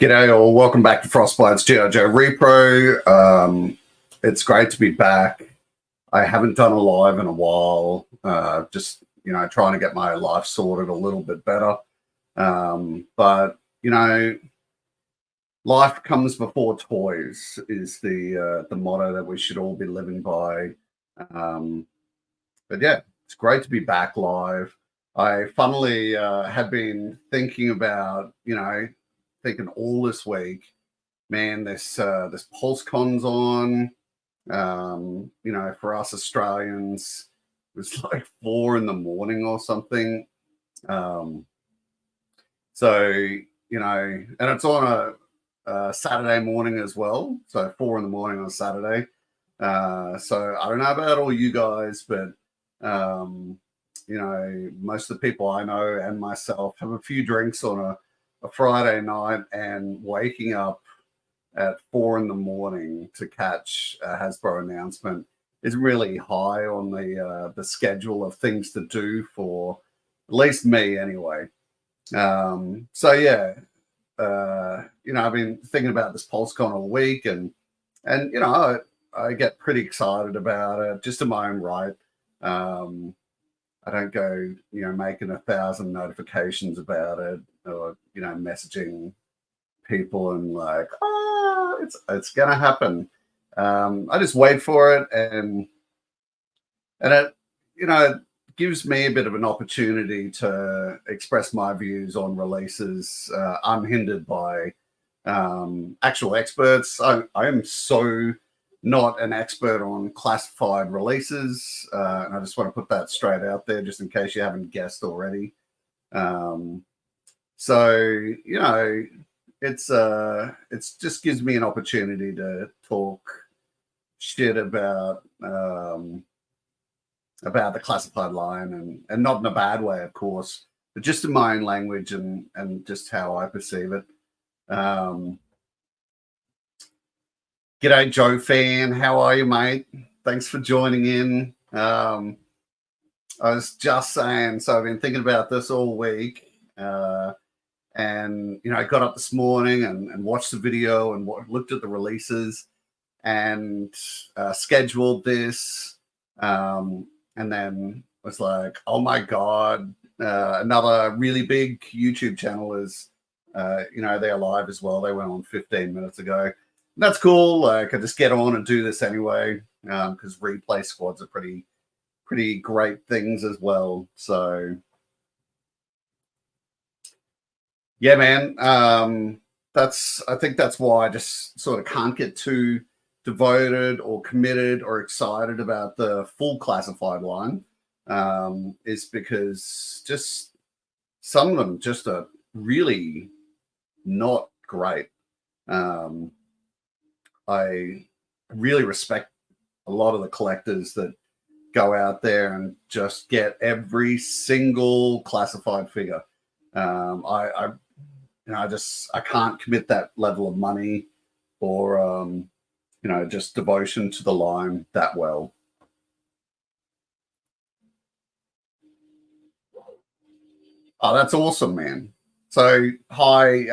G'day all, welcome back to Frostbite's G.I. Joe Repro. It's great to be back. I haven't done a live in a while, just, trying to get my life sorted a little bit better. But, life comes before toys is the motto that we should all be living by. But yeah, it's great to be back live. I funnily had been thinking about, thinking all this week, man, this Pulse Con's on. For us Australians, it was like 4 a.m. or something. And it's on a Saturday morning as well. So 4 a.m. on Saturday. So I don't know about all you guys, but most of the people I know and myself have a few drinks on a Friday night, and waking up at 4 a.m. to catch a Hasbro announcement is really high on the schedule of things to do for at least me anyway. I've been thinking about this Pulse Con all week, and I get pretty excited about it just in my own right. I don't go, making 1,000 notifications about it, or, messaging people and like, it's going to happen. I just wait for it. And it, it gives me a bit of an opportunity to express my views on releases, unhindered by actual experts. I am so not an expert on classified releases, and I just want to put that straight out there just in case you haven't guessed already. It's just gives me an opportunity to talk shit about the classified line, and not in a bad way, of course, but just in my own language and just how I perceive it. G'day, Joe fan. How are you, mate? Thanks for joining in. I was just saying, so I've been thinking about this all week, and I got up this morning and watched the video and looked at the releases and scheduled this, and then was like, oh my god, another really big YouTube channel is, they're live as well. They went on 15 minutes ago. That's cool. Like, I just get on and do this anyway, because replay squads are pretty great things as well. So yeah, man. I think that's why I just sort of can't get too devoted or committed or excited about the full classified line, is because just some of them just are really not great. I really respect a lot of the collectors that go out there and just get every single classified figure. I can't commit that level of money or just devotion to the line that well. Oh, that's awesome, man. So hi,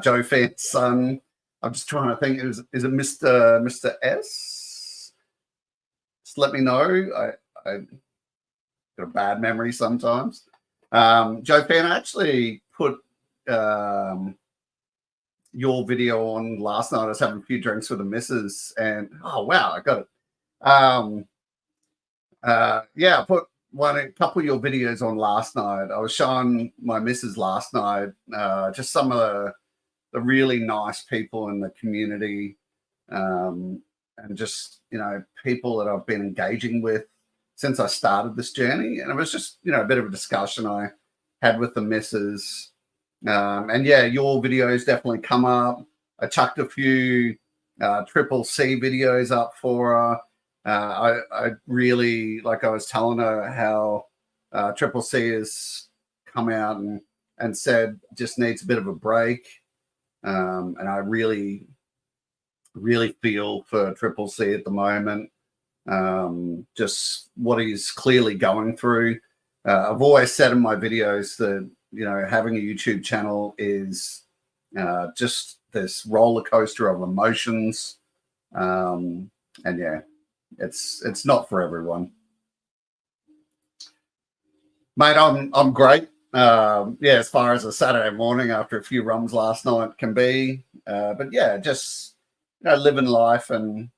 Joe Fan's son. I'm just trying to think. Is it Mr. S? Just let me know. I got a bad memory sometimes. Joe Fan, I actually put your video on last night. I was having a few drinks with the missus, and oh wow, I got it. I put a couple of your videos on last night. I was showing my missus last night just some of the really nice people in the community, and just, people that I've been engaging with since I started this journey. And it was just, a bit of a discussion I had with the missus. And yeah, your videos definitely come up. I chucked a few Triple C videos up for her. I really, like I was telling her how Triple C has come out and said just needs a bit of a break. And I really, really feel for Triple C at the moment. Just what he's clearly going through. I've always said in my videos that, having a YouTube channel is just this roller coaster of emotions. And yeah, it's not for everyone. Mate, I'm great. Yeah, as far as a Saturday morning after a few rums last night can be. But yeah, just living life and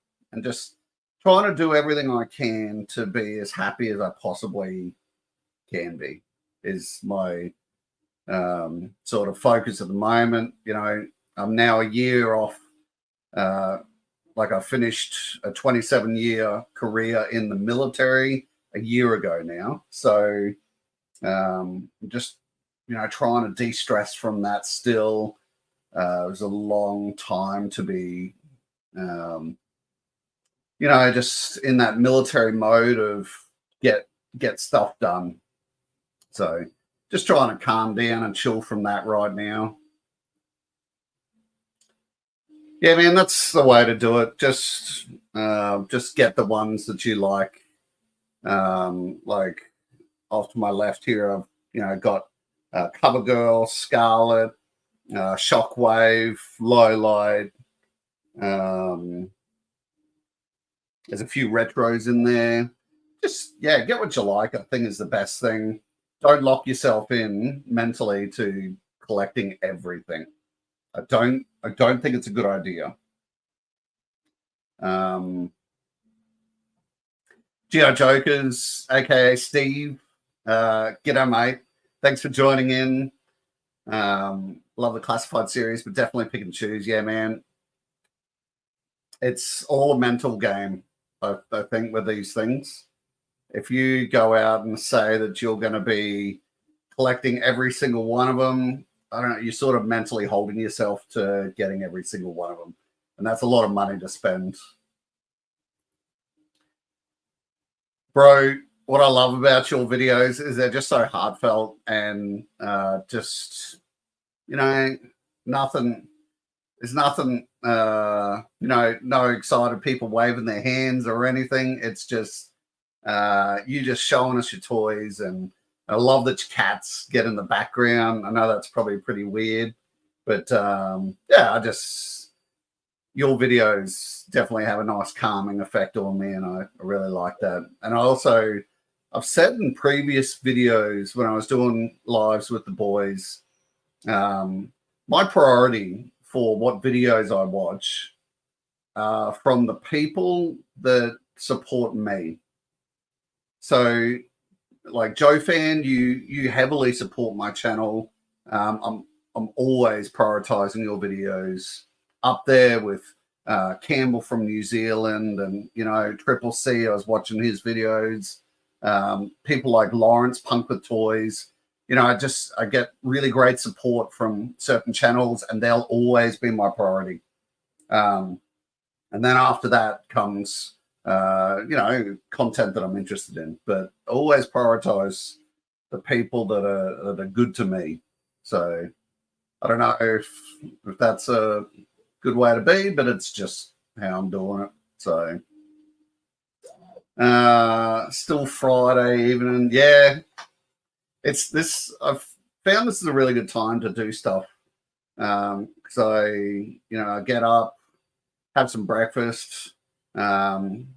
just trying to do everything I can to be as happy as I possibly can be is my sort of focus at the moment. I'm now a year off. Like I finished a 27-year career in the military a year ago now. So just trying to de-stress from that still. It was a long time to be just in that military mode of get stuff done. So just trying to calm down and chill from that right now. Yeah, man, that's the way to do it. Just get the ones that you like. Like off to my left here, I've got CoverGirl, Scarlet, Shockwave, Low Light. There's a few retros in there. Just get what you like. I think is the best thing. Don't lock yourself in mentally to collecting everything. I don't think it's a good idea. Geo Jokers, aka Steve. G'day, mate. Thanks for joining in. Love the classified series, but definitely pick and choose. Yeah, man. It's all a mental game, I think, with these things. If you go out and say that you're going to be collecting every single one of them, I don't know, you're sort of mentally holding yourself to getting every single one of them. And that's a lot of money to spend. Bro, what I love about your videos is they're just so heartfelt and just, nothing. There's nothing, no excited people waving their hands or anything. It's just you just showing us your toys. And I love that your cats get in the background. I know that's probably pretty weird, but your videos definitely have a nice calming effect on me, and I really like that. And I've said in previous videos when I was doing lives with the boys, my priority for what videos I watch are from the people that support me. So, like Joe Fan, you heavily support my channel. I'm always prioritizing your videos up there with Campbell from New Zealand and Triple C. I was watching his videos. People like Lawrence Punk with Toys. I get really great support from certain channels, and they'll always be my priority. And then after that comes, content that I'm interested in. But always prioritize the people that are good to me. So I don't know if that's a good way to be, but it's just how I'm doing it. So still Friday evening. Yeah. I've found this is a really good time to do stuff. Because I get up, have some breakfast, and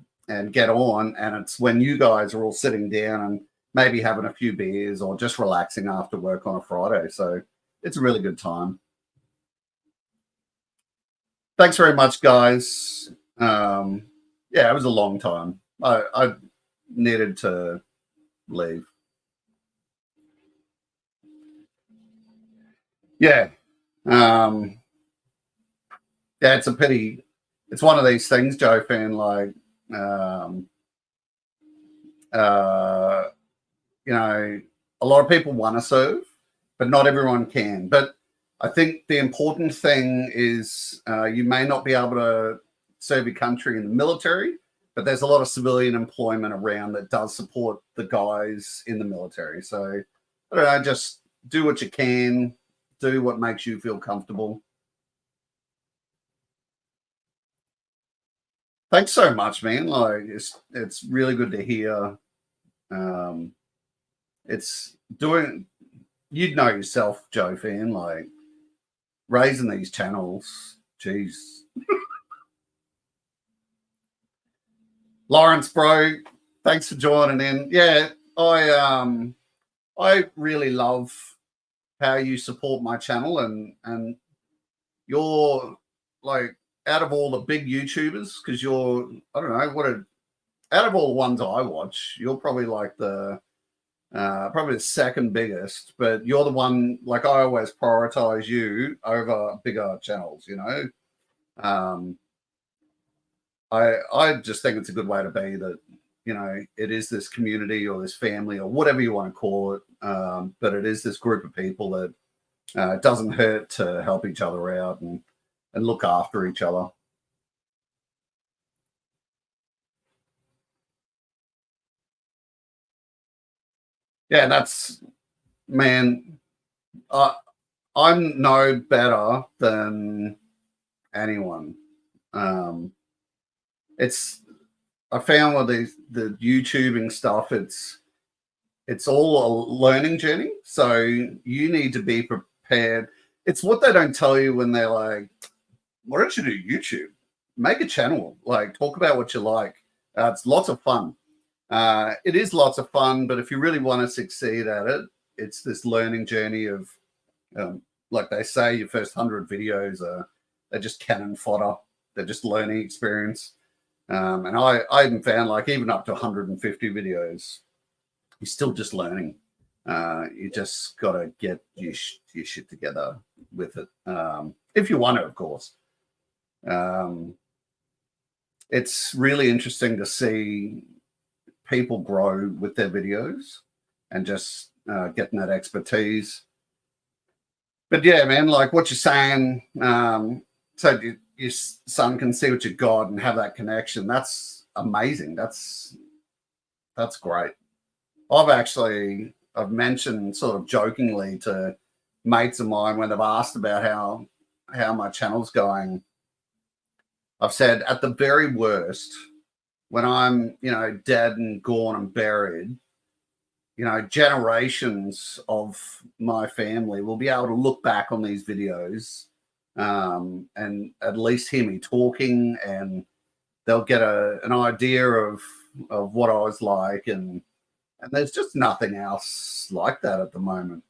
get on. And it's when you guys are all sitting down and maybe having a few beers or just relaxing after work on a Friday. So it's a really good time. Thanks very much, guys. It was a long time. I needed to leave. Yeah. It's a pity. It's one of these things, Joe Fan, like, a lot of people want to serve, but not everyone can. But I think the important thing is you may not be able to serve your country in the military, but there's a lot of civilian employment around that does support the guys in the military. So, I don't know, just do what you can, do what makes you feel comfortable. Thanks so much, man. Like it's really good to hear. It's doing. You'd know yourself, Joe Fan. Like raising these channels. Jeez. Lawrence, bro, thanks for joining in. Yeah, I really love how you support my channel, and you're like, out of all the big YouTubers, because you're, I don't know, out of all the ones I watch, you're probably like probably the second biggest, but you're the one, like, I always prioritize you over bigger channels, you know. I just think it's a good way to be, that, you know, it is this community or this family or whatever you want to call it, but it is this group of people that it doesn't hurt to help each other out and look after each other. Yeah, that's, man, I'm no better than anyone. It's, I found with the YouTubing stuff, it's all a learning journey. So you need to be prepared. It's what they don't tell you when they're like, why don't you do YouTube? Make a channel, like, talk about what you like. It's lots of fun. It is lots of fun, but if you really want to succeed at it, it's this learning journey of, like they say, your first 100 videos they're just cannon fodder. They're just learning experience. And I even found, like, even up to 150 videos, you're still just learning. You just got to get your shit together with it. If you want to, of course. It's really interesting to see people grow with their videos and just getting that expertise. But yeah, man, like what you're saying, so your son can see what you got and have that connection. That's amazing. That's great. I've mentioned sort of jokingly to mates of mine when they've asked about how my channel's going. I've said, at the very worst, when I'm, you know, dead and gone and buried, you know, generations of my family will be able to look back on these videos and at least hear me talking, and they'll get an idea of what I was like, and there's just nothing else like that at the moment.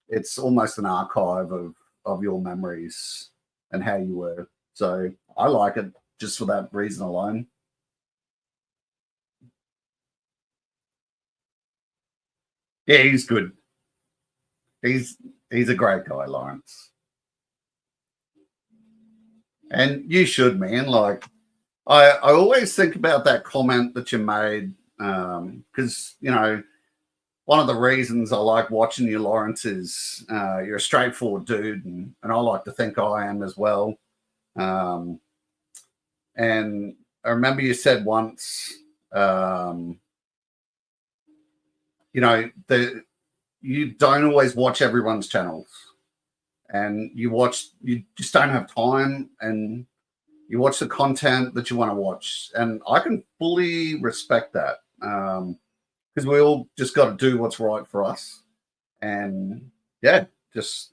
It's almost an archive of your memories and how you were. So I like it just for that reason alone. Yeah, he's good. He's a great guy, Lawrence. And you should, man. Like, I always think about that comment that you made, because, you know, one of the reasons I like watching you, Lawrence, is you're a straightforward dude, and I like to think I am as well. And I remember you said once, you know, you don't always watch everyone's channels, and you just don't have time, and you watch the content that you want to watch. And I can fully respect that, because we all just got to do what's right for us. And yeah, just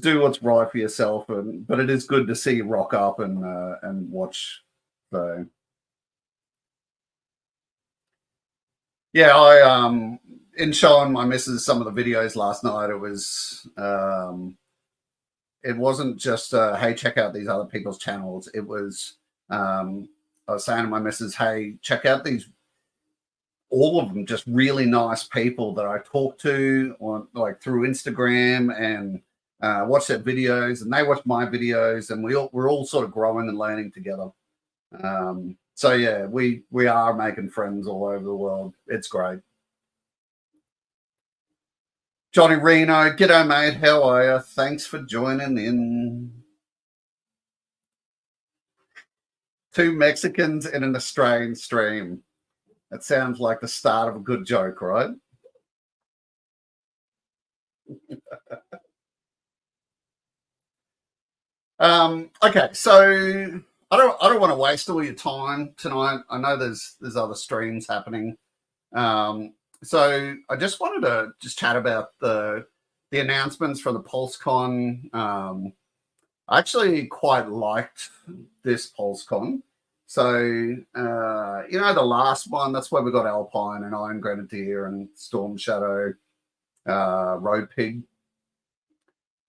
do what's right for yourself. But it is good to see you rock up and watch. So yeah, I in showing my missus some of the videos last night, it wasn't just hey, check out these other people's channels. It was, I was saying to my missus, hey, check out these, all of them just really nice people that I talk to on, like, through Instagram, and watch their videos, and they watch my videos, and we're all sort of growing and learning together. So yeah, we are making friends all over the world. It's great. Johnny Reno, g'day mate, how are you? Thanks for joining in. Two Mexicans in an Australian stream. That sounds like the start of a good joke, right? Okay, so I don't want to waste all your time tonight. I know there's other streams happening. So I just wanted to just chat about the the announcements for the Pulse Con. I actually quite liked this Pulse Con. So, you know, the last one, that's where we got Alpine and Iron Grenadier and Storm Shadow, Road Pig.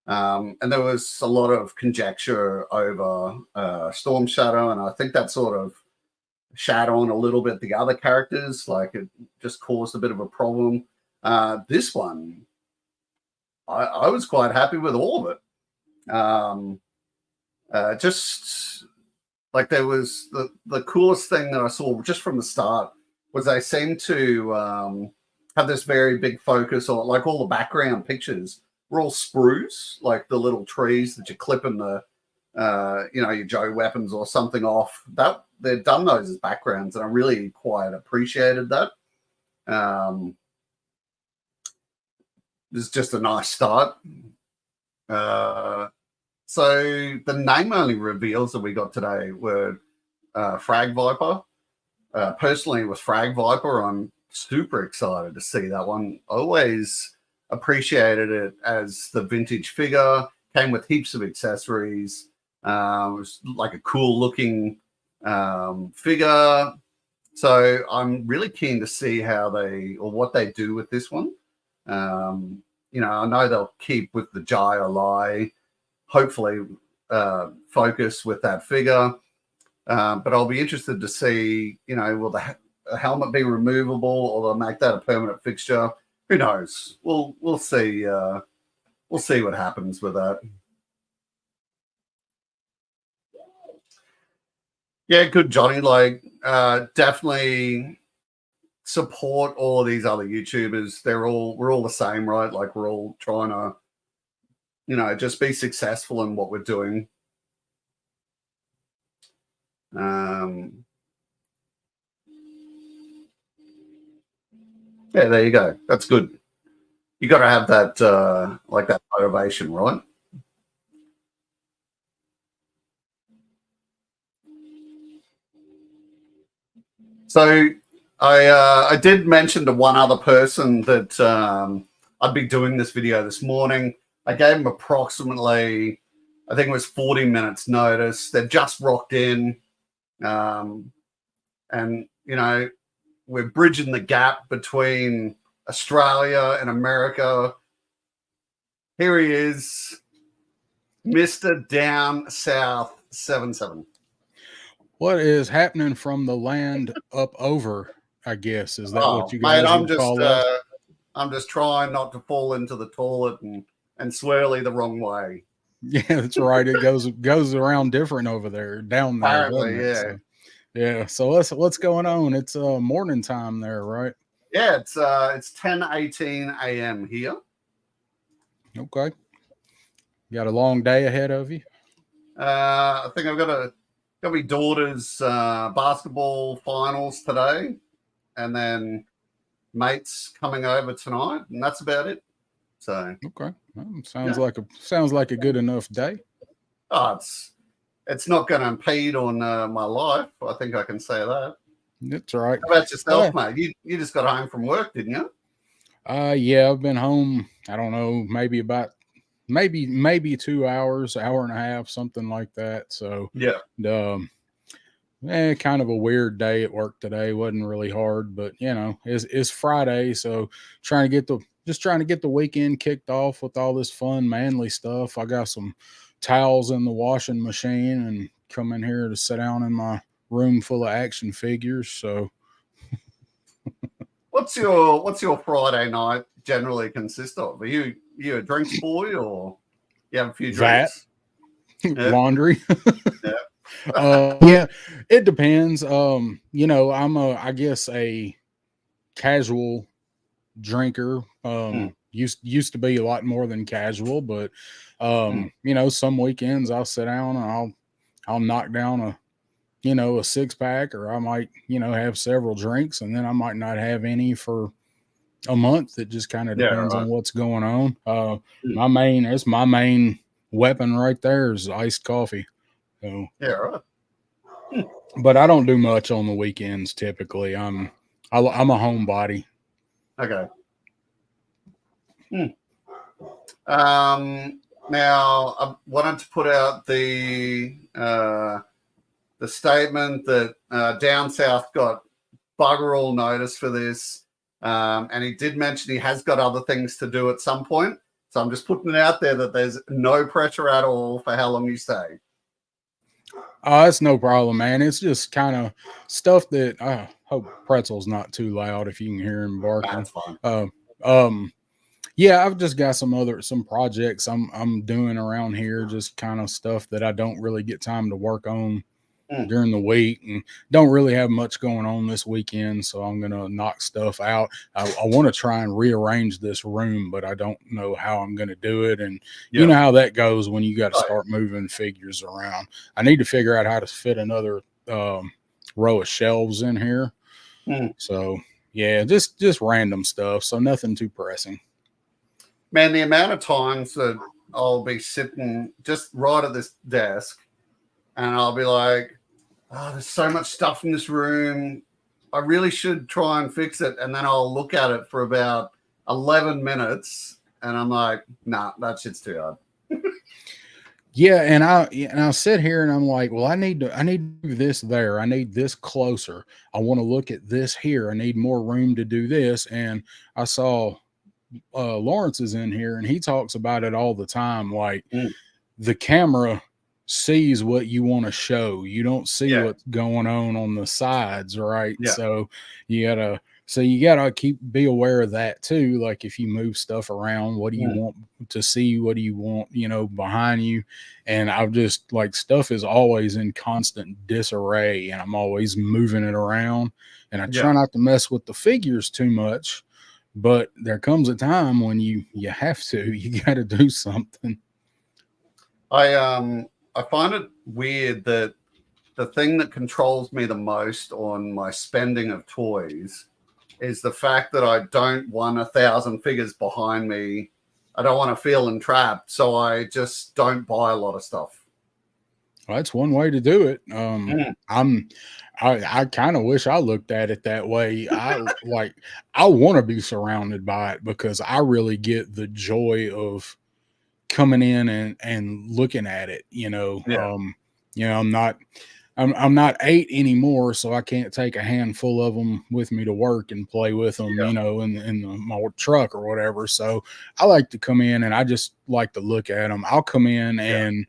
And there was a lot of conjecture over Storm Shadow, and I think that sort of shat on a little bit the other characters, like it just caused a bit of a problem. This one, I was quite happy with all of it. Just like there was the coolest thing that I saw just from the start was they seemed to have this very big focus on, like, all the background pictures were all sprues, like the little trees that you clip in the you know, your Joe weapons or something off. That they've done those as backgrounds, and I really quite appreciated that. It's just a nice start. So the name only reveals that we got today were Frag Viper. Personally, with Frag Viper, I'm super excited to see that one. I always appreciated it as the vintage figure, came with heaps of accessories. It was like a cool looking figure. So I'm really keen to see how what they do with this one. You know, I know they'll keep with the Jai, hopefully focus with that figure. But I'll be interested to see, you know, will the helmet be removable, or they'll make that a permanent fixture? Who knows? We'll see. We'll see what happens with that. Yeah, good, Johnny. Like, definitely support all of these other YouTubers. We're all the same, right? Like, we're all trying to, you know, just be successful in what we're doing. Yeah, there you go. That's good. You got to have that, like, that motivation, right? So I did mention to one other person that I'd be doing this video this morning. I gave them approximately, I think it was 40 minutes notice. They've just rocked in. And, you know, we're bridging the gap between Australia and America. Here he is, Mr. Down South 77. What is happening from the land up over, I guess? Is that what you guys mate, call it? I'm just trying not to fall into the toilet and swirly the wrong way. Yeah, that's right. It goes around different over there, down there. Apparently, yeah. So, yeah. So what's going on? It's morning time there, right? Yeah, it's 10:18 a.m. here. Okay. You got a long day ahead of you? I think I've got my daughter's basketball finals today, and then mates coming over tonight, and that's about it. So okay, well, sounds like a good enough day. Oh, it's not going to impede on my life. I think I can say that. That's right. How about yourself, mate? You just got home from work, didn't you? Yeah, I've been home. I don't know, maybe 2 hours, hour and a half, something like that. So yeah. Kind of a weird day at work today. Wasn't really hard, but you know, it's Friday, so trying to get the weekend kicked off with all this fun, manly stuff. I got some towels in the washing machine and come in here to sit down in my room full of action figures. So, what's your Friday night generally consist of? Are you a drinks boy, or you have a few drinks? Laundry. Yeah. Yeah, it depends. You know, I'm I guess a casual drinker. Used to be a lot more than casual, but you know, some weekends I'll sit down and I'll knock down a 6-pack, or I might, have several drinks, and then I might not have any for a month. It just kind of depends on what's going on. My main weapon right there is iced coffee. So, yeah, right. But I don't do much on the weekends typically. I'm a homebody. Okay. Now I wanted to put out the statement that Down South got bugger all notice for this, and he did mention he has got other things to do at some point. So I'm just putting it out there that there's no pressure at all for how long you stay. Oh, it's no problem, man. It's just kind of stuff that I hope Pretzel's not too loud if you can hear him barking. That's fine. Yeah, I've just got some projects I'm doing around here, just kind of stuff that I don't really get time to work on during the week, and don't really have much going on this weekend, so I'm gonna knock stuff out. I want to try and rearrange this room, but I don't know how I'm gonna do it. And you know how that goes when you got to start moving figures around. I need to figure out how to fit another row of shelves in here. So yeah, just random stuff, so nothing too pressing. Man, the amount of times that I'll be sitting just right at this desk and I'll be like, oh, there's so much stuff in this room. I really should try and fix it. And then I'll look at it for about 11 minutes and I'm like, nah, that shit's too hard. Yeah, and I sit here and I'm like, well, I need to do this there. I need this closer. I want to look at this here. I need more room to do this. And I saw Lawrence is in here and he talks about it all the time. Like the camera sees what you want to show. You don't see what's going on the sides, right? So you gotta be aware of that too. Like if you move stuff around, what do you want to see? What do you want, behind you? And I've just like stuff is always in constant disarray and I'm always moving it around. And I try not to mess with the figures too much, but there comes a time when you have to, you got to do something. I find it weird that the thing that controls me the most on my spending of toys is the fact that I don't want 1,000 figures behind me. I don't want to feel entrapped, so I just don't buy a lot of stuff. Well, that's one way to do it. I kind of wish I looked at it that way. I want to be surrounded by it because I really get the joy of coming in and looking at it. I'm not 8 anymore, so I can't take a handful of them with me to work and play with them, in my truck or whatever. So I like to come in and I just like to look at them. I'll come in and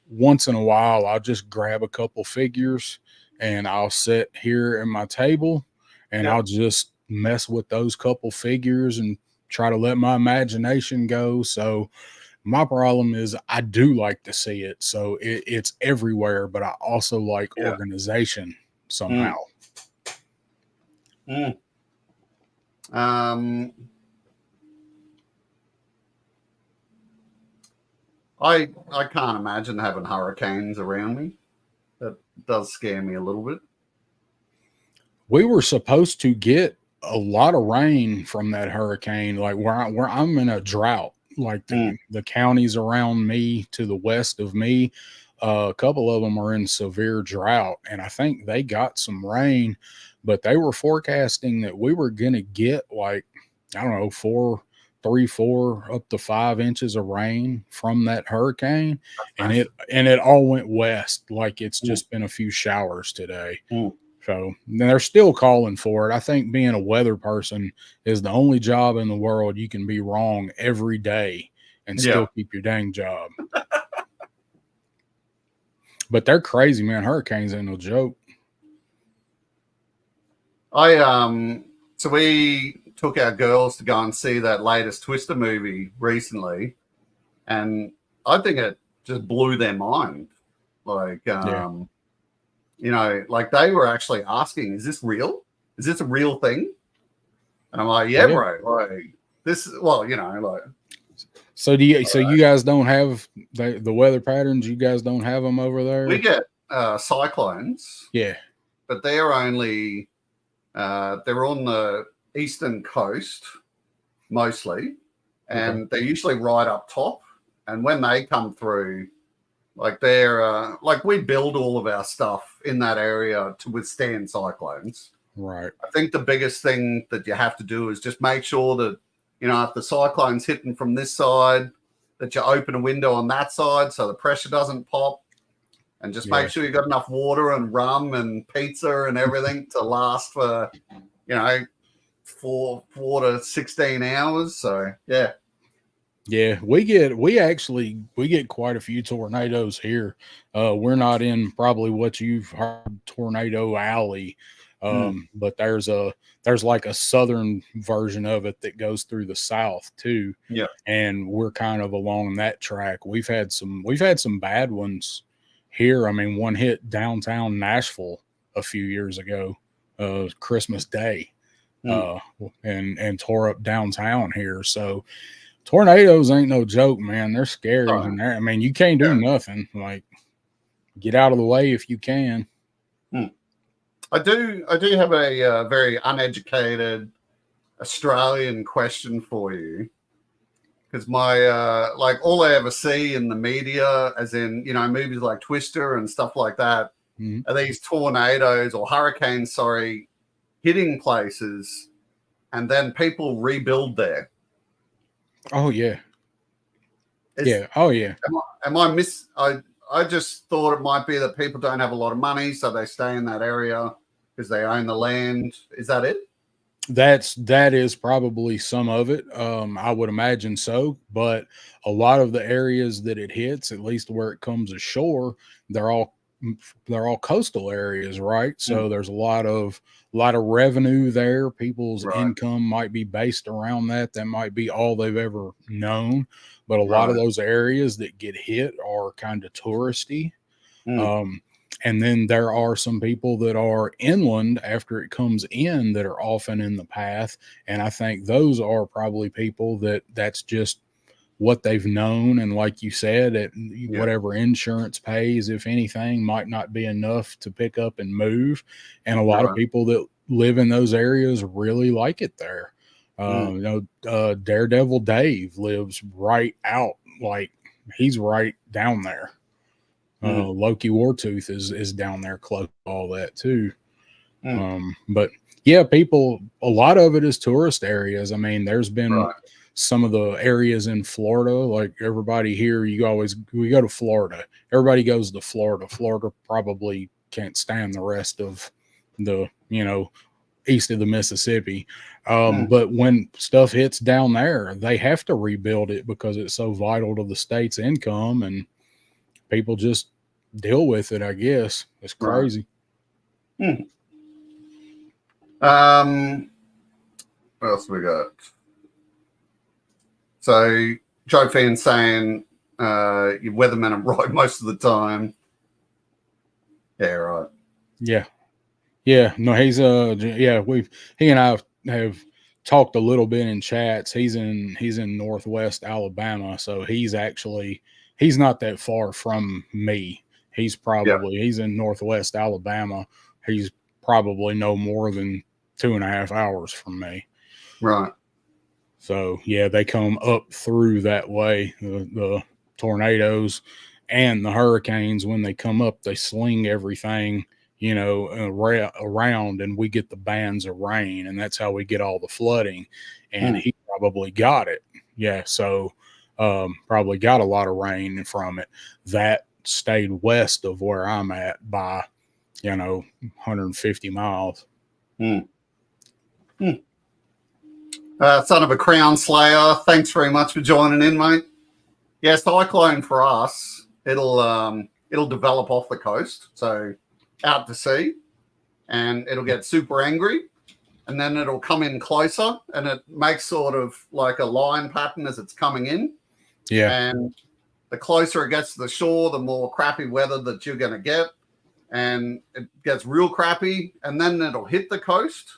once in a while, I'll just grab a couple figures and I'll sit here at my table and I'll just mess with those couple figures and try to let my imagination go. So my problem is I do like to see it. So it's everywhere, but I also like organization somehow. I can't imagine having hurricanes around me. That does scare me a little bit. We were supposed to get a lot of rain from that hurricane, like where I'm in a drought. Like the counties around me to the west of me, a couple of them are in severe drought, and I think they got some rain, but they were forecasting that we were going to get like, I don't know, 4 up to 5 inches of rain from that hurricane. And it all went west. Like it's just been a few showers today. So they're still calling for it. I think being a weather person is the only job in the world you can be wrong every day and still keep your dang job. But they're crazy, man. Hurricanes ain't no joke. So we took our girls to go and see that latest Twister movie recently, and I think it just blew their mind. Like, like they were actually asking, "Is this real? Is this a real thing?" And I'm like, "Yeah, bro. Like this. Well, like." So do you? So you guys don't have the weather patterns? You guys don't have them over there? We get cyclones. Yeah, but they're only they're on the eastern coast mostly, and they're usually right up top. And when they come through, like they're like we build all of our stuff in that area to withstand cyclones. Right. I think the biggest thing that you have to do is just make sure that if the cyclone's hitting from this side, that you open a window on that side so the pressure doesn't pop. And just make sure you got enough water and rum and pizza and everything to last for, 4 to 16 hours. So, yeah. Yeah, we get quite a few tornadoes here. We're not in probably what you've heard tornado alley, but there's like a southern version of it that goes through the south too. Yeah, and we're kind of along that track. We've had some bad ones here. I mean, one hit downtown Nashville a few years ago, Christmas Day, and tore up downtown here. So tornadoes ain't no joke, man. They're scary. And I mean, you can't do nothing. Like, get out of the way if you can. I do have a very uneducated Australian question for you, because my like all I ever see in the media, as in movies like Twister and stuff like that, are these tornadoes or hurricanes, hitting places, and then people rebuild there. Oh yeah. Oh yeah. Am I I just thought it might be that people don't have a lot of money, so they stay in that area because they own the land. Is that it? That is probably some of it. I would imagine so, but a lot of the areas that it hits, at least where it comes ashore, they're all coastal areas, right? So there's a lot of revenue there. People's income might be based around that. That might be all they've ever known. But a lot of those areas that get hit are kind of touristy. And then there are some people that are inland after it comes in that are often in the path. And I think those are probably people that's just what they've known. And like you said, whatever insurance pays, if anything, might not be enough to pick up and move. And a lot of people that live in those areas really like it there. Daredevil Dave lives right out, like he's right down there. Loki Wartooth is down there close to all that too. But yeah, a lot of it is tourist areas. I mean, there's been some of the areas in Florida, like everybody here, we go to Florida. Everybody goes to Florida. Florida probably can't stand the rest of the, east of the Mississippi. But when stuff hits down there, they have to rebuild it because it's so vital to the state's income, and people just deal with it, I guess. It's crazy. What else we got? So Joe Fan saying your weathermen are right most of the time. Yeah, right. Yeah. No, he's he and I have talked a little bit in chats. He's in Northwest Alabama, so he's not that far from me. He's in Northwest Alabama. He's probably no more than 2.5 hours from me. Right. So yeah, they come up through that way. The tornadoes and the hurricanes, when they come up, they sling everything, around, and we get the bands of rain, and that's how we get all the flooding. And he probably got it. Yeah. So probably got a lot of rain from it. That stayed west of where I'm at by 150 miles. Son of a Crown Slayer, thanks very much for joining in, mate. Yeah, cyclone for us, it'll develop off the coast, so out to sea, and it'll get super angry, and then it'll come in closer, and it makes sort of like a line pattern as it's coming in. Yeah. And the closer it gets to the shore, the more crappy weather that you're going to get, and it gets real crappy, and then it'll hit the coast,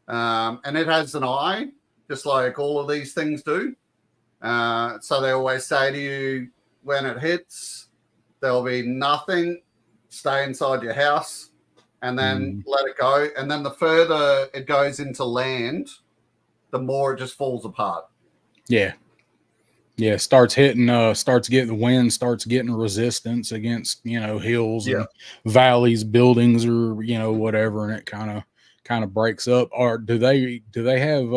and it has an eye, just like all of these things do. So they always say to you, when it hits, there'll be nothing. Stay inside your house, and then let it go. And then the further it goes into land, the more it just falls apart. Yeah. Yeah. Starts hitting, starts getting the wind, starts getting resistance against, hills and valleys, buildings, or, whatever. And it kind of breaks up. Or do they have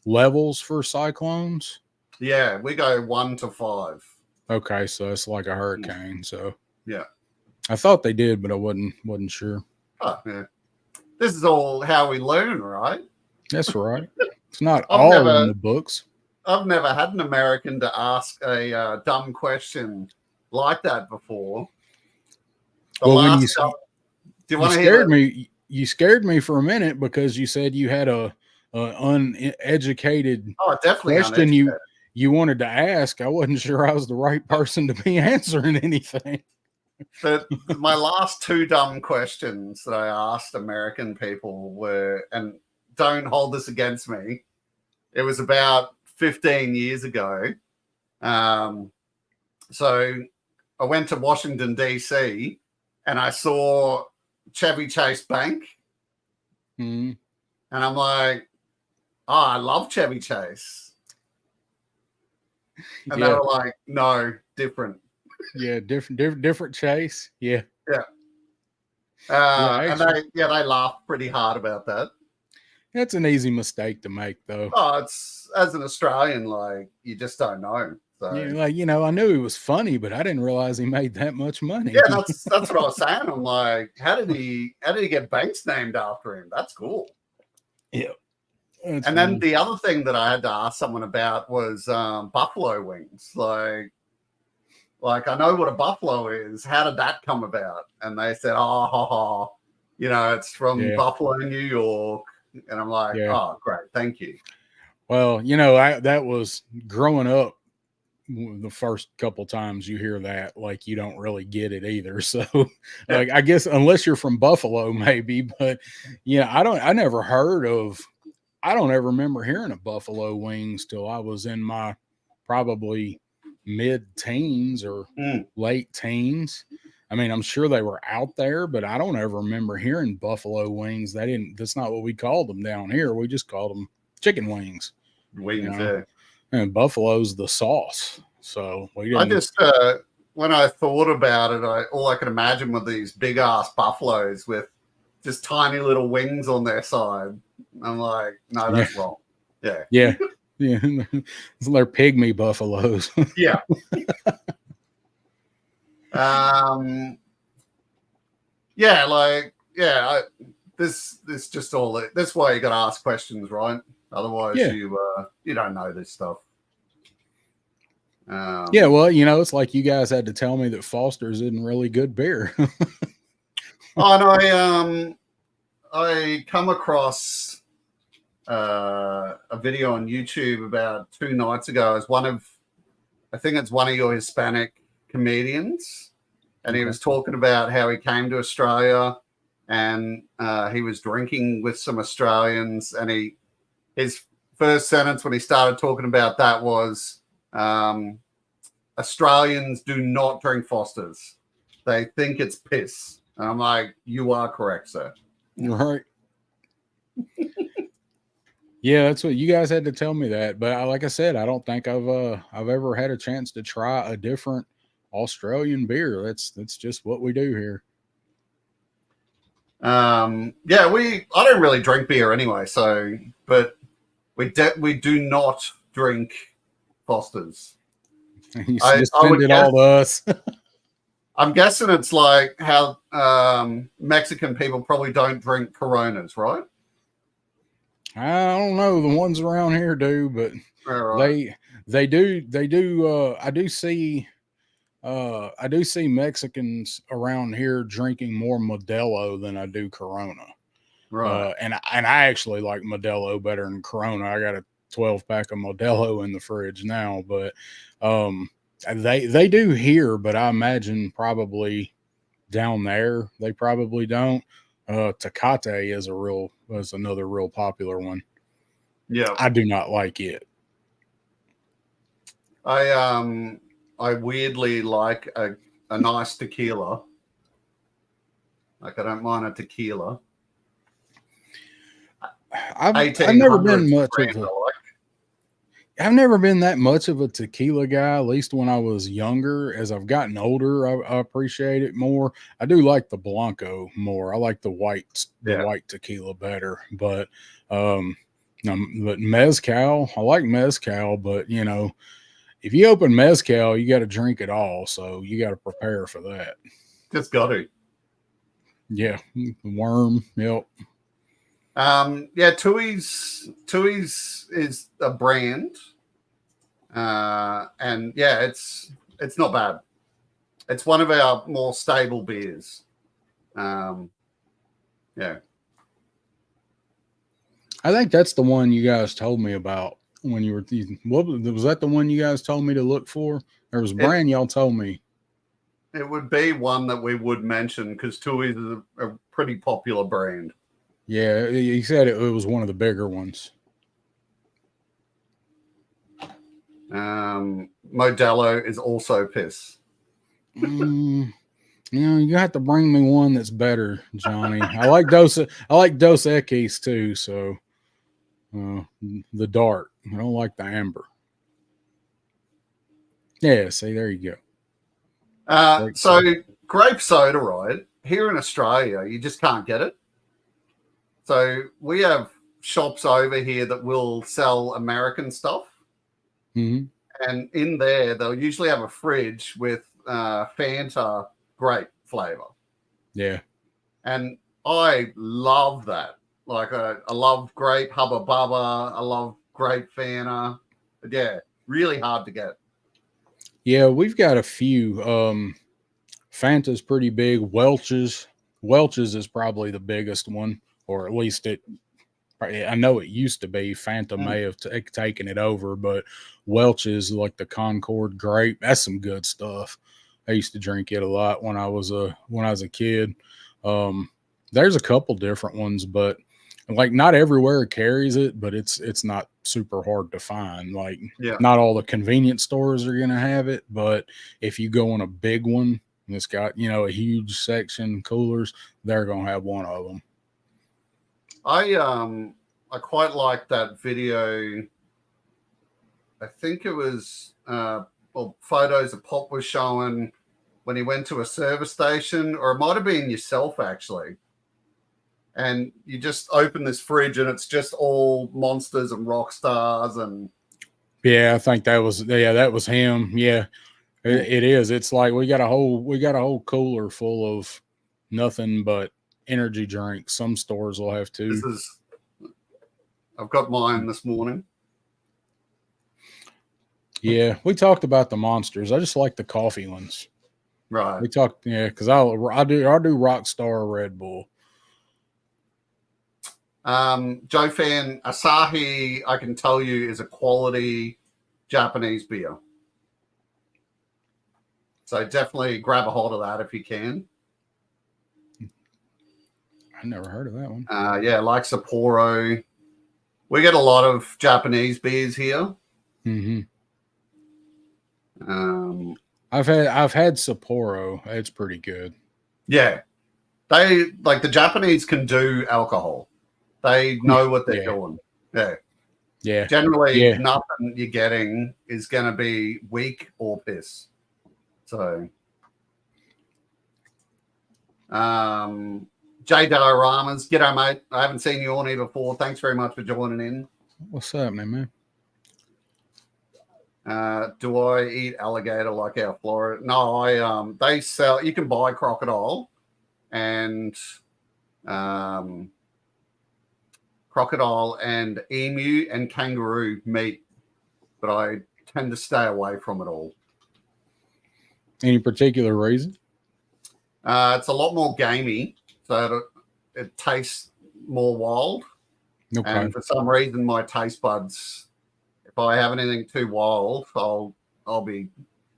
levels for cyclones? Yeah, we go 1 to 5. Okay, so it's like a hurricane. So Yeah. I thought they did, but I wasn't sure. Oh, yeah. This is all how we learn, right? That's right. It's not I've all in never the books. I've never had an American to ask a dumb question like that before. The Well, when last couple, do you you want to hear scared the, me, you scared me for a minute because you said you had a uneducated oh, definitely question uneducated. you wanted to ask. I wasn't sure I was the right person to be answering anything. My last 2 dumb questions that I asked American people were, and don't hold this against me, it was about 15 years ago. So I went to Washington, D.C., and I saw Chevy Chase Bank. Mm-hmm. And I'm like, oh, I love Chevy Chase. And they were like, no, different. Yeah, different Chase. Yeah. Yeah. And they laughed pretty hard about that. That's an easy mistake to make, though. Oh, it's, as an Australian, like, you just don't know. So Yeah, like, I knew he was funny, but I didn't realize he made that much money. yeah, that's what I was saying. I'm like, how did he get banks named after him? That's cool. Yeah. And then the other thing that I had to ask someone about was buffalo wings. Like I know what a buffalo is. How did that come about? And they said, oh, it's from Buffalo, New York. And I'm like, oh, great, thank you. Well, that was growing up. The first couple times you hear that, like, you don't really get it either. So like, I guess unless you're from Buffalo, maybe, but I don't ever remember hearing of buffalo wings till I was in my probably mid-teens or late teens. I mean, I'm sure they were out there, but I don't ever remember hearing buffalo wings. That's not what we called them down here. We just called them chicken wings. Wings, and buffalo's the sauce. So we didn't. I just when I thought about it, all I could imagine were these big ass buffaloes with just tiny little wings on their side. I'm like, no, that's wrong. Yeah. Yeah. They're pygmy buffaloes. Yeah. This just all. That's why you got to ask questions, right? Otherwise, you don't know this stuff. Well, it's like you guys had to tell me that Foster's isn't really good beer. And I come across a video on YouTube about 2 nights ago. As I think it's one of your Hispanic comedians, and he was talking about how he came to Australia, and he was drinking with some Australians, and his first sentence when he started talking about that was, Australians do not drink Fosters. They think it's piss. And I'm like, you are correct, sir. Right. Yeah, that's what you guys had to tell me that. But like I said, I don't think I've ever had a chance to try a different Australian beer. That's just what we do here. I don't really drink beer anyway, but we do not drink Fosters. You just send it all to us. I'm guessing it's like how Mexican people probably don't drink Coronas, right? I don't know. The ones around here do, but they do. I do see Mexicans around here drinking more Modelo than I do Corona. Right. And I actually like Modelo better than Corona. I got a 12-pack of Modelo in the fridge now, but they do here, but I imagine probably down there they probably don't. Tecate is another real popular one. Yeah, I do not like it. I weirdly like a nice tequila. Like, I don't mind a tequila. I've never been much of a. I've never been that much of a tequila guy, at least when I was younger. As I've gotten older, I appreciate it more. I do like the Blanco more. I like the white tequila better. But But mezcal, I like mezcal, but you know, if you open mezcal, you got to drink it all, so you got to prepare for that. Just got to. Yeah, worm. Yep. Yeah, Tui's is a brand, and yeah, it's not bad. It's one of our more stable beers. Yeah. I think that's the one you guys told me about when you were. What was that? The one you guys told me to look for? There was a brand y'all told me. It would be one that we would mention because Tui's is a pretty popular brand. Yeah, you said it was one of the bigger ones. Modelo is also piss. You know, you have to bring me one that's better, Johnny. I like Dos Equis too. So the dark. I don't like the amber. Yeah, see, there you go. So grape soda, right? Here in Australia, you just can't get it. So we have shops over here that will sell American stuff. Mm-hmm. And in there, they'll usually have a fridge with Fanta grape flavor. Yeah. And I love that. Like, I love grape Hubba Bubba. I love grape Fanta. But yeah, really hard to get. Yeah, we've got a few. Fanta's pretty big. Welch's is probably the biggest one, or at least I know it used to be. Fanta may have taken it over, but Welch's, like the Concord grape, that's some good stuff. I used to drink it a lot when I was a kid. There's a couple different ones, but like not everywhere carries it, but it's not super hard to find. Like not all the convenience stores are gonna have it, but if you go on a big one and it's got, you know, a huge section coolers, they're gonna have one of them. I quite like that video. I think it was photos that Pop was showing when he went to a service station, or it might have been yourself actually. And you just open this fridge and it's just all Monsters and rock stars and yeah, I think that was him. Yeah. It is. It's like we got a whole cooler full of nothing but energy drinks. Some stores will have two. I've got mine this morning. Yeah, we talked about the Monsters. I just like the coffee ones. Right. We talked, yeah, because I do Rockstar Red Bull. Joe Fan, Asahi, I can tell you, is a quality Japanese beer. So definitely grab a hold of that if you can. I never heard of that one. Yeah, like Sapporo. We get a lot of Japanese beers here. Mm-hmm. I've had Sapporo. It's pretty good. Yeah, they like the Japanese can do alcohol. They know what they're doing. Yeah. Yeah. Generally, nothing you're getting is going to be weak or piss. So, Jay Dioramas, g'day, mate. I haven't seen you on here before. Thanks very much for joining in. What's up, man? Do I eat alligator like our Florida? No, they sell. You can buy crocodile and emu and kangaroo meat, but I tend to stay away from it all. Any particular reason? It's a lot more gamey, so it tastes more wild. Okay. And for some reason, my taste buds, if I have anything too wild, I'll be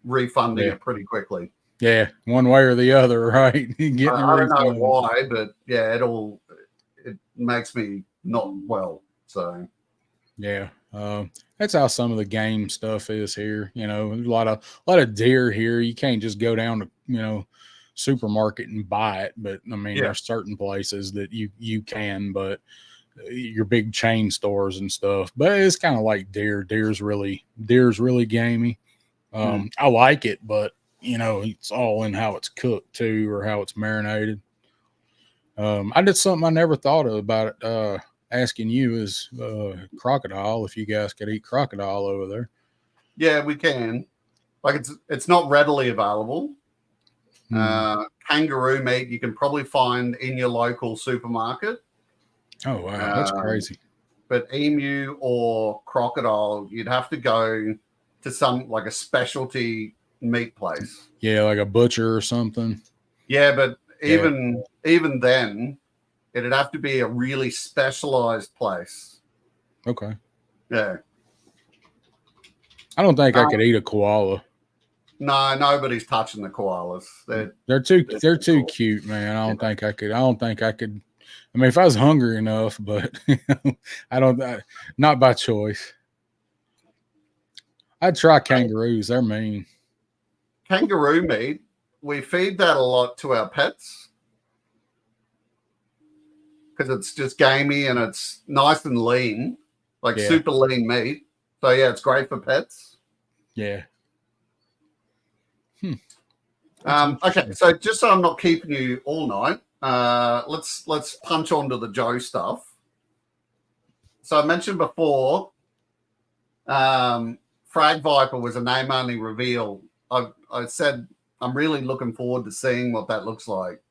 refunding it pretty quickly. Yeah, one way or the other, right? I don't know why, but yeah, it makes me not well. So yeah, that's how some of the game stuff is here. You know, there's a lot of deer here. You can't just go down to supermarket and buy it. But I mean, there's certain places that you can, but your big chain stores and stuff. But it's kind of like deer. Deer's really gamey. I like it, but it's all in how it's cooked too, or how it's marinated. I did something I never thought of about it. asking you is crocodile, if you guys could eat crocodile over there. Yeah, we can. Like it's not readily available. Kangaroo meat you can probably find in your local supermarket. Oh wow, that's crazy. But emu or crocodile, you'd have to go to some like a specialty meat place. Yeah, like a butcher or something. Yeah, but even then, it'd have to be a really specialized place. Okay. Yeah. I don't think I could eat a koala. No, nobody's touching the koalas. They're too cute, man. I don't think I could. I mean, if I was hungry enough, but not by choice. I'd try kangaroos. They're mean. Kangaroo meat, we feed that a lot to our pets because it's just gamey and it's nice and lean, like super lean meat. So yeah, it's great for pets. Yeah. Okay, so just so I'm not keeping you all night, let's punch on to the Joe stuff. So I mentioned before, Frag Viper was a name only reveal. I said I'm really looking forward to seeing what that looks like,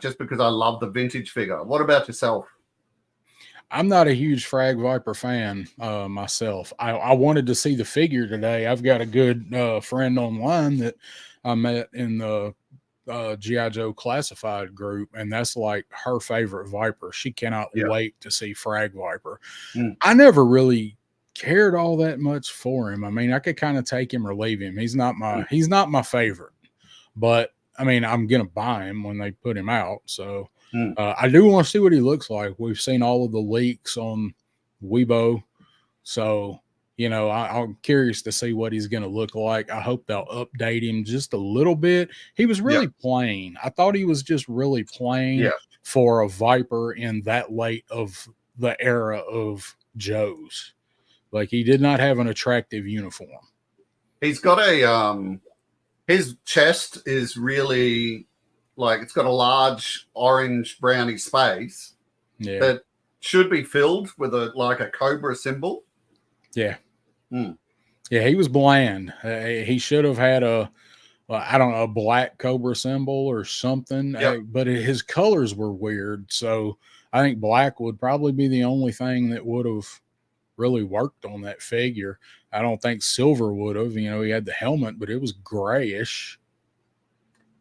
just because I love the vintage figure. What about yourself? I'm not a huge Frag Viper fan myself. I wanted to see the figure today. I've got a good friend online that I met in the G.I. Joe Classified group, and that's like her favorite Viper. She cannot wait to see Frag Viper. I never really cared all that much for him. I mean, I could kind of take him or leave him. He's not my favorite, but I mean, I'm gonna buy him when they put him out. So I do want to see what he looks like. We've seen all of the leaks on Weibo, so I'm curious to see what he's going to look like. I hope they'll update him just a little bit. He was really plain. I thought he was just really plain for a Viper in that late of the era of Joe's. Like, he did not have an attractive uniform. He's got his chest is really like, it's got a large orange browny space that should be filled with a cobra symbol. Yeah. Yeah, he was bland. He should have had a black cobra symbol or something. But his colors were weird. So I think black would probably be the only thing that would have really worked on that figure. I don't think silver would have. He had the helmet, but it was grayish.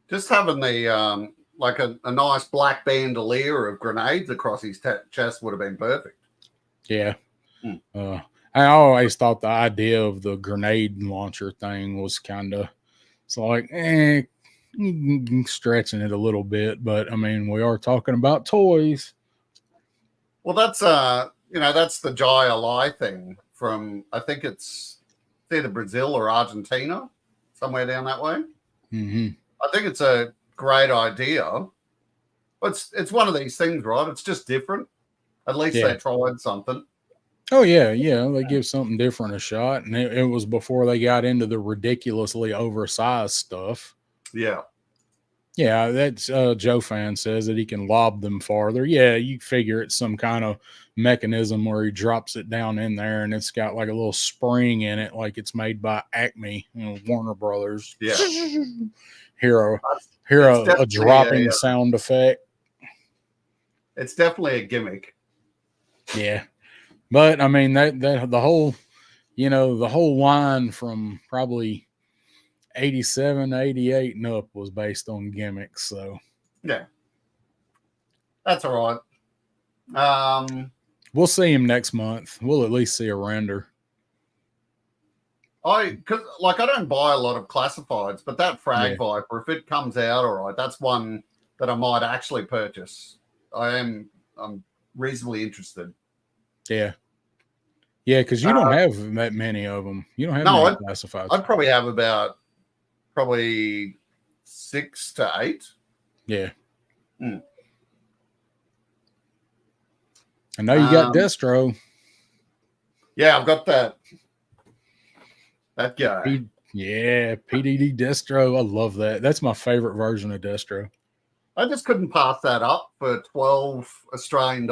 Just having the like a nice black bandolier of grenades across his chest would have been perfect. Yeah. I always thought the idea of the grenade launcher thing was kind of, it's like, stretching it a little bit. But I mean, we are talking about toys. Well, that's that's the Jai Alai thing from, I think it's either Brazil or Argentina, somewhere down that way. Mm-hmm. I think it's a great idea. But it's one of these things, right? It's just different. At least they tried something. Oh, yeah. They give something different a shot. And it was before they got into the ridiculously oversized stuff. Yeah. Yeah, that's Joe Fan says that he can lob them farther. Yeah, you figure it's some kind of mechanism where he drops it down in there and it's got like a little spring in it, like it's made by Acme, Warner Brothers. Yeah. Hear a dropping sound effect. It's definitely a gimmick. Yeah. But I mean that the whole line from probably 87, 88 and up was based on gimmicks. So yeah, that's all right. We'll see him next month. We'll at least see a render. I don't buy a lot of classifieds, but that Frag Viper, if it comes out all right, that's one that I might actually purchase. I'm reasonably interested. Yeah, because you don't have that many of them. You don't have many classifieds. I'd probably have about 6 to 8. Yeah. I know you got Destro. Yeah, I've got that guy. PDD Destro. I love that. That's my favorite version of Destro. I just couldn't pass that up for $12 Australian.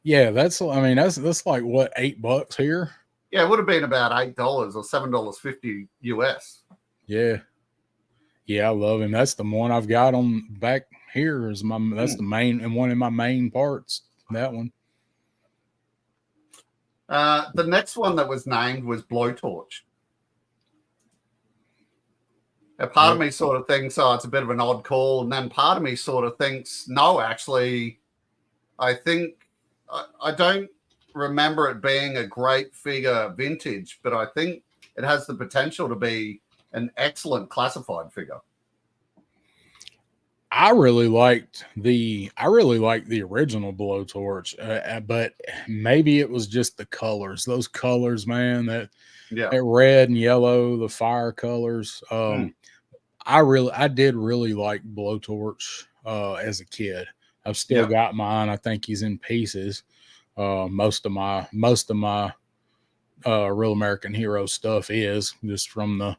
Yeah, that's like what, $8 here? Yeah, it would have been about $8 or $7.50 US. Yeah. Yeah, I love him. That's the one I've got on back here is that's the main and one of my main parts. That one. The next one that was named was Blowtorch. A part of me sort of thinks, oh, it's a bit of an odd call. And then part of me sort of thinks, no, actually, I think I don't remember it being a great figure vintage, but I think it has the potential to be an excellent classified figure. I really liked the original Blowtorch, but maybe it was just the colors. Those colors, man, that red and yellow, the fire colors. I did really like Blowtorch as a kid. I've still got mine. I think he's in pieces. Most of my Real American Hero stuff is just from the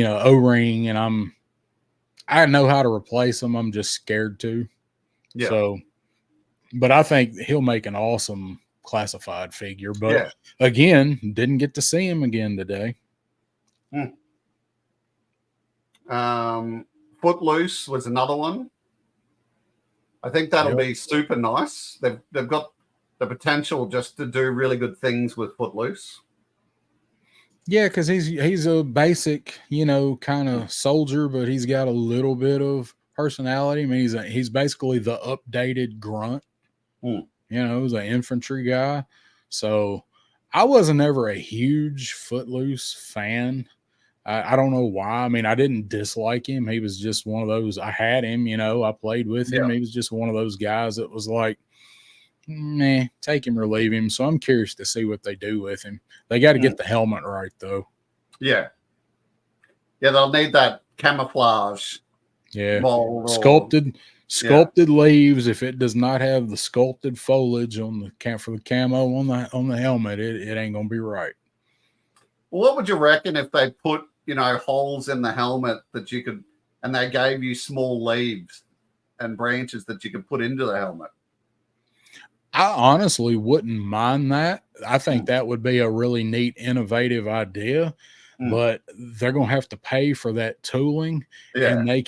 O-ring, and I know how to replace them. I'm just scared to. Yeah. So, but I think he'll make an awesome classified figure. But again, didn't get to see him again today. Footloose was another one. I think that'll be super nice. They've got the potential just to do really good things with Footloose. Yeah, because he's a basic, kind of soldier, but he's got a little bit of personality. I mean, he's basically the updated Grunt. He's an infantry guy. So I wasn't ever a huge Footloose fan. I don't know why. I mean, I didn't dislike him. He was just one of those. I had him, I played with him. He was just one of those guys that was like, take him or leave him. So I'm curious to see what they do with him. They got to get the helmet right, though. Yeah, they'll need that camouflage. Yeah, sculpted leaves. If it does not have the sculpted foliage on the for the camo on the helmet, it ain't gonna be right. Well, what would you reckon if they put holes in the helmet that you could, and they gave you small leaves and branches that you could put into the helmet? I honestly wouldn't mind that. I think that would be a really neat, innovative idea, but they're going to have to pay for that tooling, and they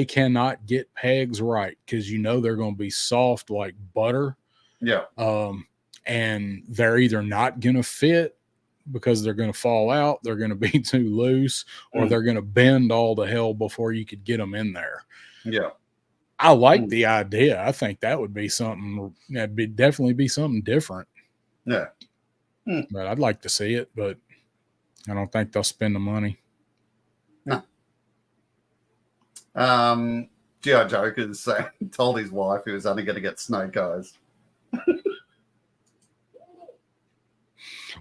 cannot get pegs right because they're going to be soft like butter. Yeah. And they're either not going to fit because they're going to fall out, they're going to be too loose, or they're going to bend all to hell before you could get them in there. Yeah. I like the idea. I think that would be something definitely be something different. Yeah. But I'd like to see it, but I don't think they'll spend the money. No. G.I. Joker's told his wife he was only going to get Snake Eyes.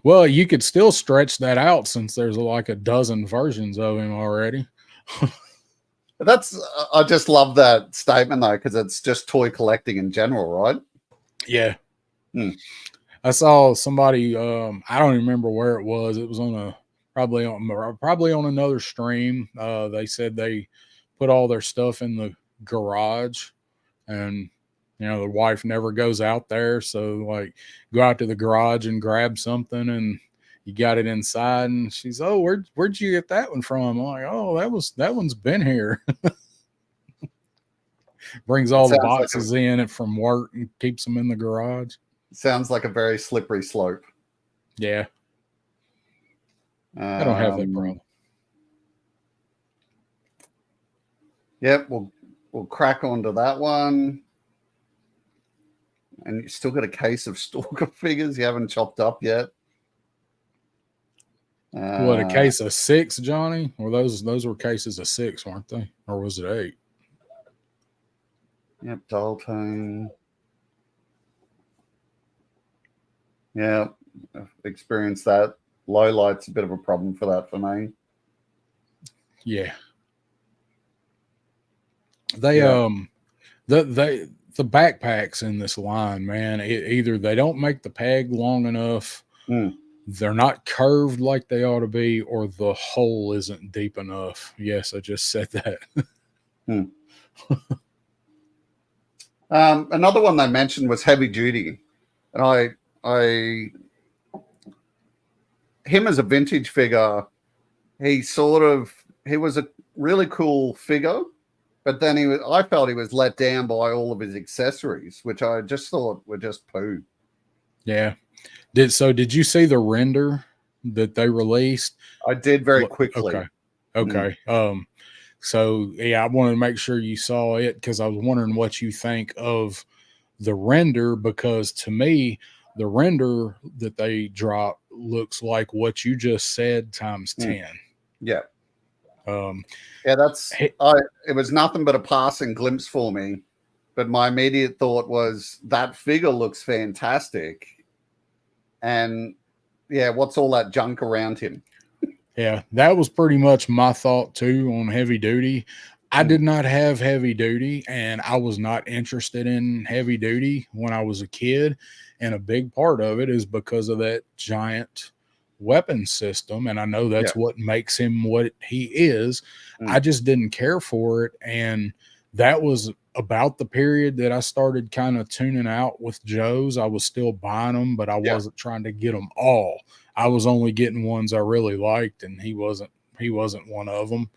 Well, you could still stretch that out since there's like a dozen versions of him already. I just love that statement though, because it's just toy collecting in general, right? Yeah. I saw somebody, I don't even remember where it was. It was probably on another stream. They said they put all their stuff in the garage, and the wife never goes out there. So like go out to the garage and grab something, and you got it inside, and she's, oh, where'd you get that one from? I'm like, oh, that one's been here. Brings all the boxes in it from work and keeps them in the garage. Sounds like a very slippery slope. Yeah. I don't have that problem. Yep, we'll crack onto that one. And you still got a case of Stalker figures you haven't chopped up yet. What, a case of 6, Johnny? Or those were cases of 6, weren't they? Or was it 8? Yep, Dalton. Yeah, I've experienced that. Low light's a bit of a problem for that for me. Yeah. The backpacks in this line, man, either they don't make the peg long enough, they're not curved like they ought to be, or the hole isn't deep enough. Yes, I just said that. Another one they mentioned was heavy duty. And him as a vintage figure, he was a really cool figure, but then I felt he was let down by all of his accessories, which I just thought were just poo. Yeah. Did you see the render that they released? I did very quickly. Okay. So yeah, I wanted to make sure you saw it because I was wondering what you think of the render, because to me, the render that they dropped looks like what you just said times 10. Yeah. Um, Yeah, it was nothing but a passing glimpse for me. But my immediate thought was that figure looks fantastic. And yeah, what's all that junk around him? Yeah, that was pretty much my thought too on heavy duty. I did not have heavy duty, and I was not interested in heavy duty when I was a kid. And a big part of it is because of that giant weapon system. And I know that's what makes him what he is. I just didn't care for it. And that was about the period that I started kind of tuning out with Joe's. I was still buying them, but I wasn't trying to get them all. I was only getting ones I really liked, and he wasn't one of them.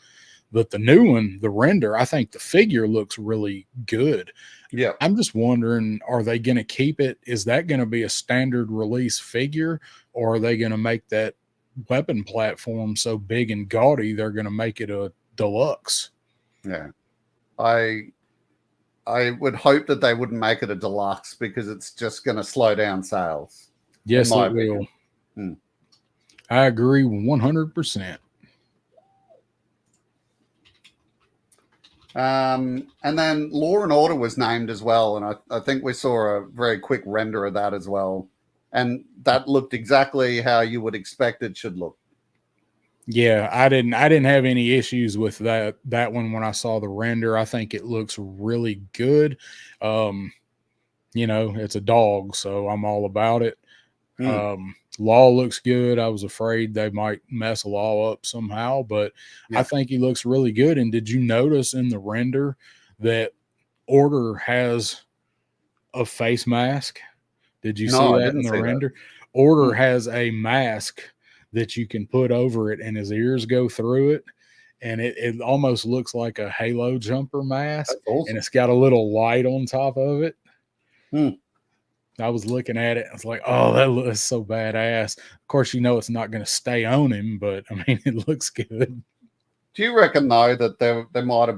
But the new one, the render, I think the figure looks really good. Yeah. I'm just wondering, are they going to keep it? Is that going to be a standard release figure, or are they going to make that weapon platform so big and gaudy they're going to make it a deluxe? Yeah. I would hope that they wouldn't make it a deluxe, because it's just going to slow down sales. Yes, it will. I agree 100%. And then Law and Order was named as well, and I think we saw a very quick render of that as well, and that looked exactly how you would expect it should look. Yeah, I didn't have any issues with that one when I saw the render. I think it looks really good. It's a dog, so I'm all about it. Law looks good. I was afraid they might mess Law up somehow, but I think he looks really good. And did you notice in the render that Order has a face mask? Did you see that in the render? Order has a mask that you can put over it, and his ears go through it, and it almost looks like a Halo jumper mask. Awesome. And it's got a little light on top of it. I was looking at it. I was like, oh, that looks so badass. Of course, it's not going to stay on him, but I mean, it looks good. Do you reckon, though, that there might have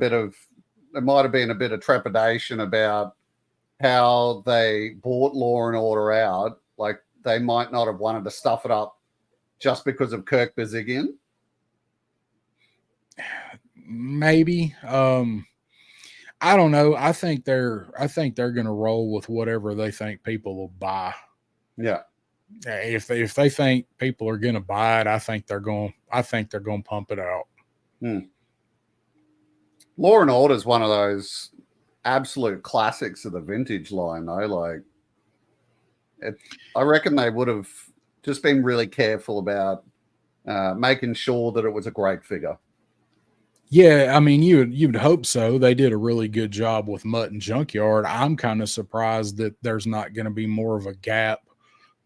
been a bit of trepidation about how they bought Law and Order out? Like, they might not have wanted to stuff it up just because of Kirk Bazigian? Maybe. I don't know. I think they're going to roll with whatever they think people will buy. Yeah. If they think people are going to buy it, I think they're going to pump it out. Law and Order is one of those absolute classics of the vintage line, though. Like, I reckon they would have just been really careful about making sure that it was a great figure. Yeah, I mean, you'd hope so. They did a really good job with Mutt and Junkyard. I'm kind of surprised that there's not going to be more of a gap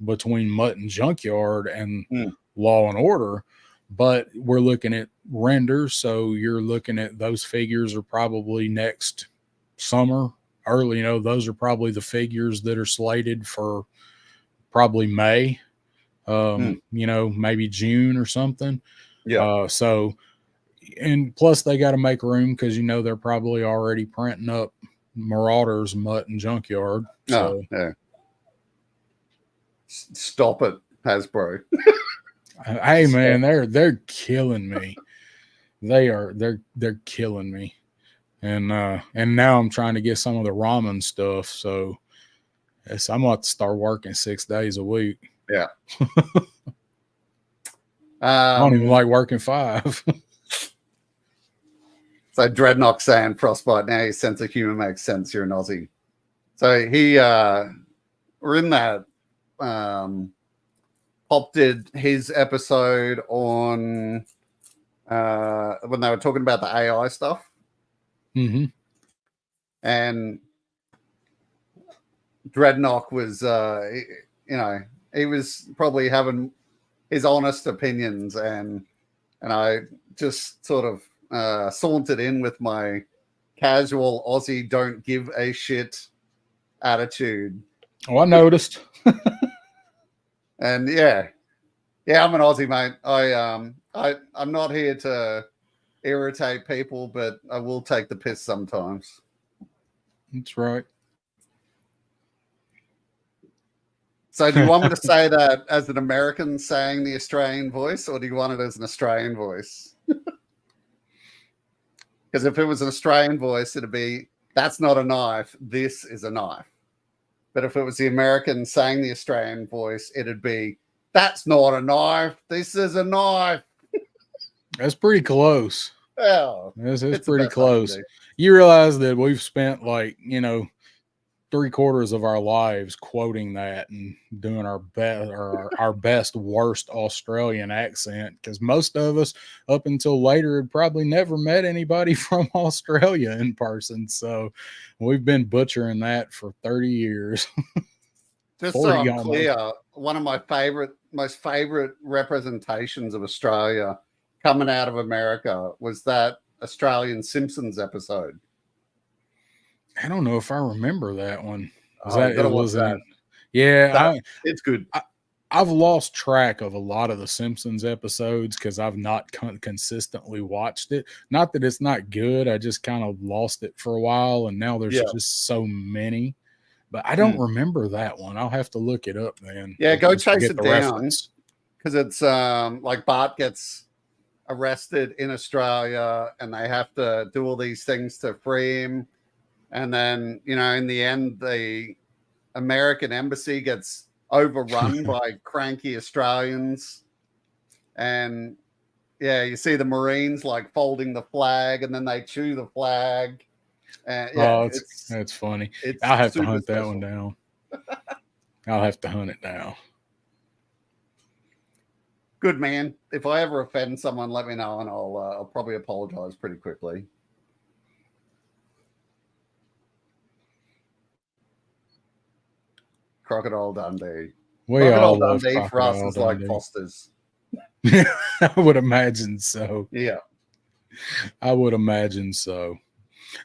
between Mutt and Junkyard and Law and Order. But we're looking at renders, so you're looking at those figures are probably next summer, early. Those are probably the figures that are slated for probably May. Maybe June or something. Yeah. And plus they got to make room because they're probably already printing up Marauders, Mutt, and Junkyard. So yeah. Stop it, Hasbro. Hey man, they're killing me. They're killing me. And now I'm trying to get some of the ramen stuff. So I'm about to start working 6 days a week. Yeah. I don't even like working 5. So Dreadnought saying Frostbite, now your sense of humor makes sense. You're an Aussie. So we're in that. Pop did his episode on when they were talking about the AI stuff. Mm-hmm. And Dreadnought was, you know, he was probably having his honest opinions, and I just sort of sauntered in with my casual Aussie don't give a shit attitude. Oh, I noticed. And yeah, I'm an Aussie, mate. I'm not here to irritate people, but I will take the piss sometimes. That's right. So do you want me to say that as an American saying the Australian voice, or do you want it as an Australian voice? Because if it was an Australian voice, it'd be, that's not a knife, this is a knife. But if it was the American saying the Australian voice, it'd be, that's not a knife, this is a knife. That's pretty close. Oh, it's pretty close. You realize that we've spent, like, you know, 3/4 of our lives quoting that and doing our best, or our best worst Australian accent, because most of us up until later had probably never met anybody from Australia in person. So we've been butchering that for 30 years. Just so I'm clear, one of my most favorite representations of Australia coming out of America was that Australian Simpsons episode. I don't know if I remember that one. That. Yeah, it's good. I've lost track of a lot of the Simpsons episodes because I've not consistently watched it. Not that it's not good. I just kind of lost it for a while, and now there's just so many. But I don't remember that one. I'll have to look it up then. Yeah, go chase it down, because it's like Bart gets arrested in Australia and they have to do all these things to free him. And then, you know, in the end, the American embassy gets overrun by cranky Australians. And yeah, you see the Marines like folding the flag, and then they chew the flag. And yeah, that's funny. I'll have to hunt that one down. I'll have to hunt it down. Good, man. If I ever offend someone, let me know, and I'll probably apologize pretty quickly. Crocodile Dundee. Crocodile Dundee for us is like Foster's. I would imagine so. Yeah, I would imagine so.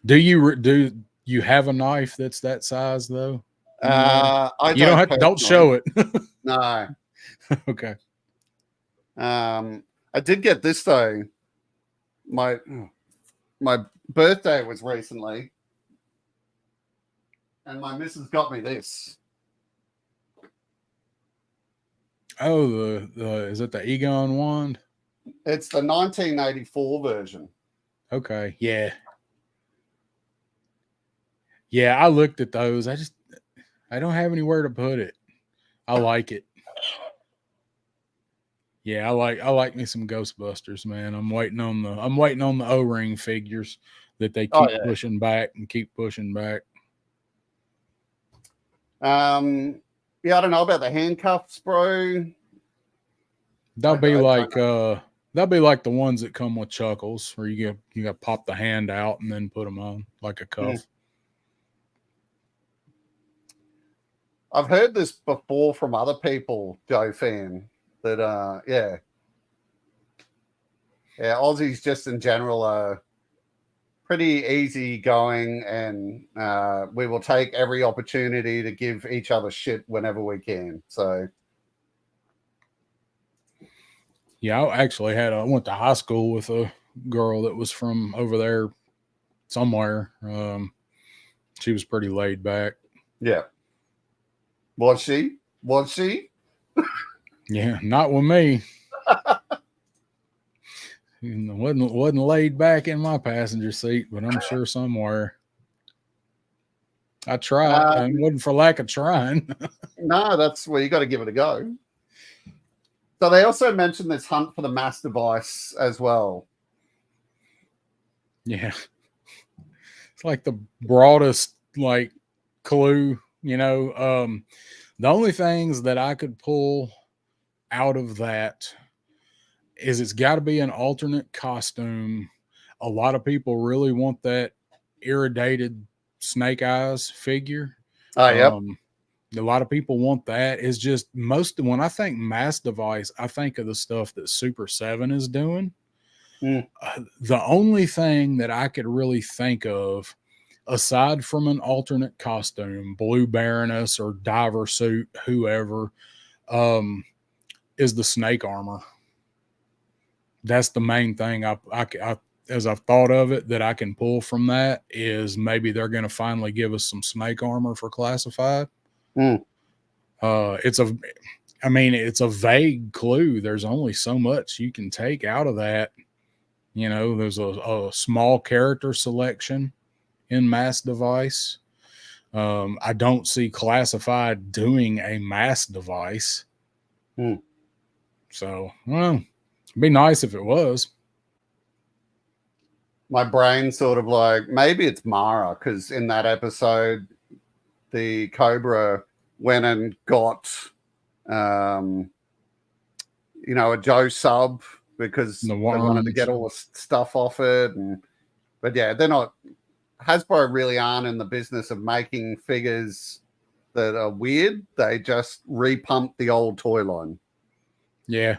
Do you have a knife that's that size though? Don't show it. No. Okay. I did get this though. My birthday was recently, and my missus got me this. Oh, is it the Egon wand? It's the 1984 version. Okay, yeah. Yeah, I looked at those. I don't have anywhere to put it. I like it. Yeah, I like me some Ghostbusters, man. I'm waiting on the O-ring figures that they keep pushing back and keep pushing back. Yeah, I don't know about the handcuffs, bro. They'll be like the ones that come with Chuckles, where you got to pop the hand out and then put them on like a cuff. I've heard this before from other people, Joe fan, that Aussies just in general are pretty easy going, and we will take every opportunity to give each other shit whenever we can. So yeah, I went to high school with a girl that was from over there somewhere. She was pretty laid back. Yeah. Was she? Yeah, not with me. wasn't laid back in my passenger seat, but I'm sure somewhere. I tried. It wasn't for lack of trying. No, that's where you got to give it a go. So they also mentioned this hunt for the mass device as well. Yeah. It's like the broadest like clue, you know. The only things that I could pull out of that is it's got to be an alternate costume. A lot of people really want that irradiated Snake Eyes figure. Oh, yep. A lot of people want that. It's just when I think mass device, I think of the stuff that Super 7 is doing. The only thing that I could really think of, aside from an alternate costume, Blue Baroness or diver suit, whoever, is the snake armor. That's the main thing I as I've thought of it, that I can pull from that is maybe they're going to finally give us some snake armor for classified. It's a vague clue. There's only so much you can take out of that. You know, there's a small character selection in mass device. I don't see classified doing a mass device. So, well, it'd be nice if it was. My brain sort of like, maybe it's Mara, because in that episode, the Cobra went and got, a Joe sub because they wanted to get all the stuff off it. But yeah, they're not, Hasbro really aren't in the business of making figures that are weird. They just repump the old toy line. Yeah.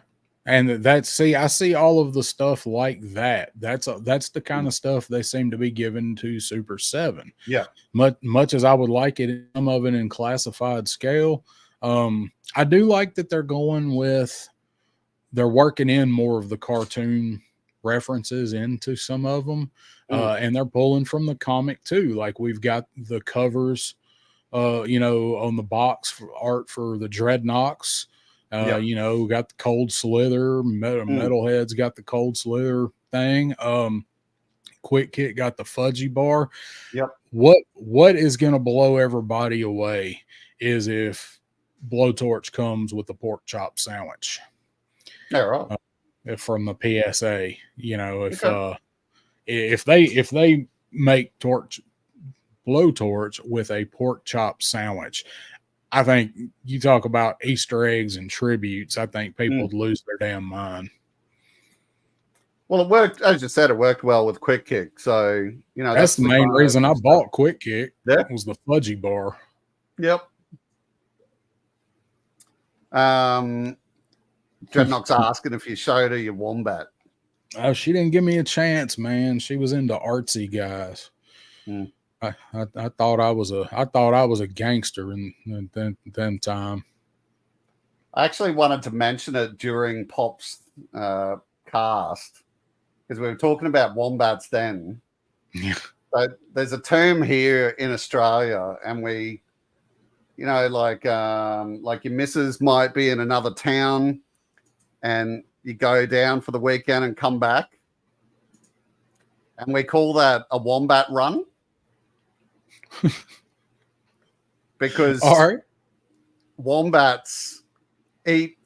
And I see all of the stuff like that. That's the kind of stuff they seem to be given to Super 7. Yeah. Much as I would like it, some of it in classified scale. I do like that they're working in more of the cartoon references into some of them. And they're pulling from the comic too. Like we've got the covers, on the box art for the Dreadnoks. Got the Cold Slither, Metalhead's got the Cold Slither thing. Quick Kick got the Fudgy Bar. Yep. What is going to blow everybody away is if Blowtorch comes with a pork chop sandwich. Yeah, right. From the PSA, if they make Blowtorch with a pork chop sandwich, I think you talk about Easter eggs and tributes. I think people would lose their damn mind. Well, it worked, as you said, it worked well with Quick Kick. So, that's the main reason I bought Quick Kick. That was the Fudgy Bar. Yep. Dreadnock's asking if you showed her your wombat. Oh, she didn't give me a chance, man. She was into artsy guys. I thought I was a gangster in that time. I actually wanted to mention it during Pop's cast because we were talking about wombats then. Yeah. So there's a term here in Australia, and we, like your missus might be in another town, and you go down for the weekend and come back, and we call that a wombat run. Because wombats eat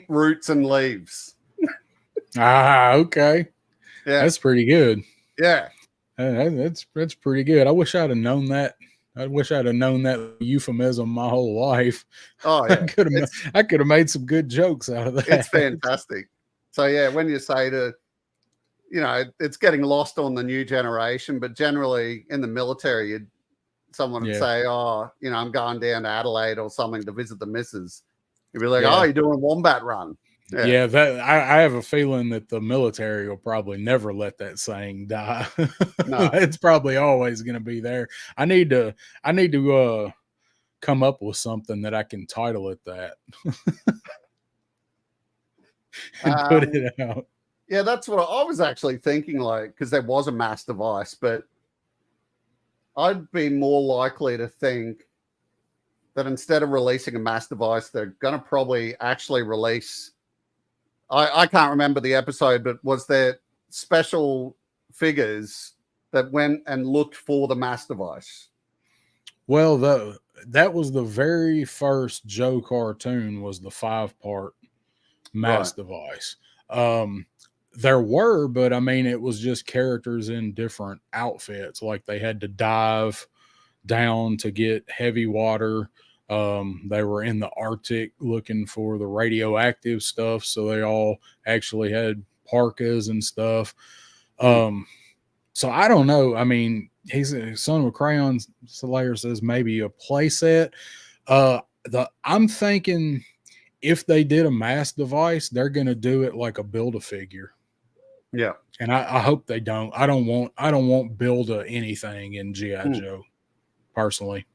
roots and leaves. Okay. Yeah, that's pretty good. Yeah, that's pretty good. I wish I'd have known that. I wish I'd have known that euphemism my whole life. Oh yeah, I could have made some good jokes out of that. It's fantastic. So yeah, when you say it's getting lost on the new generation, but generally in the military, someone would say, I'm going down to Adelaide or something to visit the missus. You'd be like, you're doing a wombat run. Yeah, that I have a feeling that the military will probably never let that saying die. No. It's probably always going to be there. I need to come up with something that I can title it that. And put it out. Yeah, that's what I was actually thinking, because there was a mass device, but I'd be more likely to think that instead of releasing a mass device, they're going to probably actually release. I can't remember the episode, but was there special figures that went and looked for the mass device? Well, that was the very first Joe cartoon, was the 5-part mass device. There were, but I mean, it was just characters in different outfits. Like they had to dive down to get heavy water. They were in the Arctic looking for the radioactive stuff. So they all actually had parkas and stuff. So I don't know. I mean, he's a Son of a Crayon Slayer says maybe a play set. I'm thinking if they did a mass device, they're gonna do it like a build a figure. Yeah. And I hope they don't. I don't want build a anything in G.I. Joe, personally.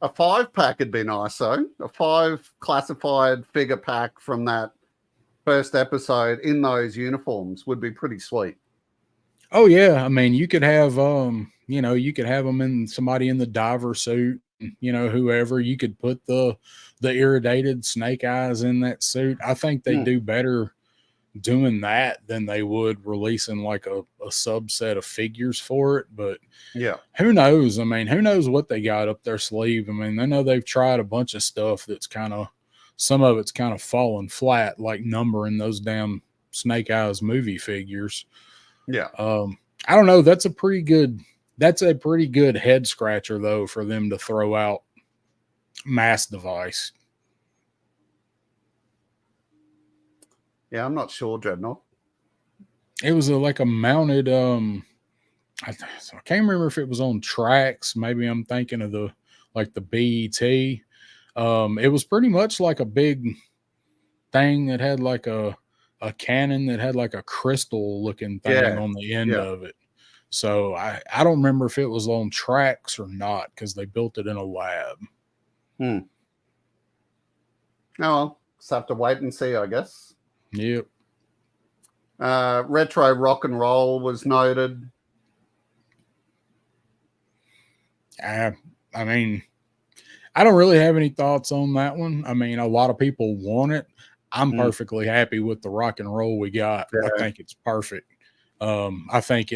A 5-pack would be nice, though. A 5 classified figure pack from that first episode in those uniforms would be pretty sweet. Oh yeah, I mean, you could have you could have them in somebody in the diver suit, whoever. You could put the irradiated Snake Eyes in that suit. I think they do better doing that than they would releasing like a subset of figures for it. But yeah, who knows? I mean, who knows what they got up their sleeve? I mean, I know they've tried a bunch of stuff that's some of it's kind of fallen flat, like numbering those damn Snake Eyes movie figures. Yeah. I don't know. That's a pretty good head scratcher though, for them to throw out mass device. Yeah, I'm not sure, Dreadnought. It was like a mounted I can't remember if it was on tracks. Maybe I'm thinking of the BET. It was pretty much like a big thing that had like a cannon that had like a crystal looking thing on the end of it. So I don't remember if it was on tracks or not, because they built it in a lab. Oh, well, just have to wait and see, I guess. Yep. Retro rock and roll was noted. I mean, I don't really have any thoughts on that one. I mean, a lot of people want it. I'm perfectly happy with the rock and roll we got. I think it's perfect. I think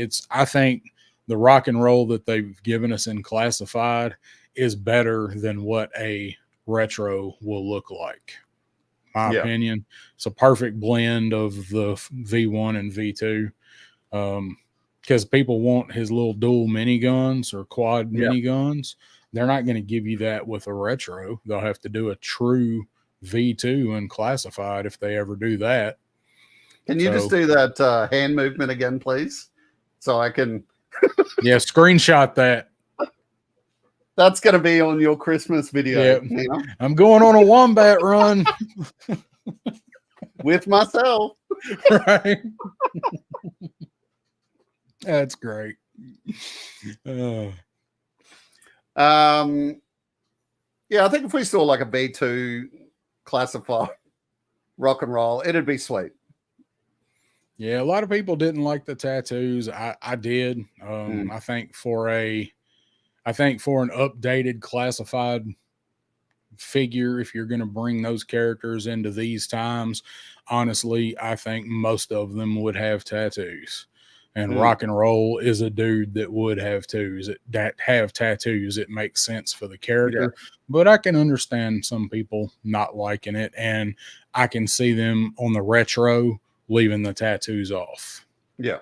the rock and roll that they've given us in classified is better than what a retro will look like. My opinion. It's a perfect blend of the V1 and V2. Because people want his little dual miniguns or quad miniguns. They're not going to give you that with a retro. They'll have to do a true V2 and classified if they ever do that. Can you just do that hand movement again, please? So I can... yeah, screenshot that. That's going to be on your Christmas video. Yeah. I'm going on a wombat run. With myself. Right. That's great. Yeah, I think if we saw like a B2 classified rock and roll, it'd be sweet. Yeah, a lot of people didn't like the tattoos. I did. I think for an updated classified figure, if you're going to bring those characters into these times, honestly, I think most of them would have tattoos. And rock and roll is a dude that would have tattoos. It makes sense for the character, but I can understand some people not liking it, and I can see them on the retro leaving the tattoos off. Yeah.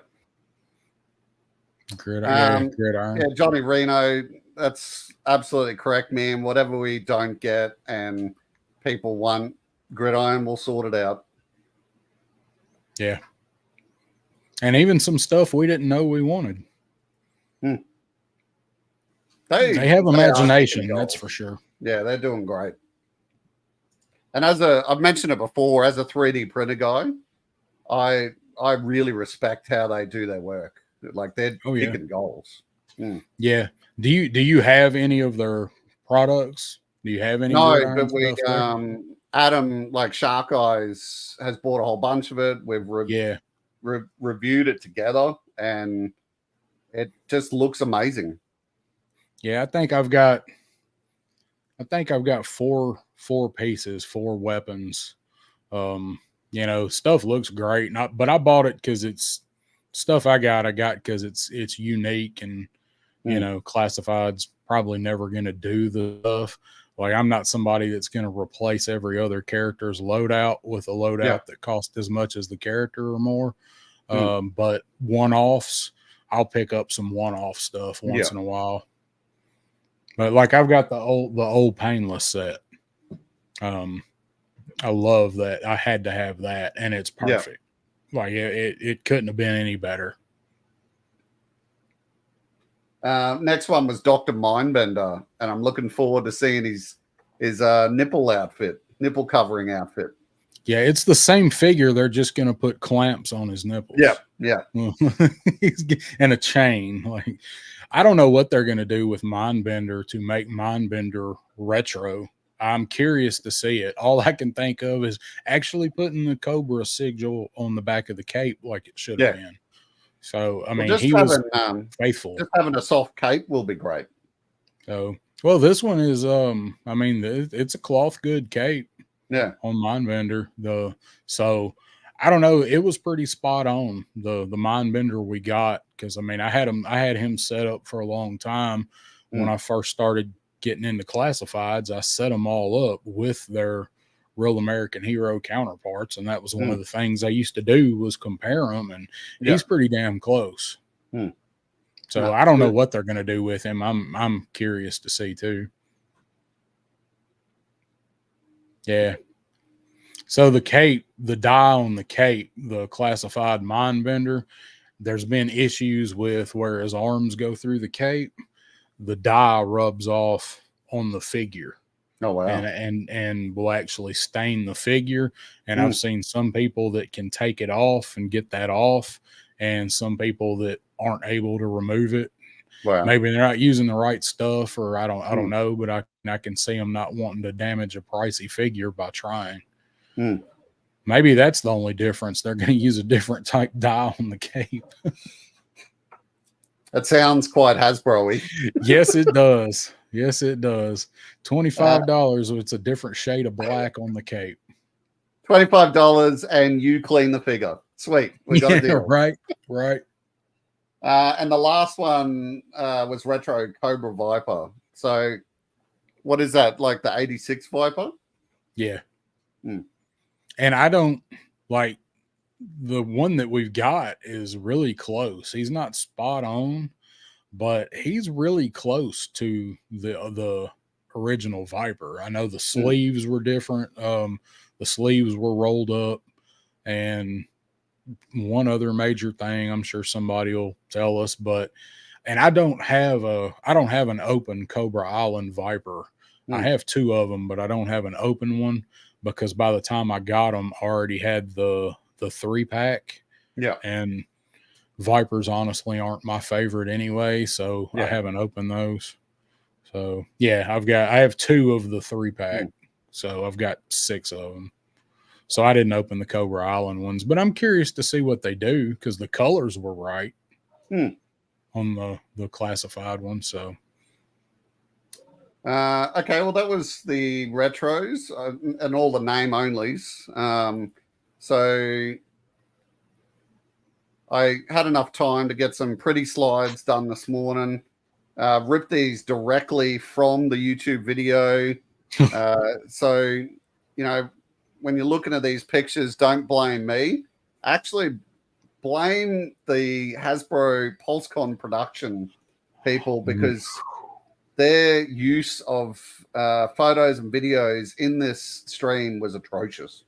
Gridiron. Yeah, Johnny Reno, that's absolutely correct, man. Whatever we don't get and people want, Gridiron will sort it out. Yeah. And even some stuff we didn't know we wanted. They have imagination, that's for sure. Yeah, they're doing great. And I've mentioned it before, as a 3D printer guy, I really respect how they do their work. Like they're picking goals. Yeah. Do you have any of their products? Do you have any? No, but we Adam, like Shark Eyes, has bought a whole bunch of it. We've reviewed it together, and it just looks amazing. Yeah, I think I've got four pieces, 4 weapons. Stuff looks great. But I bought it because it's stuff I got because it's unique, and classified's probably never going to do the stuff. Like, I'm not somebody that's going to replace every other character's loadout with a loadout that costs as much as the character or more. But one-offs, I'll pick up some one-off stuff once in a while. But like, I've got the old Painless set. I love that. I had to have that, and it's perfect. Like, it couldn't have been any better. Next one was Dr. Mindbender, and I'm looking forward to seeing his nipple covering outfit. Yeah, it's the same figure. They're just going to put clamps on his nipples. Yeah. And a chain. Like, I don't know what they're going to do with Mindbender to make Mindbender retro. I'm curious to see it. All I can think of is actually putting the Cobra sigil on the back of the cape like it should have been. So, I mean, he was faithful. Just having a soft cape will be great. So, well, this one is, I mean, it's a cloth good cape. Yeah. On Mindbender. So I don't know. It was pretty spot on, the Mindbender we got, because I mean I had him set up for a long time. When I first started getting into classifieds, I set them all up with their Real American Hero counterparts, and that was one of the things I used to do was compare them, and he's pretty damn close. So I don't know what they're going to do with him. I'm curious to see too. Yeah. So the cape, the die on the cape, the classified Mindbender, there's been issues with where his arms go through the cape, the die rubs off on the figure. Oh wow. And will actually stain the figure. And I've seen some people that can take it off and get that off, and some people that aren't able to remove it. Wow. Maybe they're not using the right stuff, or I don't know, but I can see them not wanting to damage a pricey figure by trying. Maybe that's the only difference. They're going to use a different type die on the cape. That sounds quite Hasbro-y. Yes, it does. Yes, it does. $25. It's a different shade of black on the cape. $25 and you clean the figure. Sweet. We got a deal. Right. And the last one was Retro Cobra Viper. So what is that? Like the 86 Viper? Yeah. And I don't like the one that we've got is really close. He's not spot on, but he's really close to the original Viper. I know the sleeves were different. The sleeves were rolled up, and one other major thing, I'm sure somebody will tell us, and I don't have an open Cobra Island Viper. I have two of them, but I don't have an open one, because by the time I got them, I already had the 3-pack. Yeah. And Vipers honestly aren't my favorite anyway, so I haven't opened those. So yeah, I have 2 of the 3-pack. So I've got 6 of them. So I didn't open the Cobra Island ones, but I'm curious to see what they do, because the colors were right on the classified one. So okay, well, that was the retros and all the name onlys. So I had enough time to get some pretty slides done this morning. Ripped these directly from the YouTube video. So, you know, when you're looking at these pictures, don't blame me. Actually, blame the Hasbro Pulse Con production people, because their use of photos and videos in this stream was atrocious.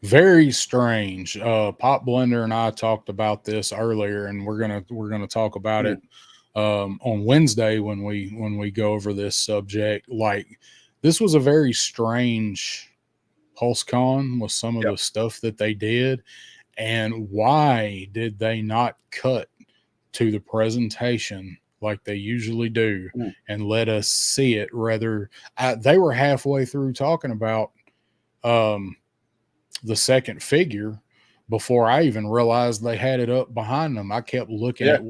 Very strange. Pop Blender and I talked about this earlier, and we're gonna talk about it on Wednesday when we go over this subject. Like, this was a very strange Pulse Con with some of the stuff that they did, and why did they not cut to the presentation like they usually do and let us see it? Rather, they were halfway through talking about the second figure before I even realized they had it up behind them. I kept looking at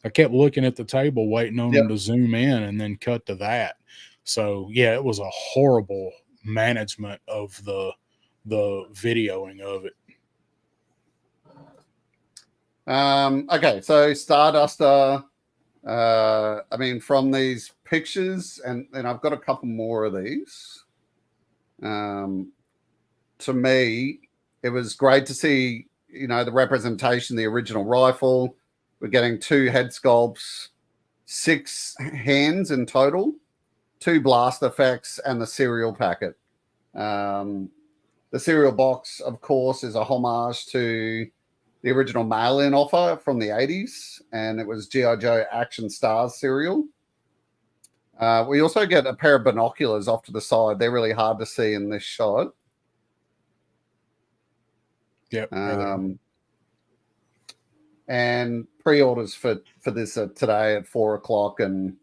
the table, waiting on them to zoom in and then cut to that. So yeah, it was a horrible management of the videoing of it. Okay, so Starduster, I mean, from these pictures, and I've got a couple more of these. To me, it was great to see, you know, the representation, the original rifle. We're getting 2 head sculpts, 6 hands in total, 2 blast effects, and the cereal packet. The cereal box, of course, is a homage to the original mail-in offer from the 80s, and it was G.I. Joe Action Stars cereal. We also get a pair of binoculars off to the side. They're really hard to see in this shot. Yep. And pre-orders for this today at 4 o'clock and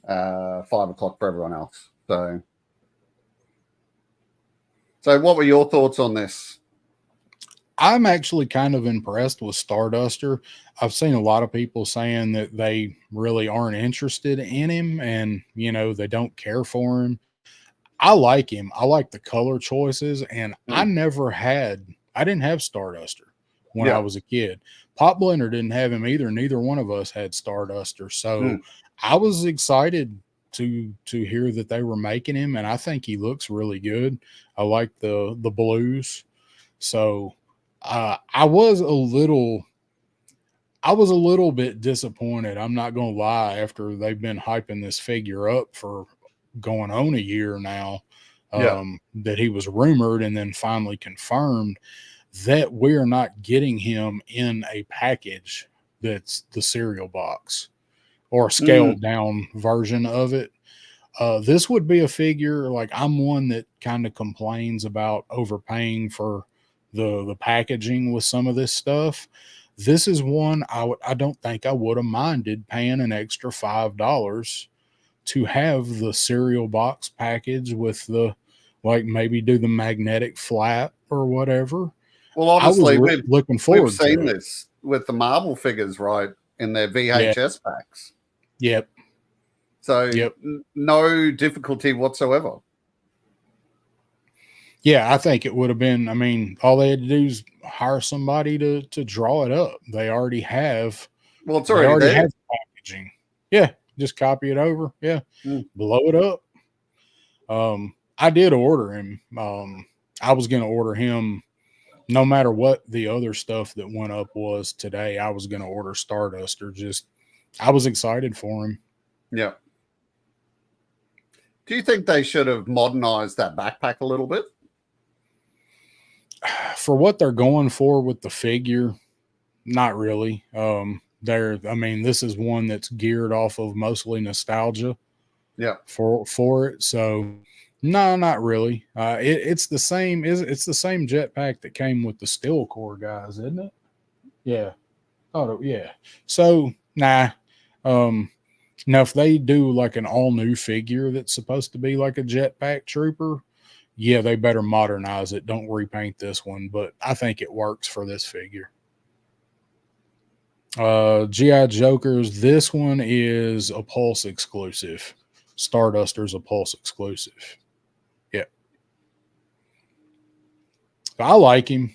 5 o'clock for everyone else. So what were your thoughts on this? I'm actually kind of impressed with Starduster. I've seen a lot of people saying that they really aren't interested in him and, you know, they don't care for him. I like him. I like the color choices, and I didn't have Starduster when I was a kid. Pop Blender didn't have him either. Neither one of us had Starduster. So I was excited to hear that they were making him, and I think he looks really good. I like the blues. So I was a little bit disappointed. I'm not going to lie, after they've been hyping this figure up for going on a year now, that he was rumored and then finally confirmed, that we're not getting him in a package that's the cereal box or a scaled down version of it. This would be a figure, like, I'm one that kind of complains about overpaying for the packaging with some of this stuff. This is one I don't think I would have minded paying an extra $5 to have the cereal box package with the, like, maybe do the magnetic flap or whatever. Well, honestly, looking forward we've seen this with the Marvel figures, right, in their VHS packs. Yep. So no difficulty whatsoever. Yeah, I think it would have been, I mean, all they had to do is hire somebody to draw it up. They already have. Well, it's already there. Have packaging. Yeah, just copy it over. Yeah, blow it up. I did order him. I was going to order him no matter what the other stuff that went up was today. I was going to order Starduster. I was excited for him. Yeah. Do you think they should have modernized that backpack a little bit? For what they're going for with the figure, not really. This is one that's geared off of mostly nostalgia. Yeah. For it. So no, not really. It's the same. It's the same jetpack that came with the Steel Core guys, isn't it? Yeah. Oh yeah. So nah. Now if they do like an all new figure that's supposed to be like a jetpack trooper, yeah, they better modernize it. Don't repaint this one, but I think it works for this figure. G.I. Jokers, this one is a Pulse exclusive. Starduster's a Pulse exclusive. Yeah. I like him.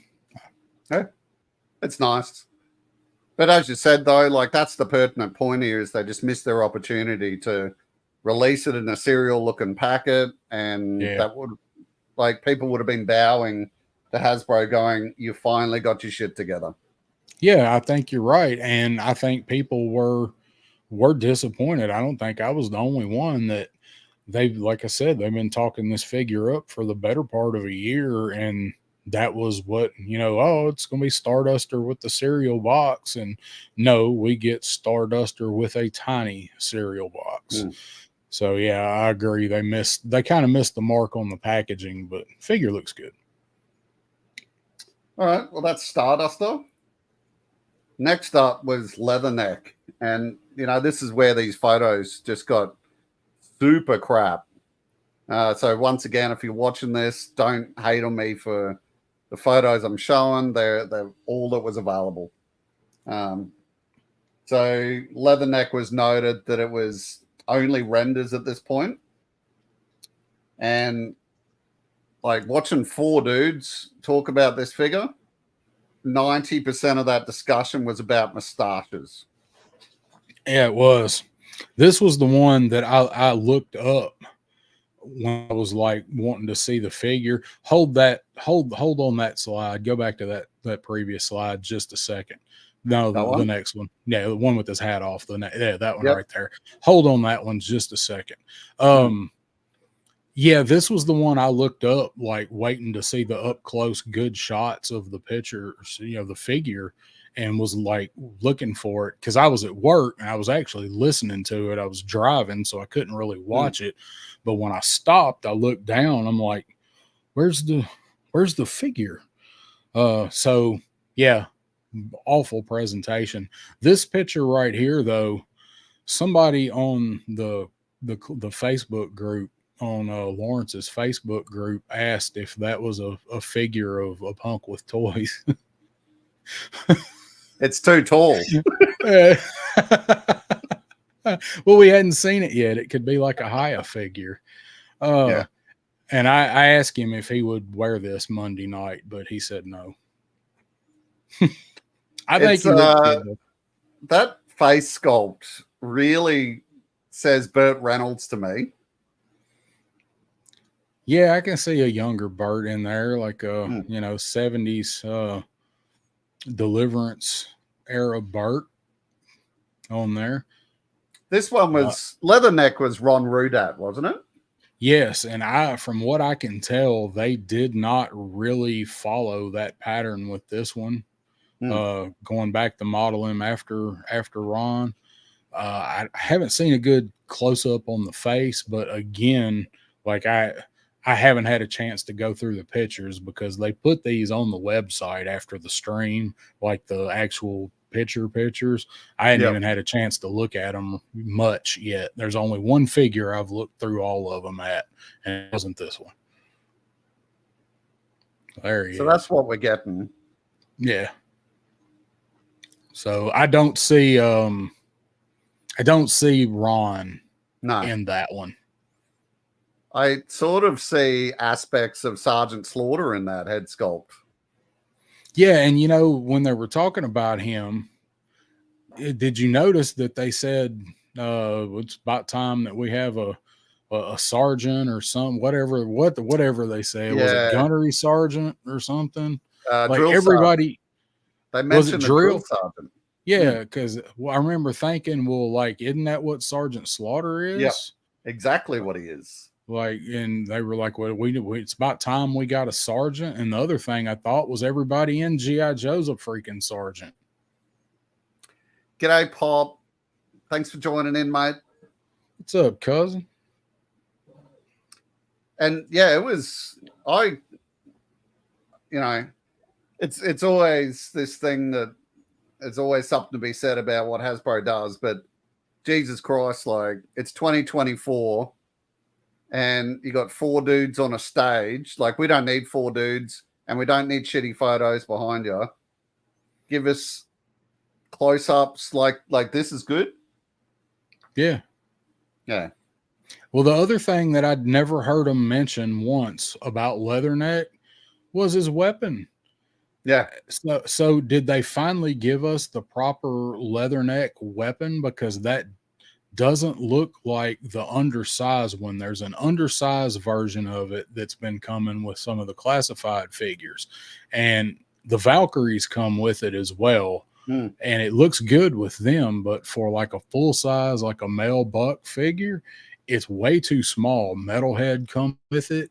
Yeah, it's nice. But as you said, though, like, that's the pertinent point here, is they just missed their opportunity to release it in a cereal looking packet, and that would, like, people would have been bowing to Hasbro going, you finally got your shit together. Yeah, I think you're right. And I think people were disappointed. I don't think I was the only one that like I said, they've been talking this figure up for the better part of a year. And that was what, it's going to be Starduster with the cereal box. And no, we get Starduster with a tiny cereal box. So yeah, I agree. They kind of missed the mark on the packaging, but figure looks good. All right. Well, that's Starduster. Next up was Leatherneck. And, this is where these photos just got super crap. So once again, if you're watching this, don't hate on me for the photos I'm showing. They're all that was available. So Leatherneck was noted that it was only renders at this point. And like watching four dudes talk about this figure, 90% of that discussion was about mustaches. Yeah, it was. This was the one that I looked up when I was like wanting to see the figure. Hold on that slide. Go back to that previous slide just a second. No, the next one. Yeah, the one with his hat off. That one right there. Hold on that one just a second. Yeah, this was the one I looked up, like waiting to see the up close good shots of the pictures, the figure. and was like looking for it because I was at work and I was actually listening to it. I was driving, so I couldn't really watch it. But when I stopped, I looked down. I'm like, where's the figure? So yeah, awful presentation. This picture right here, though, somebody on the Facebook group, on Lawrence's Facebook group, asked if that was a figure of a punk with toys. It's too tall. Well, we hadn't seen it yet. It could be like a Haya figure. Yeah. And I asked him if he would wear this Monday night, but he said no. I think he looked good. That face sculpt really says Burt Reynolds to me. Yeah, I can see a younger Burt in there, like a 70s Deliverance era Burt on there. This one was Leatherneck was Ron Rudat, wasn't it? Yes, and from what I can tell, they did not really follow that pattern with this one. Going back to model him after Ron. I haven't seen a good close up on the face, but again, like I haven't had a chance to go through the pictures because they put these on the website after the stream, like the actual pictures. I hadn't even had a chance to look at them much yet. There's only one figure I've looked through all of them at, and it wasn't this one. There he is. So that's what we're getting. Yeah. So I don't see Ron in that one. I sort of see aspects of Sergeant Slaughter in that head sculpt. Yeah, and when they were talking about him, did you notice that they said it's about time that we have a sergeant or some whatever they say. Was it gunnery sergeant or something? Like everybody. They mentioned the drill sergeant. Yeah, because I remember thinking, well, like, isn't that what Sergeant Slaughter is? Yeah, exactly what he is. Like, and they were like, well, it's about time we got a sergeant. And the other thing I thought was everybody in G.I. Joe's a freaking sergeant. G'day, Pop. Thanks for joining in, mate. What's up, cousin? And yeah, it's always this thing that there's always something to be said about what Hasbro does, but Jesus Christ, like, it's 2024 and you got 4 dudes on a stage. Like, we don't need 4 dudes and we don't need shitty photos behind you. Give us close-ups like this is good. Yeah. Yeah. Well, the other thing that I'd never heard him mention once about Leatherneck was his weapon. Yeah. So did they finally give us the proper Leatherneck weapon? Because that doesn't look like the undersized one. There's an undersized version of it that's been coming with some of the classified figures, and the Valkyries come with it as well. And it looks good with them, but for like a full size, like a male buck figure, it's way too small. Metalhead comes with it.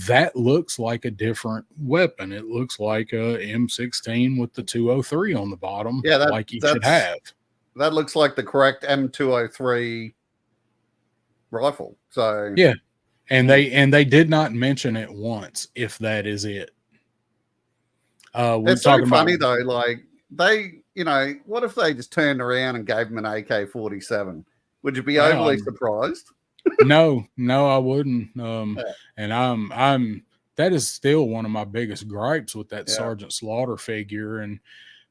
That looks like a different weapon. It looks like a M16 with the 203 on the bottom. Yeah, like you should have. That looks like the correct M203 rifle. So yeah, and they did not mention it once. If that is it, it's so funny though. Like they, what if they just turned around and gave him an AK-47? Would you be overly surprised? No, I wouldn't. And I'm that is still one of my biggest gripes with that Sergeant Slaughter figure. And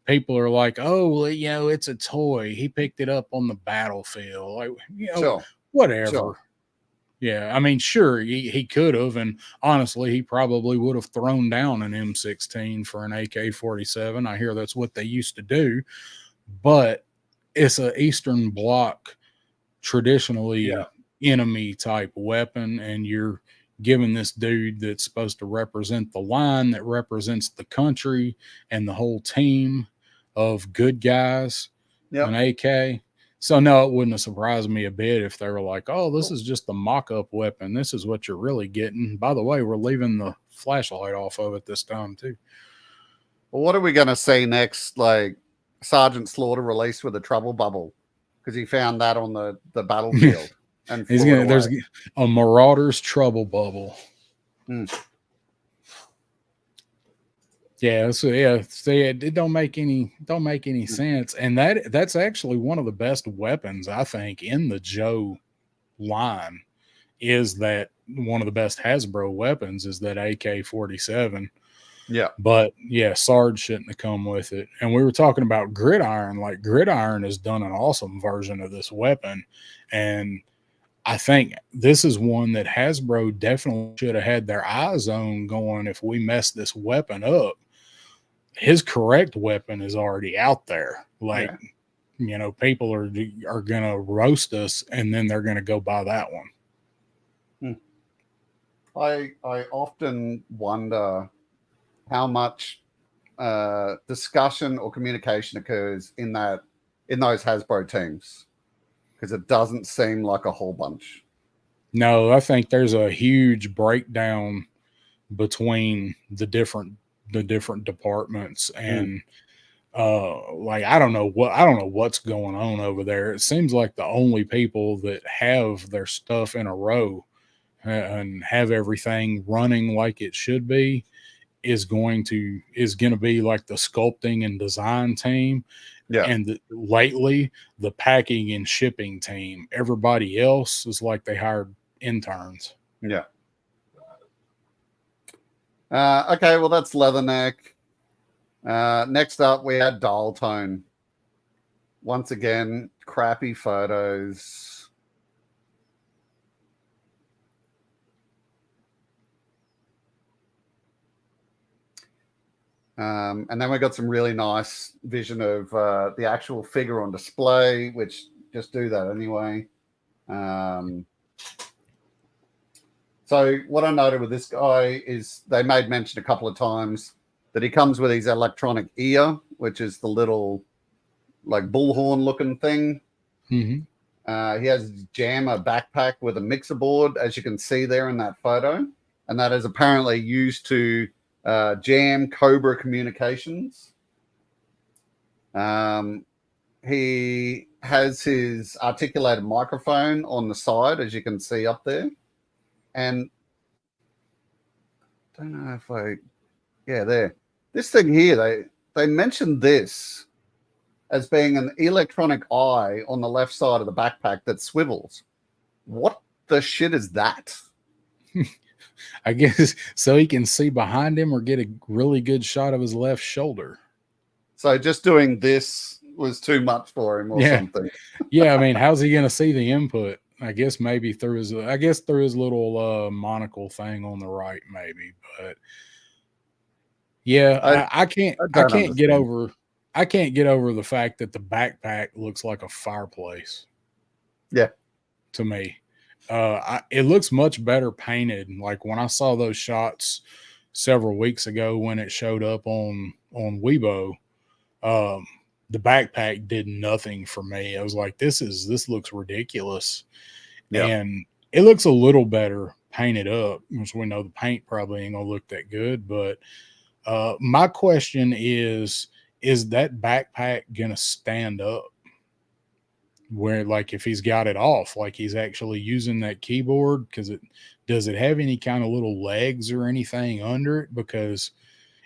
people are like, oh, well, it's a toy. He picked it up on the battlefield. Like, whatever. Sure. Yeah, I mean, sure, he could have. And honestly, he probably would have thrown down an M16 for an AK-47. I hear that's what they used to do. But it's an Eastern Bloc traditionally enemy type weapon, and you're giving this dude that's supposed to represent the line, that represents the country and the whole team of good guys, an AK. So no, it wouldn't have surprised me a bit if they were like, oh, this is just a mock-up weapon. This is what you're really getting. By the way, we're leaving the flashlight off of it this time too. Well, what are we going to see next? Like, Sergeant Slaughter released with a trouble bubble because he found that on the battlefield and there's a Marauder's trouble bubble. Yeah, so yeah, see, it don't make any sense, and that's actually one of the best weapons I think in the Joe line. Is that one of the best Hasbro weapons? Is that AK-47? Yeah, but yeah, Sarge shouldn't have come with it. And we were talking about Gridiron. Like Gridiron has done an awesome version of this weapon, and I think this is one that Hasbro definitely should have had their eyes on. Going, if we mess this weapon up, his correct weapon is already out there. Like, people are gonna roast us, and then they're gonna go buy that one. I often wonder how much discussion or communication occurs in those Hasbro teams, because it doesn't seem like a whole bunch. No, I think there's a huge breakdown between the different departments, and I don't know what's going on over there. It seems like the only people that have their stuff in a row and have everything running like it should be is going to be like the sculpting and design team. Yeah. And lately the packing and shipping team. Everybody else is like they hired interns. Yeah. Okay, well, that's Leatherneck. Next up, we had Dial Tone. Once again, crappy photos. And then we got some really nice vision of the actual figure on display, which just do that anyway. So what I noted with this guy is they made mention a couple of times that he comes with his electronic ear, which is the little like bullhorn looking thing. Mm-hmm. He has a jammer backpack with a mixer board, as you can see there in that photo. And that is apparently used to jam Cobra communications. He has his articulated microphone on the side, as you can see up there. And I don't know if there. This thing here, they mentioned this as being an electronic eye on the left side of the backpack that swivels. What the shit is that? I guess so he can see behind him or get a really good shot of his left shoulder. So just doing this was too much for him or something. Yeah, I mean, how's he going to see the input? I guess maybe through his little monocle thing on the right, maybe. But yeah, I can't get over the fact that the backpack looks like a fireplace. Yeah, to me, it looks much better painted. Like when I saw those shots several weeks ago when it showed up on Weibo, the backpack did nothing for me. I was like, this looks ridiculous. Yeah. And it looks a little better painted up, which we know the paint probably ain't gonna look that good. But my question is that backpack gonna stand up? Where, like, if he's got it off, like he's actually using that keyboard, does it have any kind of little legs or anything under it? Because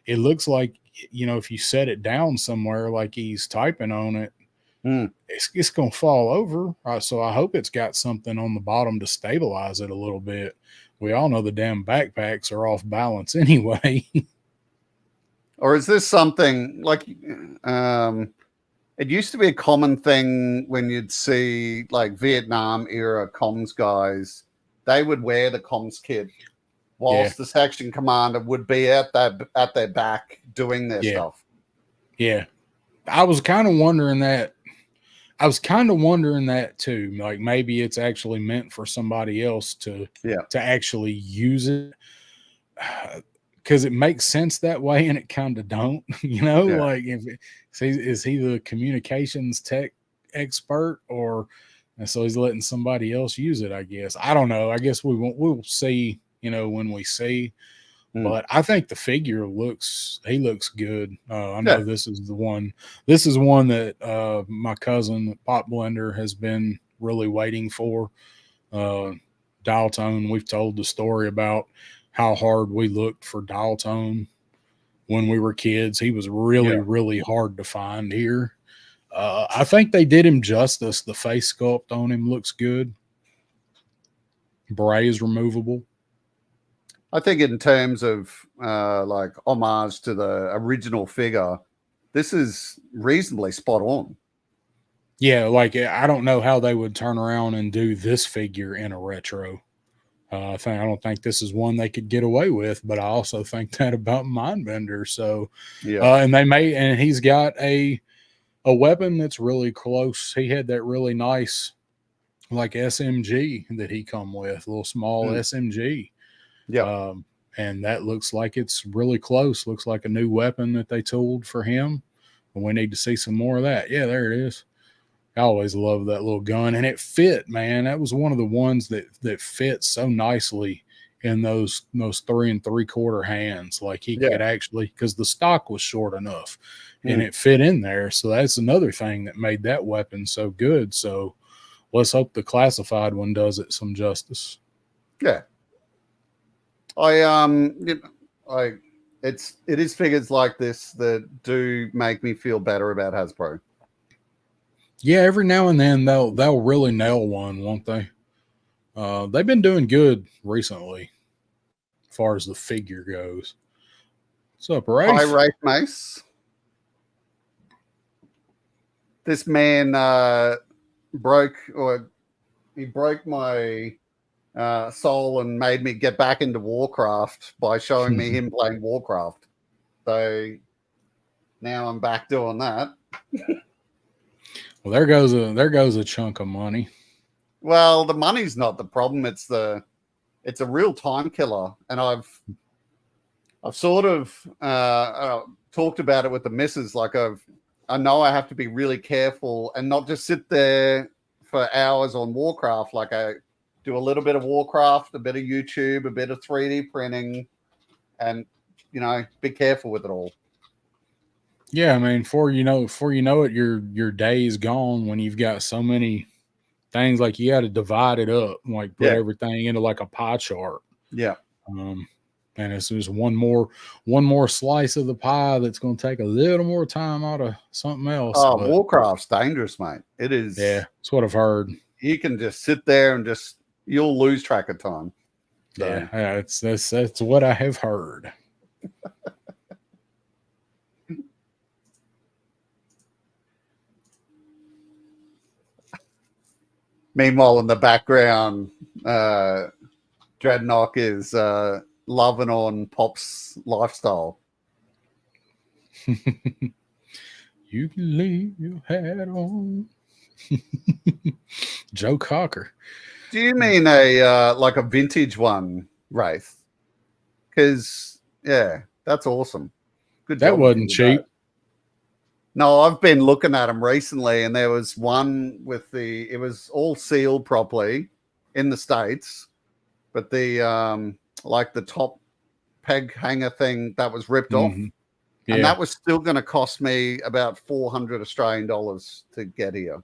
it looks like, if you set it down somewhere, like he's typing on it, it's going to fall over. So I hope it's got something on the bottom to stabilize it a little bit. We all know the damn backpacks are off balance anyway. Or is this something like, it used to be a common thing when you'd see like Vietnam era comms guys, they would wear the comms kit whilst the section commander would be at their back doing their stuff. Yeah. I was kind of wondering that. Too. Like maybe it's actually meant for somebody else to actually use it. Because it makes sense that way, and it kind of don't, like is he the communications tech expert, and so he's letting somebody else use it? I guess I don't know. I guess we'll see, when we see. But I think the figure looks good. I know Yeah. this is the one. This is one that my cousin Pop Blender has been really waiting for. Dial tone. We've told the story about how hard we looked for dial tone when we were kids. He was really hard to find here. I think they did him justice. The face sculpt on him looks good. Beret is removable. I think in terms of like homage to the original figure, this is reasonably spot on. Yeah, like I don't know how they would turn around and do this figure in a retro. I don't think this is one they could get away with, but I also think that about Mindbender. So, and he's got a weapon that's really close. He had that really nice like SMG that he come with, a little small SMG. Yeah. And that looks like it's really close. Looks like a new weapon that they tooled for him. And we need to see some more of that. Yeah, there it is. I always love that little gun, and it fit, man. That was one of the ones that fit so nicely in those 3 3/4 hands. Like he could actually, because the stock was short enough, and it fit in there. So that's another thing that made that weapon so good. So let's hope the classified one does it some justice. Yeah. It is figures like this that do make me feel better about Hasbro. Yeah, every now and then they'll really nail one, won't they? They've been doing good recently, as far as the figure goes. What's up, Rafe? Hi, Rafe Mace. This man broke my soul and made me get back into Warcraft by showing me him playing Warcraft. So now I'm back doing that. Well, there goes a chunk of money. Well, the money's not the problem. It's a real time killer, and I've sort of talked about it with the missus. Like I know I have to be really careful and not just sit there for hours on Warcraft. Like I do a little bit of Warcraft, a bit of YouTube, a bit of 3D printing, and be careful with it all. Yeah, I mean, before you know it, your day is gone when you've got so many things. Like you got to divide it up, like put everything into like a pie chart. Yeah. And it's just one more slice of the pie that's going to take a little more time out of something else. Oh, Warcraft's dangerous, mate. It is. Yeah, that's what I've heard. You can just sit there and you'll lose track of time. So. Yeah, that's what I have heard. Meanwhile, in the background, Dreadnought is loving on Pop's lifestyle. You can leave your hat on. Joe Cocker. Do you mean a like a vintage one, Wraith? Because that's awesome. Good. That wasn't cheap. No, I've been looking at them recently, and there was one with it was all sealed properly in the States, but the like the top peg hanger thing that was ripped off, and that was still going to cost me about 400 Australian dollars to get here.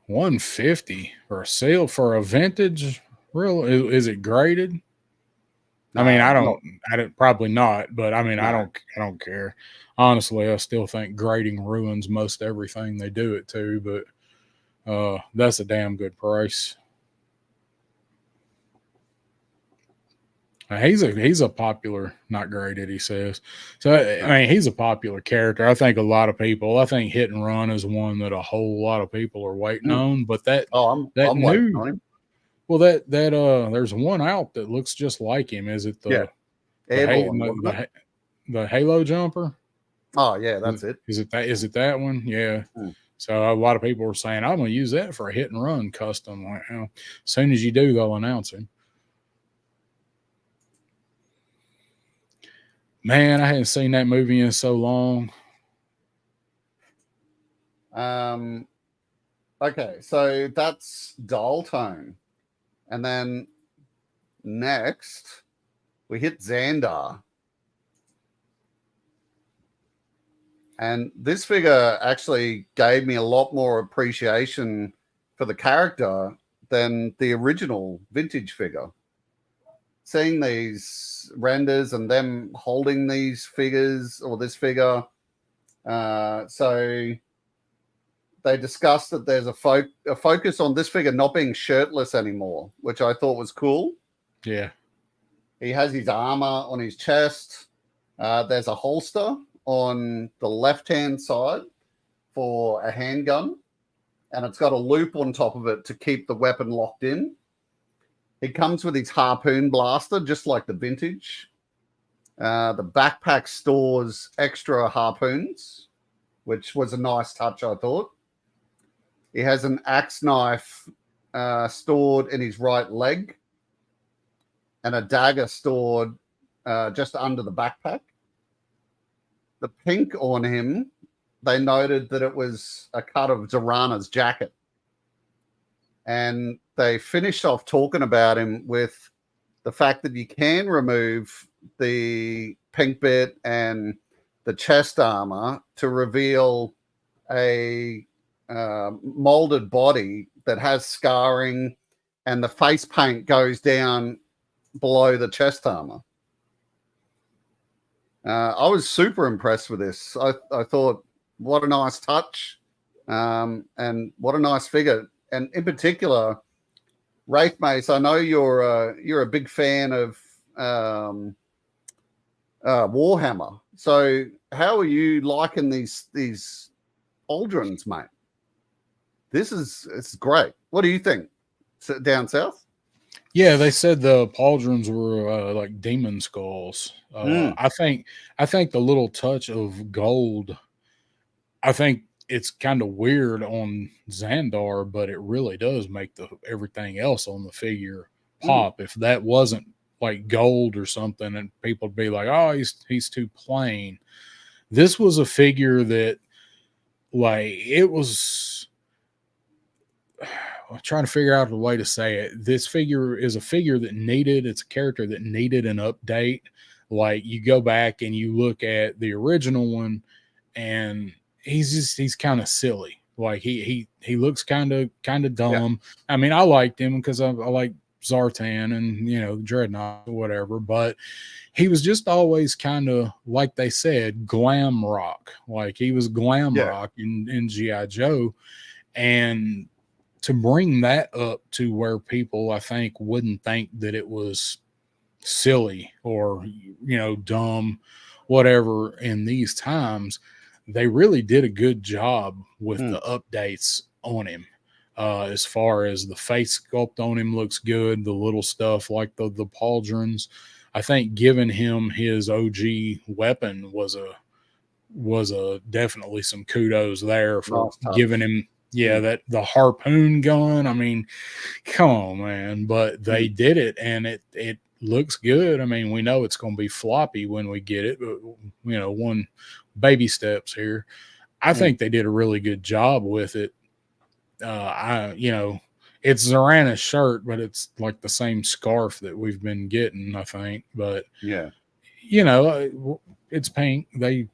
150 for a sale for a vintage. Real? Is it graded? No, I mean, I don't probably not, but I mean, no. I don't care. Honestly, I still think grading ruins most everything they do it to, but that's a damn good price. He's a popular, not graded, he says. So I mean, he's a popular character. I think Hit and Run is one that a whole lot of people are waiting on. But I'm waiting on him. Well, there's one out that looks just like him. Is it the Halo jumper? Oh yeah, that's it. Is it that one? Yeah. So a lot of people were saying, I'm going to use that for a Hit and Run custom. Like, as soon as you do, they'll announce him. Man, I hadn't seen that movie in so long. Okay, so that's Dial Tone. And then next, we hit Xandar. And this figure actually gave me a lot more appreciation for the character than the original vintage figure. Seeing these renders and them holding these figures or this figure. So they discussed that there's a focus on this figure not being shirtless anymore, which I thought was cool. Yeah. He has his armor on his chest. There's a holster on the left-hand side for a handgun, and it's got a loop on top of it to keep the weapon locked in. He comes with his harpoon blaster, just like the vintage. The backpack stores extra harpoons, which was a nice touch, I thought. He has an axe knife stored in his right leg and a dagger stored just under the backpack. The pink on him, they noted that it was a cut of Zorana's jacket. And they finished off talking about him with the fact that you can remove the pink bit and the chest armor to reveal a molded body that has scarring, and the face paint goes down below the chest armor. I was super impressed with this. I thought, what a nice touch, and what a nice figure. And in particular, Wraith Mace, I know you're a big fan of Warhammer. So how are you liking these pauldrons, mate? It's great. What do you think? Down south? Yeah, they said the pauldrons were like demon skulls. I think the little touch of gold, I think it's kind of weird on Xandar, but it really does make everything else on the figure pop. If that wasn't like gold or something, and people would be like, "Oh, he's too plain." This was a figure that, like, it was. I'm trying to figure out a way to say it. This figure is a figure that it's a character that needed an update. Like, you go back and you look at the original one, and he's kind of silly. Like, he looks kind of dumb. Yeah. I mean, I liked him because I like Zartan and, Dreadnought or whatever, but he was just always kind of, like they said, glam rock. Like, he was glam rock in G.I. Joe. And to bring that up to where people, I think, wouldn't think that it was silly or, dumb, whatever, in these times, they really did a good job with the updates on him. As far as the face sculpt on him looks good, the little stuff like the pauldrons. I think giving him his OG weapon was a definitely some kudos there for giving him that the harpoon gun. I mean, come on, man. But they did it, and it looks good. I mean, we know it's going to be floppy when we get it, but one baby steps here. I think they did a really good job with it. It's Zorana's shirt, but it's like the same scarf that we've been getting, I think. But it's pink. They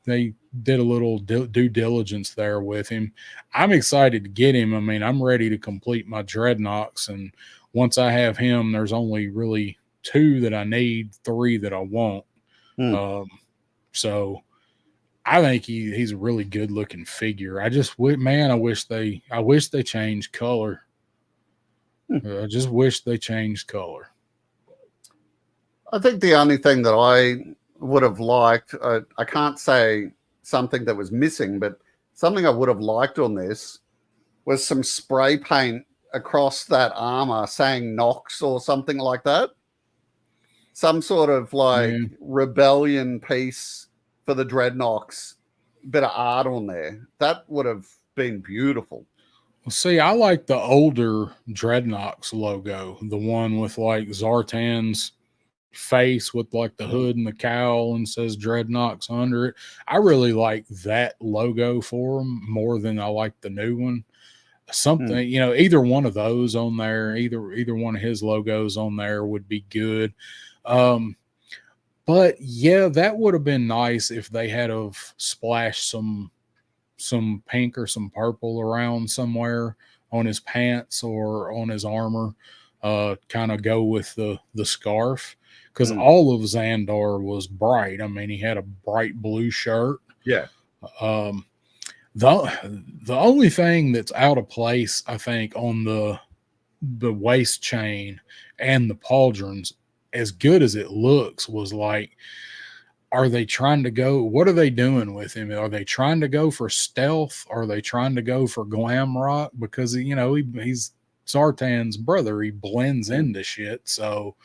did a little due diligence there with him. I'm excited to get him. I mean, I'm ready to complete my Dreadnoks, and once I have him, there's only really 2 that I need, 3 that I want. So I think he's a really good looking figure. I wish they changed color. I just wish they changed color. I think the only thing that I would have liked, I can't say something that was missing, but something I would have liked on this was some spray paint across that armor saying Nox or something like that. Some sort of rebellion piece for the Dreadnoks, bit of art on there. That would have been beautiful. Well, see, I like the older Dreadnoks logo, the one with like Zartan's face with like the hood and the cowl and says Dreadnoks under it. I really like that logo for them more than I like the new one. Something, either one of those on there, either one of his logos on there would be good. But yeah, that would have been nice if they had of splashed some pink or some purple around somewhere on his pants or on his armor. Kind of go with the scarf, because all of Xandar was bright. I mean, he had a bright blue shirt. Yeah. Um, the only thing that's out of place, I think, on the waist chain and the pauldrons, as good as it looks, was like, are they trying to go? What are they doing with him? Are they trying to go for stealth? Are they trying to go for glam rock? Because he's Zartan's brother. He blends into shit. So,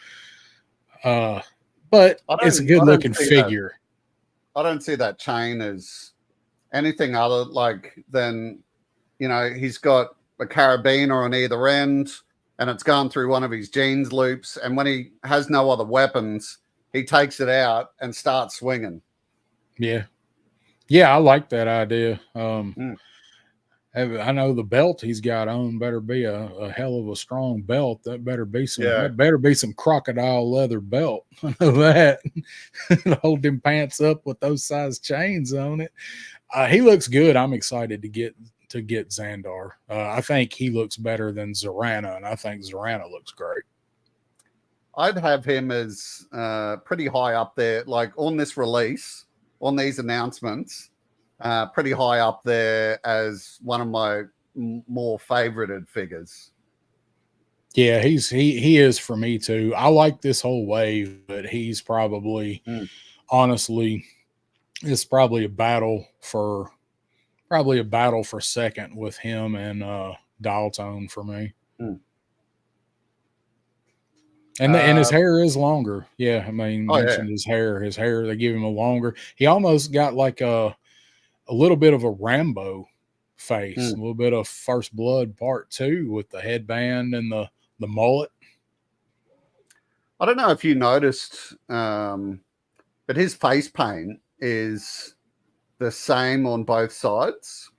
but it's a good looking figure. I don't see that chain as anything other than, he's got a carabiner on either end, and it's gone through one of his jeans loops. And when he has no other weapons, he takes it out and starts swinging. Yeah. I like that idea. I know the belt he's got on better be a hell of a strong belt. That better be some crocodile leather belt. I know that. Hold them pants up with those size chains on it. He looks good. I'm excited to get Xandar. I think he looks better than Zorana, and I think Zorana looks great. I'd have him as pretty high up there, like on this release, on these announcements, pretty high up there as one of my more favorited figures. Yeah, he is for me too. I like this whole wave, but he's probably, honestly, it's probably a battle for second with him and Dial Tone for me. And his hair is longer. Yeah, I mean, mentioned his hair. His hair, they give him a longer. He almost got like a little bit of a Rambo face, a little bit of First Blood Part 2 with the headband and the mullet. I don't know if you noticed, but his face paint is the same on both sides.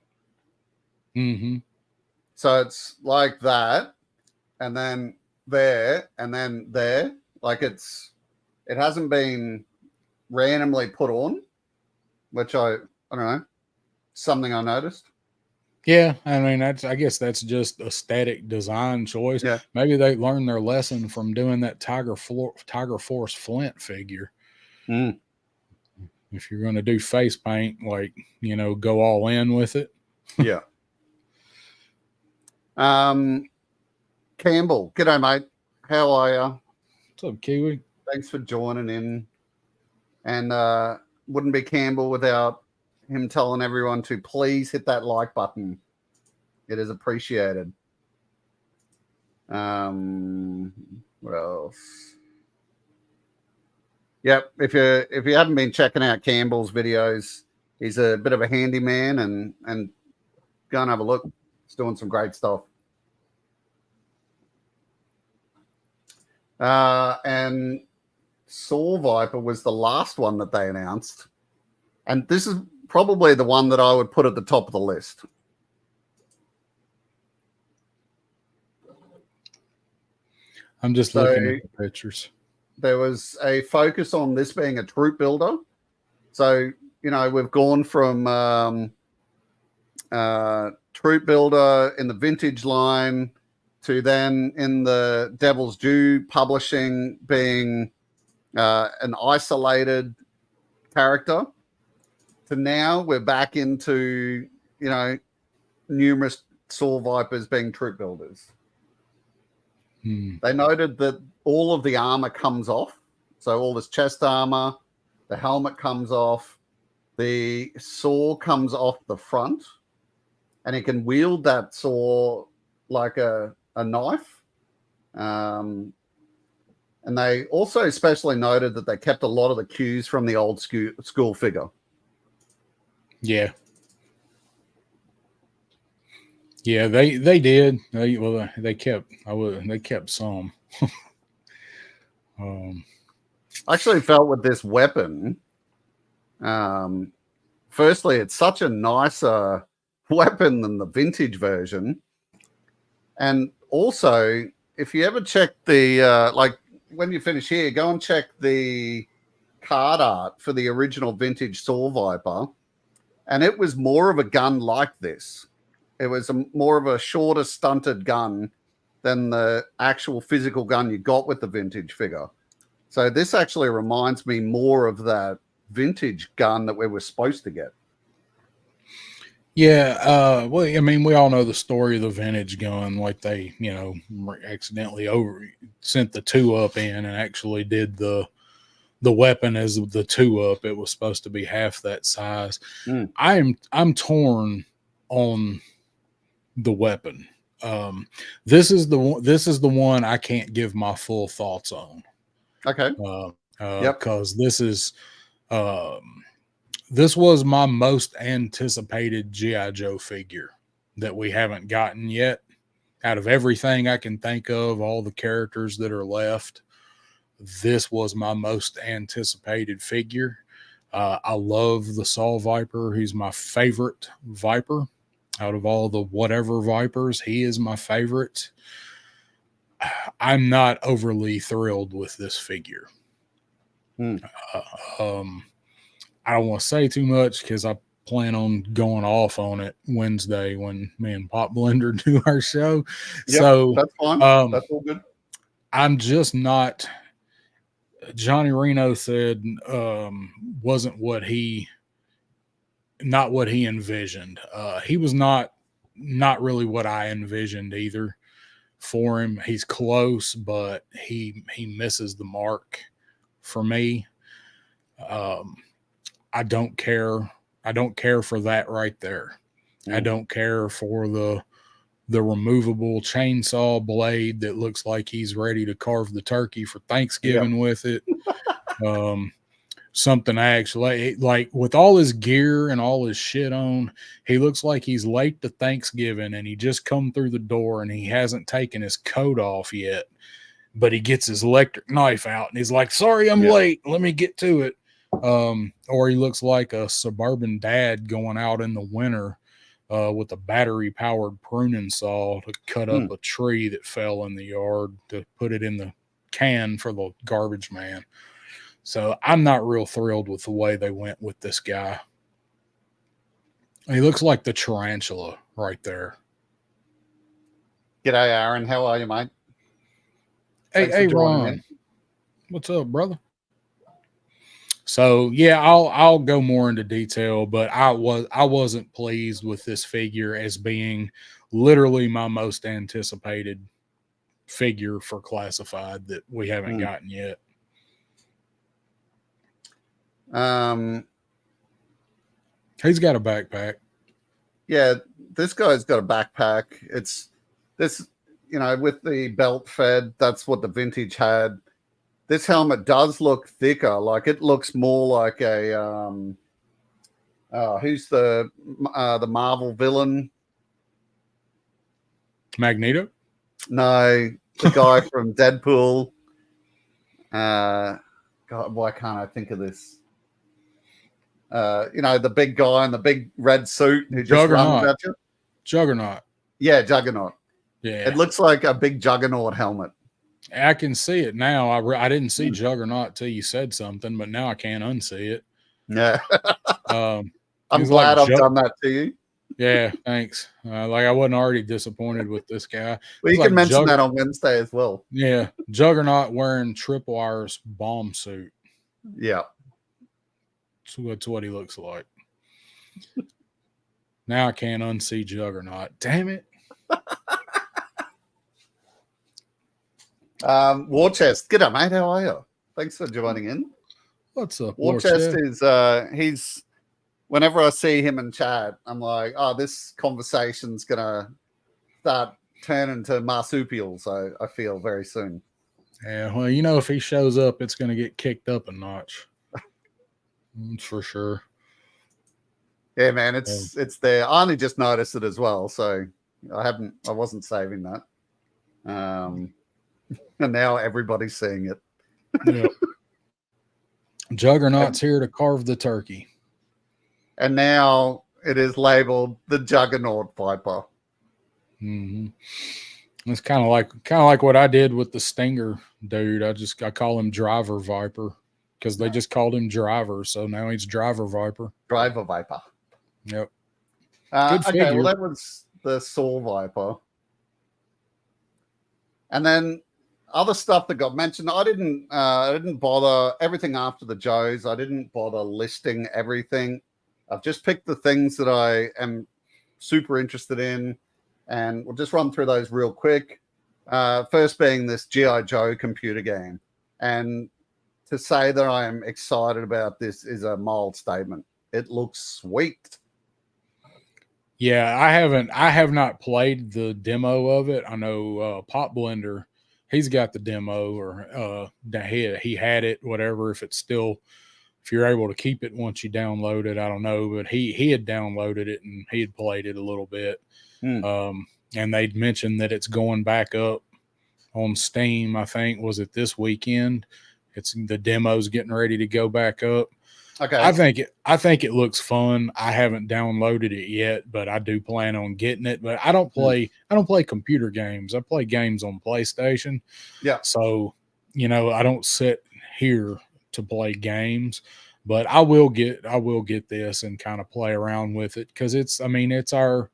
Mm-hmm. So it's like that, and then there, and then there. Like it hasn't been randomly put on, which I don't know, something I noticed. Yeah, I mean, I guess that's just a static design choice. Yeah. Maybe they learned their lesson from doing that Tiger Force Flint figure. If you're going to do face paint, go all in with it. Yeah. Campbell, g'day, mate. How are you? What's up, Kiwi? Thanks for joining in. And wouldn't be Campbell without him telling everyone to please hit that like button. It is appreciated. What else? Yep. If you haven't been checking out Campbell's videos, he's a bit of a handyman, and go and have a look. He's doing some great stuff. And Saw Viper was the last one that they announced, and this is probably the one that I would put at the top of the list. I'm just looking at the pictures. There was a focus on this being a troop builder. So, we've gone from troop builder in the vintage line to then in the Devil's Due publishing being an isolated character, to now we're back into, numerous Saw Vipers being troop builders. They noted that all of the armor comes off. So all this chest armor, the helmet comes off, the saw comes off the front, and he can wield that saw like a knife. And they also especially noted that they kept a lot of the cues from the old school figure. Yeah. Yeah, they did. They kept some. I actually felt with this weapon, firstly, it's such a nicer weapon than the vintage version. And also, if you ever check the, when you finish here, go and check the card art for the original vintage Saw Viper, and it was more of a gun like this. It was more of a shorter, stunted gun than the actual physical gun you got with the vintage figure. So this actually reminds me more of that vintage gun that we were supposed to get. Yeah, well, I mean, we all know the story of the vintage gun, like they, accidentally sent the 2-up in and actually did the weapon as the 2-up. It was supposed to be half that size. I'm torn on the weapon. This is the one I can't give my full thoughts on. Okay. Because this was my most anticipated G.I. Joe figure that we haven't gotten yet. Out of everything I can think of, all the characters that are left, this was my most anticipated figure. I love the Saw Viper. He's my favorite Viper. Out of all the whatever Vipers, he is my favorite. I'm not overly thrilled with this figure. I don't want to say too much because I plan on going off on it Wednesday when me and Pop Blender do our show. Yep, so that's fine. That's all good. I'm just not. Johnny Reno said wasn't what he envisioned. He was not really what I envisioned either for him. He's close, but he misses the mark for me. I don't care. I don't care for that right there. I don't care for the removable chainsaw blade that looks like he's ready to carve the turkey for Thanksgiving with it. Something actually, like with all his gear and all his shit on, he looks like he's late to Thanksgiving and he just come through the door and he hasn't taken his coat off yet, but he gets his electric knife out and he's like, sorry, I'm late. Let me get to it. Or he looks like a suburban dad going out in the winter with a battery powered pruning saw to cut up a tree that fell in the yard to put it in the can for the garbage man. So I'm not real thrilled with the way they went with this guy. He looks like the tarantula right there. G'day, Aaron. How are you, mate? Hey, Ron. What's up, brother? So yeah, I'll go more into detail, but I wasn't pleased with this figure as being literally my most anticipated figure for classified that we haven't gotten yet. He's got a backpack. Yeah, this guy's got a backpack. It's this, with the belt fed, that's what the vintage had. This helmet does look thicker. Like it looks more like a who's the Marvel villain? Magneto? No, the guy from Deadpool. God, why can't I think of this? The big guy in the big red suit who just runs at you. Juggernaut. Yeah, Juggernaut. Yeah, it looks like a big Juggernaut helmet. I can see it now. I didn't see Juggernaut till you said something, but now I can't unsee it. Yeah. I'm glad I've done that to you. Yeah, thanks. Like I wasn't already disappointed with this guy. Well, you can mention that on Wednesday as well. Yeah, Juggernaut wearing Tripwire's bomb suit. Yeah. So that's what he looks like. Now I can't unsee Juggernaut. Damn it. War Chest. G'day, mate. How are you? Thanks for joining in. What's up, War Chest? Is he's whenever I see him in chat, I'm like, oh, this conversation's gonna start turning to marsupial, so I feel very soon. Yeah, well, if he shows up, it's gonna get kicked up a notch. That's for sure. Yeah, man, it's there. I only just noticed it as well, so I wasn't saving that. And now everybody's seeing it. Yep. Juggernaut's here to carve the turkey. And now it is labeled the Juggernaut Viper. Mm-hmm. It's kind of like what I did with the Stinger dude. I call him Driver Viper because they just called him Driver, so now he's Driver Viper. Driver Viper. Yep. Okay, figure. well, that was the Saw Viper. And then other stuff that got mentioned, I didn't bother everything after the Joes. I didn't bother listing everything. I've just picked the things that I am super interested in, and we'll just run through those real quick. First being this G.I. Joe computer game. And to say that I am excited about this is a mild statement. It looks sweet. Yeah, I have not played the demo of it. I know Pop Blender, he's got the demo, or he had it, whatever. If you're able to keep it once you download it, I don't know, but he had downloaded it and he had played it a little bit. And they'd mentioned that it's going back up on Steam. I think, was it this weekend? The demo's getting ready to go back up. Okay. I think it looks fun. I haven't downloaded it yet, but I do plan on getting it. But I don't play computer games. I play games on PlayStation. Yeah. So, I don't sit here to play games, but I will get this and kind of play around with it, because it's a Nintendo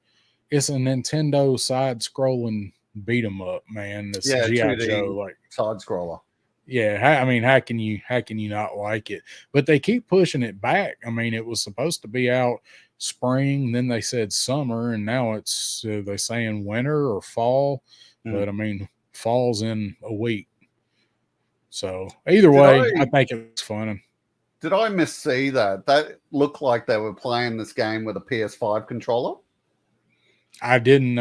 side scrolling beat 'em up, man. This G.I. Joe, like side scroller. Yeah, I mean, how can you not like it? But they keep pushing it back. I mean, it was supposed to be out spring, then they said summer, and now it's they're saying winter or fall. But I mean, fall's in a week. So either way, I think it's fun. Did I missee that? That looked like they were playing this game with a PS5 controller. I didn't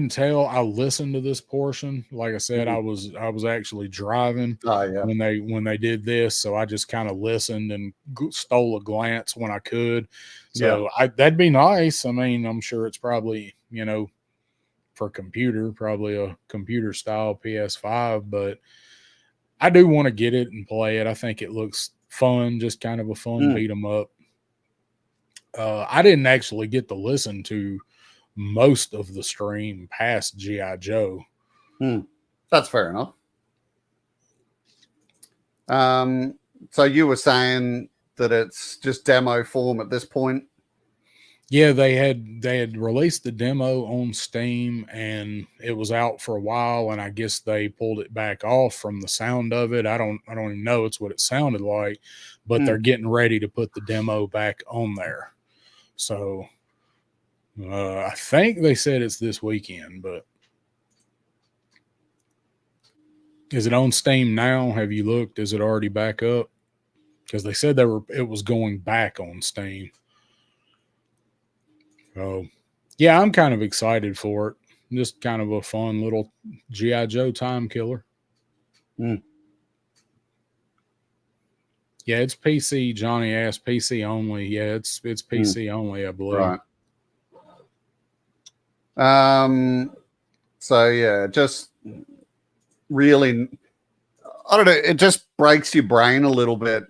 tell. I listened to this portion. Like I said, I was actually driving when they did this, so I just kind of listened and stole a glance when I could. So that'd be nice. I mean, I'm sure it's probably, for computer, probably a computer style PS5, but I do want to get it and play it. I think it looks fun, just kind of a fun beat 'em up. I didn't actually get to listen to most of the stream past G.I. Joe. That's fair enough. So you were saying that it's just demo form at this point? Yeah, they had released the demo on Steam, and it was out for a while, and I guess they pulled it back off from the sound of it. I don't even know it's what it sounded like, but they're getting ready to put the demo back on there. So I think they said it's this weekend, but is it on Steam now? Have you looked? Is it already back up? Because they said it was going back on Steam. So yeah, I'm kind of excited for it. Just kind of a fun little G.I. Joe time killer. Yeah, it's PC. Johnny asked PC only. Yeah, it's PC only, I believe. Right. So yeah, just really, I don't know. It just breaks your brain a little bit.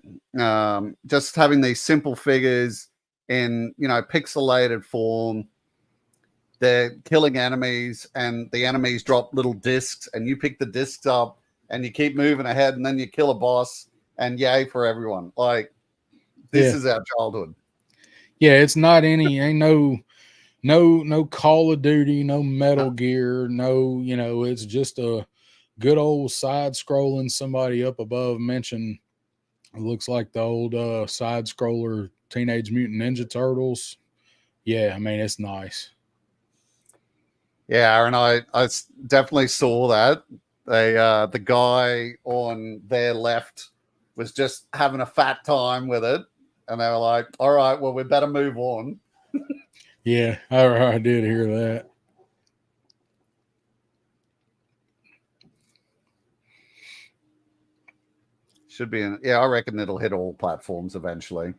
Just having these simple figures in, pixelated form. They're killing enemies, and the enemies drop little discs, and you pick the discs up, and you keep moving ahead, and then you kill a boss, and yay for everyone. Like, this is our childhood. Yeah, it's not ain't no Call of Duty, no Metal Gear, no, it's just a good old side scrolling. Somebody up above mentioned it looks like the old side scroller Teenage Mutant Ninja Turtles. Yeah, I mean, it's nice. Yeah, and I definitely saw that. The guy on their left was just having a fat time with it, and they were like, all right, well, we better move on. Yeah, I did hear that. Should be I reckon it'll hit all platforms eventually.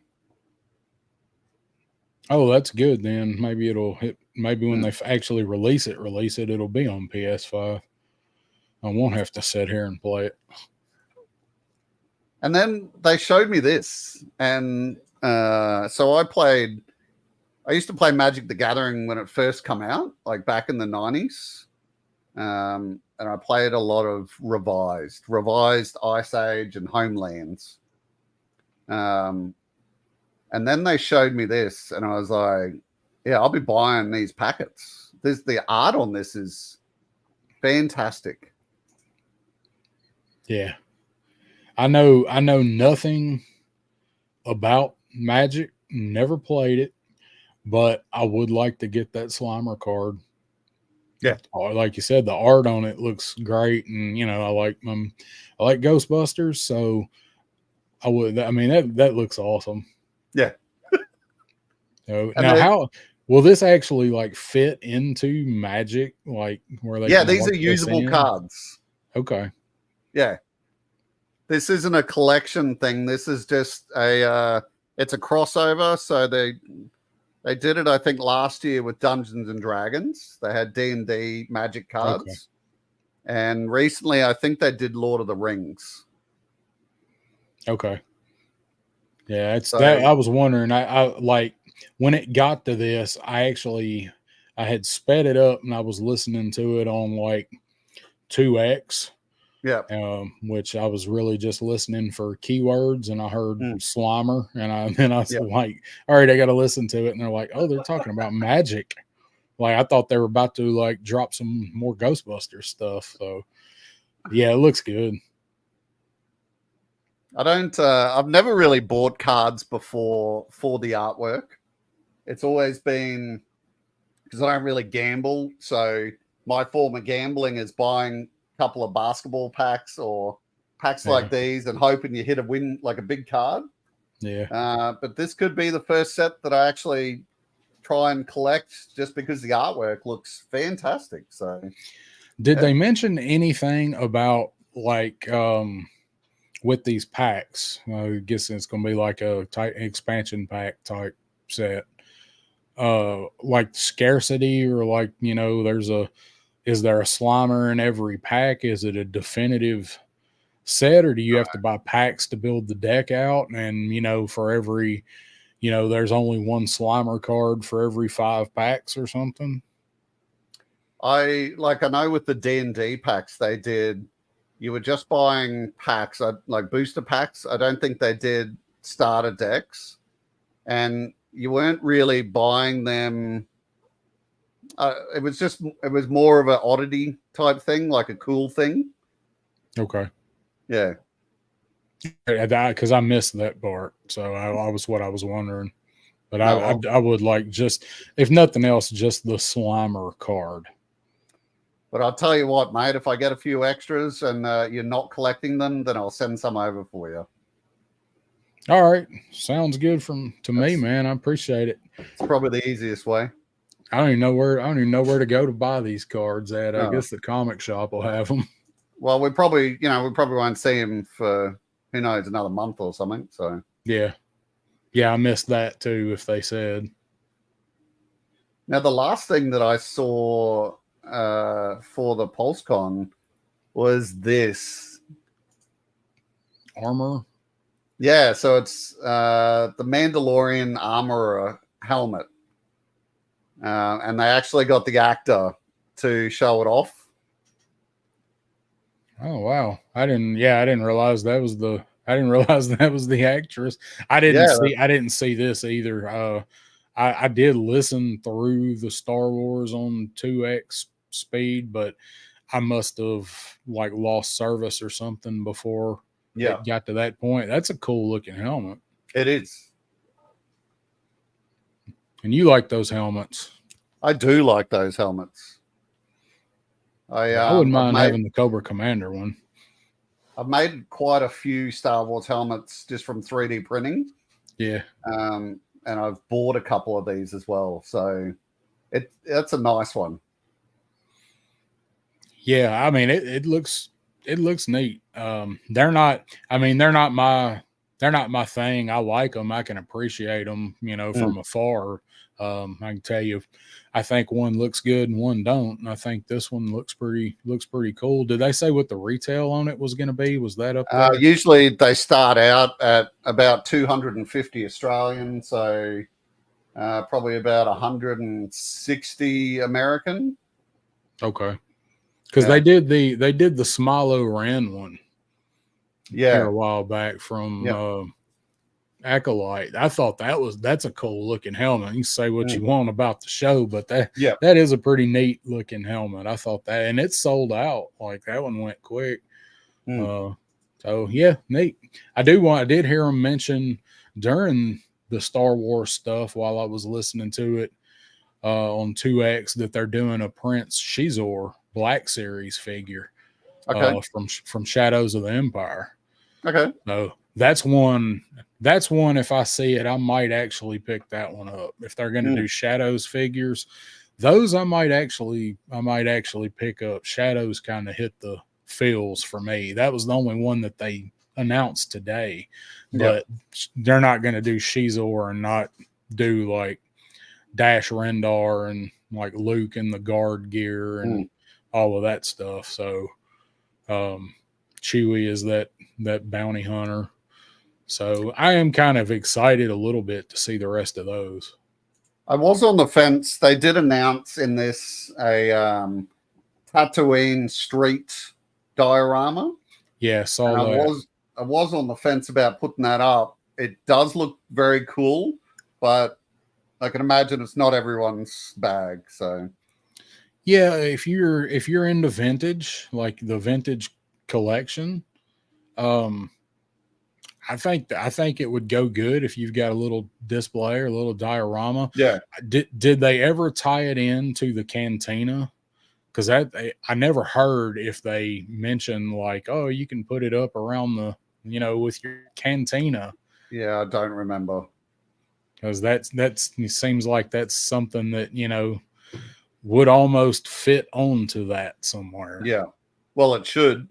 Oh, that's good then. Maybe it'll hit. Maybe when they actually release it, it'll be on PS5. I won't have to sit here and play it. And then they showed me this, and so I used to play Magic the Gathering when it first came out, like back in the 90s. and I played a lot of revised Ice Age and Homelands. And then they showed me this, and I was like, yeah, I'll be buying these packets. The art on this is fantastic. Yeah. I know nothing about Magic, never played it, but I would like to get that Slimer card. Yeah. Like you said, the art on it looks great, and I like them. I like Ghostbusters, so I would. I mean, that looks awesome. Yeah. So now, how will this actually like fit into Magic? Like where they? Yeah, these are usable cards. Okay. Yeah. This isn't a collection thing. This is just it's a crossover. So they did it, I think, last year with Dungeons and Dragons. They had D&D Magic cards. Okay. And recently, I think they did Lord of the Rings. Okay. Yeah, it's that. I was wondering. I like when it got to this. I had sped it up and I was listening to it on like 2x. Yeah. Which I was really just listening for keywords, and I heard Slimer, and then I was like, all right, I got to listen to it. And they're like, oh, they're talking about Magic. Like I thought they were about to like drop some more Ghostbusters stuff. So yeah, it looks good. I've never really bought cards before for the artwork. It's always been because I don't really gamble. So my form of gambling is buying a couple of basketball packs or packs like these and hoping you hit a win, like a big card. Yeah. But this could be the first set that I actually try and collect just because the artwork looks fantastic. So did they mention anything about like, with these packs, I guess it's going to be like a type expansion pack type set, like scarcity or like, is there a Slimer in every pack? Is it a definitive set, or do you have to buy packs to build the deck out? And, for every, there's only one Slimer card for every 5 packs or something. I know with the D&D packs, they did, you were just buying packs, like booster packs. I don't think they did starter decks, and you weren't really buying them. It was more of an oddity type thing, like a cool thing. Okay. Yeah. Because I missed that part, so I was what I was wondering. But No, I would like, just, if nothing else, just the Slimer card. But I'll tell you what, mate, if I get a few extras and you're not collecting them, then I'll send some over for you. All right. Sounds good to me, man. I appreciate it. It's probably the easiest way. I don't even know where to go to buy these cards at. I guess the comic shop will have them. Well, we probably won't see them for, who knows, another month or something. So yeah, I missed that too. If they said. Now the last thing that I saw for the Pulse Con was this armor. Yeah, so it's the Mandalorian Armorer helmet, and they actually got the actor to show it off. Oh wow! I didn't realize that was the. I didn't realize that was the actress. I didn't see this either. I did listen through the Star Wars on 2x speed, but I must have like lost service or something before it got to that point. That's a cool looking helmet. It is. And you like those helmets? I do like those helmets. I wouldn't mind having the Cobra Commander one. I've made quite a few Star Wars helmets just from 3D printing. Yeah. And I've bought a couple of these as well. So that's a nice one. Yeah, I mean it looks neat. They're not my thing. I like them. I can appreciate them, from afar. I can tell you, I think one looks good and one don't. And I think this one looks pretty cool. Did they say what the retail on it was going to be? Was that up there? Usually they start out at about 250 Australian. So probably about 160 American. Okay. because Yeah. they did the Smilo Ran one here Yeah. a while back from Acolyte. I thought that's a cool looking helmet. You can say what you want about the show, but that is a pretty neat looking helmet. I thought that, and it sold out. Like that one went quick. So yeah, neat. I did hear him mention during the Star Wars stuff while I was listening to it on 2X that they're doing a Prince Shizor Black Series figure from Shadows of the Empire. Okay. So that's one. If I see it, I might actually pick that one up. If they're going to do Shadows figures, those I might actually pick up. Shadows kind of hit the feels for me. That was the only one that they announced today, but they're not going to do Shizor and not do like Dash Rendar and like Luke in the guard gear and all of that stuff. So Chewie is that bounty hunter. So I am kind of excited a little bit to see the rest of those. I was on the fence. They did announce in this a Tatooine street diorama. Yeah, saw that. I was on the fence about putting that up. It does look very cool, but I can imagine it's not everyone's bag. So yeah, if you're into vintage, like the vintage collection, I think it would go good if you've got a little display or a little diorama. Yeah. Did they ever tie it into the cantina? Because I never heard if they mentioned like, oh, you can put it up around the, with your cantina. Yeah, I don't remember. Because it seems like that's something that, would almost fit onto that somewhere. Yeah. Well, it should.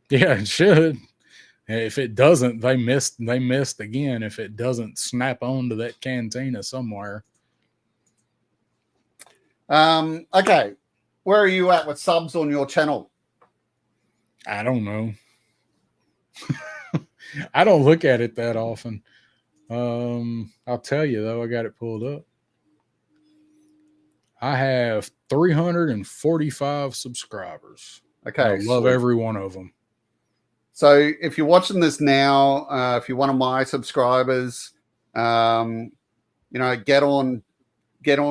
Yeah, it should. If it doesn't, they missed again. If it doesn't snap onto that cantina somewhere. Okay. Where are you at with subs on your channel? I don't know. I don't look at it that often. I'll tell you though, I got it pulled up. I have 345 subscribers. Okay. I love every one of them. So if you're watching this now, if you're one of my subscribers, get on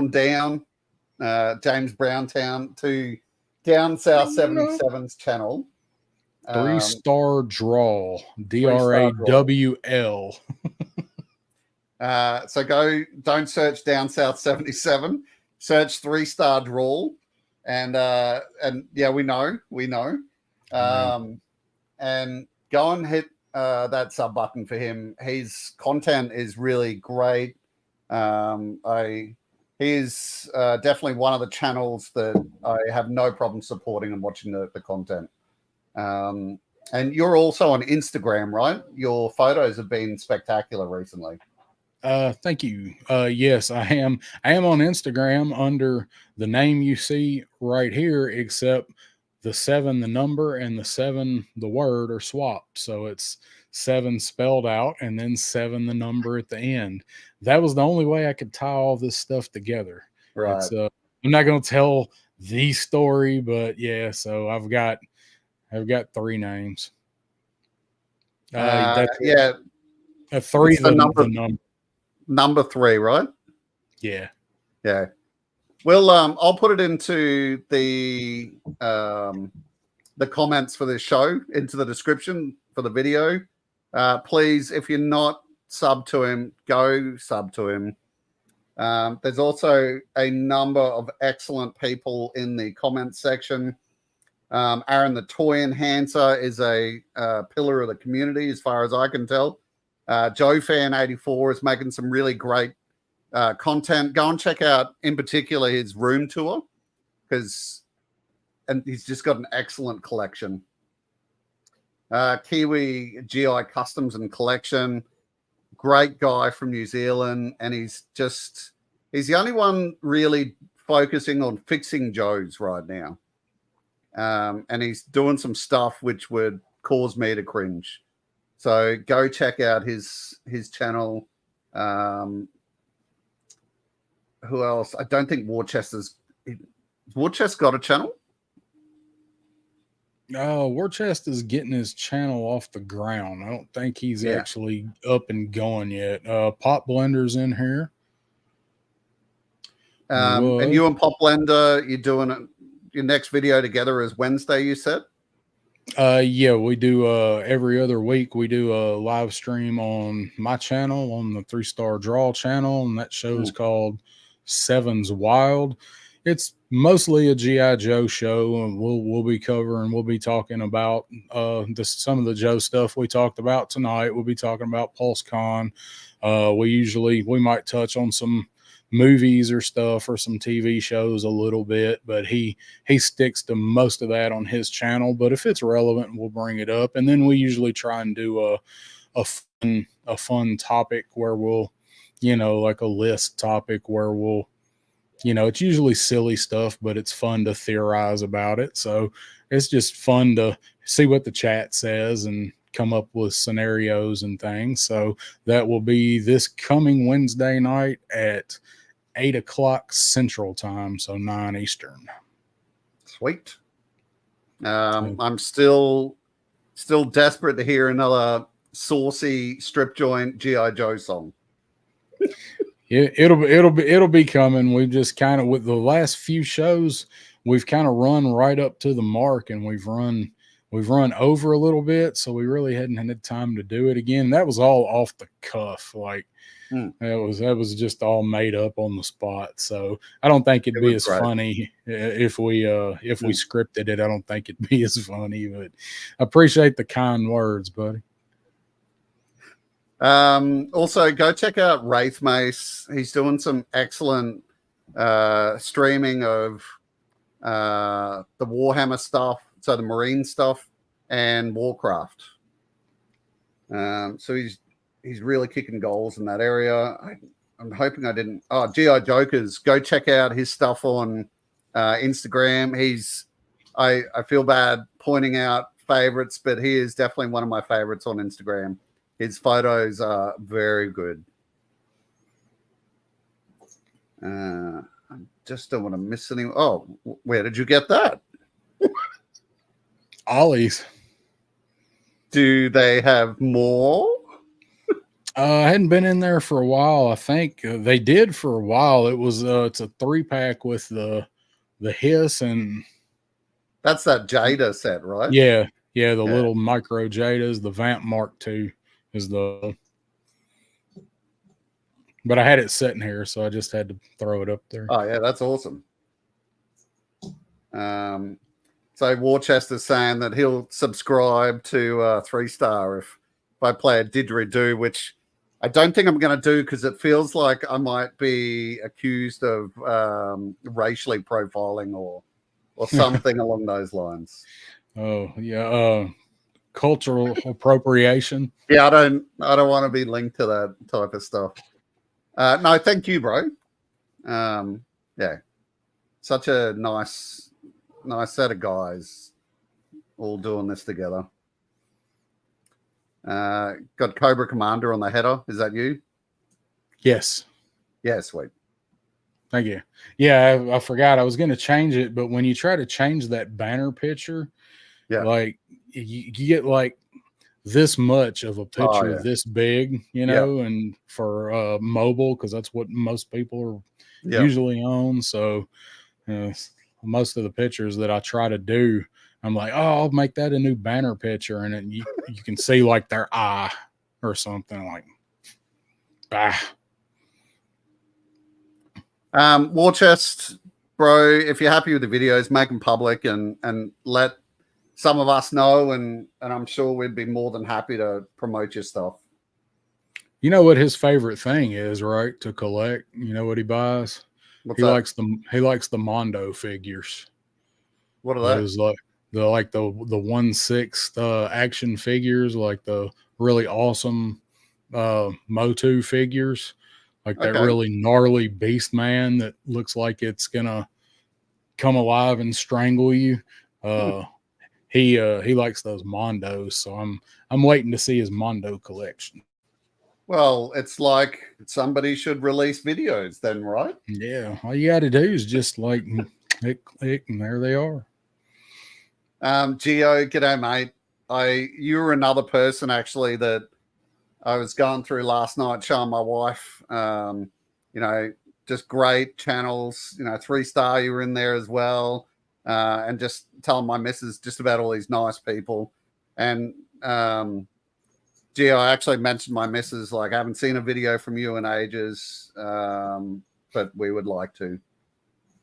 down, James Browntown to Down South 77's channel. 3-star draw, DRAWL. So don't search Down South 77, search 3-star draw, and yeah, we know. And go and hit that sub button for him. His content is really great. He is definitely one of the channels that I have no problem supporting and watching the content. And you're also on Instagram, right? Your photos have been spectacular recently. Thank you. Yes, I am. I am on Instagram under the name you see right here, except the 7, the number, and the 7, the word, are swapped. So it's 7 spelled out and then 7, the number at the end. That was the only way I could tie all this stuff together. Right. I'm not going to tell the story, but yeah. So I've got 3 names. Yeah. 3 the number. Number 3, right? Yeah. Yeah. Well, I'll put it into the comments for this show, into the description for the video. Please, if you're not sub to him, go sub to him. There's also a number of excellent people in the comments section. Aaron the Toy Enhancer is a pillar of the community, as far as I can tell. Joe Fan 84 is making some really great content. Go and check out, in particular, his room tour, and he's just got an excellent collection. Kiwi GI Customs and Collection, great guy from New Zealand, and he's the only one really focusing on fixing Joes right now. And he's doing some stuff which would cause me to cringe. So go check out his channel. Who else? I don't think Warchest got a channel. War Chest is getting his channel off the ground. I don't think he's Yeah. actually up and going yet. Pop Blender's in here. And you and Pop Blender, you're doing your next video together is Wednesday, you said? Yeah, we do every other week. We do a live stream on my channel, on the 3-Star Draw channel, and that show is called Sevens Wild. It's mostly a GI Joe show, and we'll be covering. We'll be talking about some of the Joe stuff we talked about tonight. We'll be talking about Pulse Con. We might touch on some movies or stuff or some TV shows a little bit, but he sticks to most of that on his channel. But if it's relevant, we'll bring it up, and then we usually try and do a fun topic where we'll, like a list topic where we'll, it's usually silly stuff, but it's fun to theorize about it. So it's just fun to see what the chat says and come up with scenarios and things. So that will be this coming Wednesday night at 8 o'clock Central Time, so 9 Eastern. Sweet. I'm still desperate to hear another saucy strip joint GI Joe song. Yeah, it'll be coming. We've just kind of, with the last few shows, we've kind of run right up to the mark, and we've run over a little bit, so we really hadn't had time to do it again. That was all off the cuff, like that was just all made up on the spot. So I don't think it'd be as funny if we scripted it. I don't think it'd be as funny, but I appreciate the kind words, buddy. Also, go check out Wraith Mace. He's doing some excellent streaming of the Warhammer stuff, so the Marine stuff, and Warcraft. So he's really kicking goals in that area. I'm hoping I didn't. Oh, GI Jokers, go check out his stuff on Instagram. I feel bad pointing out favorites, but he is definitely one of my favorites on Instagram. His photos are very good. I just don't want to miss any. Oh, where did you get that? Ollie's. Do they have more? I hadn't been in there for a while. I think they did for a while. It was it's a 3-pack with the Hiss, and that's that Jada set, right? Yeah, the little micro Jadas. The Vamp Mark II is the. But I had it sitting here, so I just had to throw it up there. Oh yeah, that's awesome. So Warchester's saying that he'll subscribe to 3-Star if I play a didgeridoo, which I don't think I'm going to do because it feels like I might be accused of racially profiling or something along those lines. Oh yeah, cultural appropriation. Yeah, I don't want to be linked to that type of stuff. No, thank you, bro. Yeah, such a nice set of guys all doing this together. Got Cobra Commander on the header. Is that you? Yes. Yeah, sweet. Thank you. Yeah, I forgot I was going to change it, but when you try to change that banner picture, like you get like this much of a picture this big, and for mobile, because that's what most people are usually on. So most of the pictures that I try to do, I'm like, oh, I'll make that a new banner picture, and then you can see like their eye or something like. War Chest, bro, if you're happy with the videos, make them public and let some of us know, and I'm sure we'd be more than happy to promote your stuff. You know what his favorite thing is, right? To collect. You know what he buys? He likes the Mondo figures. What are those? Like the 1/6 action figures, like the really awesome Motu figures, like that really gnarly beast man that looks like it's gonna come alive and strangle you. He likes those Mondos, so I'm waiting to see his Mondo collection. Well, it's like somebody should release videos then, right? Yeah, all you got to do is just like click, and there they are. Gio, g'day, mate. You were another person actually that I was going through last night, showing my wife. Just great channels. 3-star, you were in there as well, and just telling my missus just about all these nice people. And Gio, I actually mentioned my missus, like, I haven't seen a video from you in ages, but we would like to.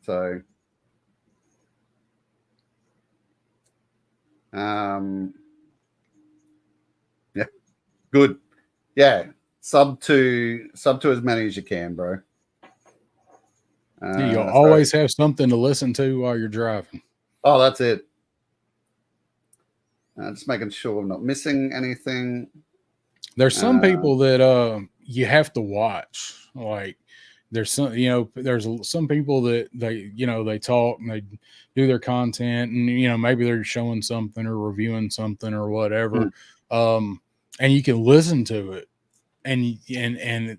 So. Yeah, good. Yeah, sub to as many as you can, bro. You'll always have something to listen to while you're driving. Oh, that's it. Just making sure I'm not missing anything. There's some people that you have to watch. Like there's some, there's some people that they talk and they do their content, and maybe they're showing something or reviewing something or whatever. And you can listen to it and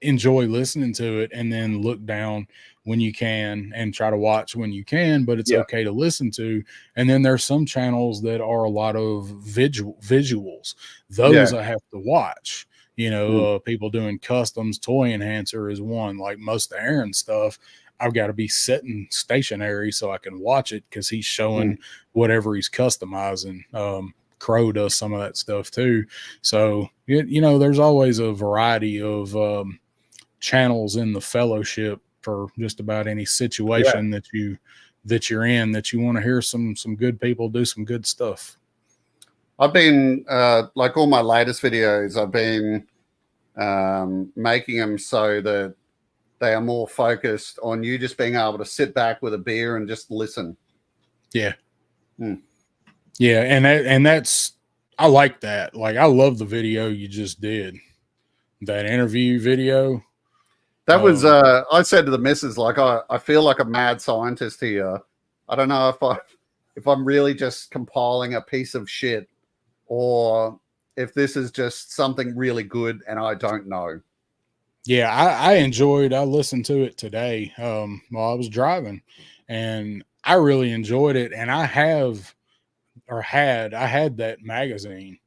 enjoy listening to it, and then look down when you can and try to watch when you can, but it's okay to listen to. And then there's some channels that are a lot of visuals. Those I have to watch. People doing customs. Toy Enhancer is one. Like most of Aaron's stuff, I've got to be sitting stationary so I can watch it because he's showing whatever he's customizing. Crow does some of that stuff too. So, there's always a variety of channels in the fellowship for just about any situation that you're in, that you want to hear some good people do some good stuff. I've been like all my latest videos, I've been making them so that they are more focused on you just being able to sit back with a beer and just listen. Yeah. Yeah, and that's, I like that. Like, I love the video you just did, that interview video. That was I said to the missus, like, I feel like a mad scientist here. I don't know if I'm really just compiling a piece of shit, or if this is just something really good and I don't know. Yeah, I listened to it today while I was driving, and I really enjoyed it. And I had that magazine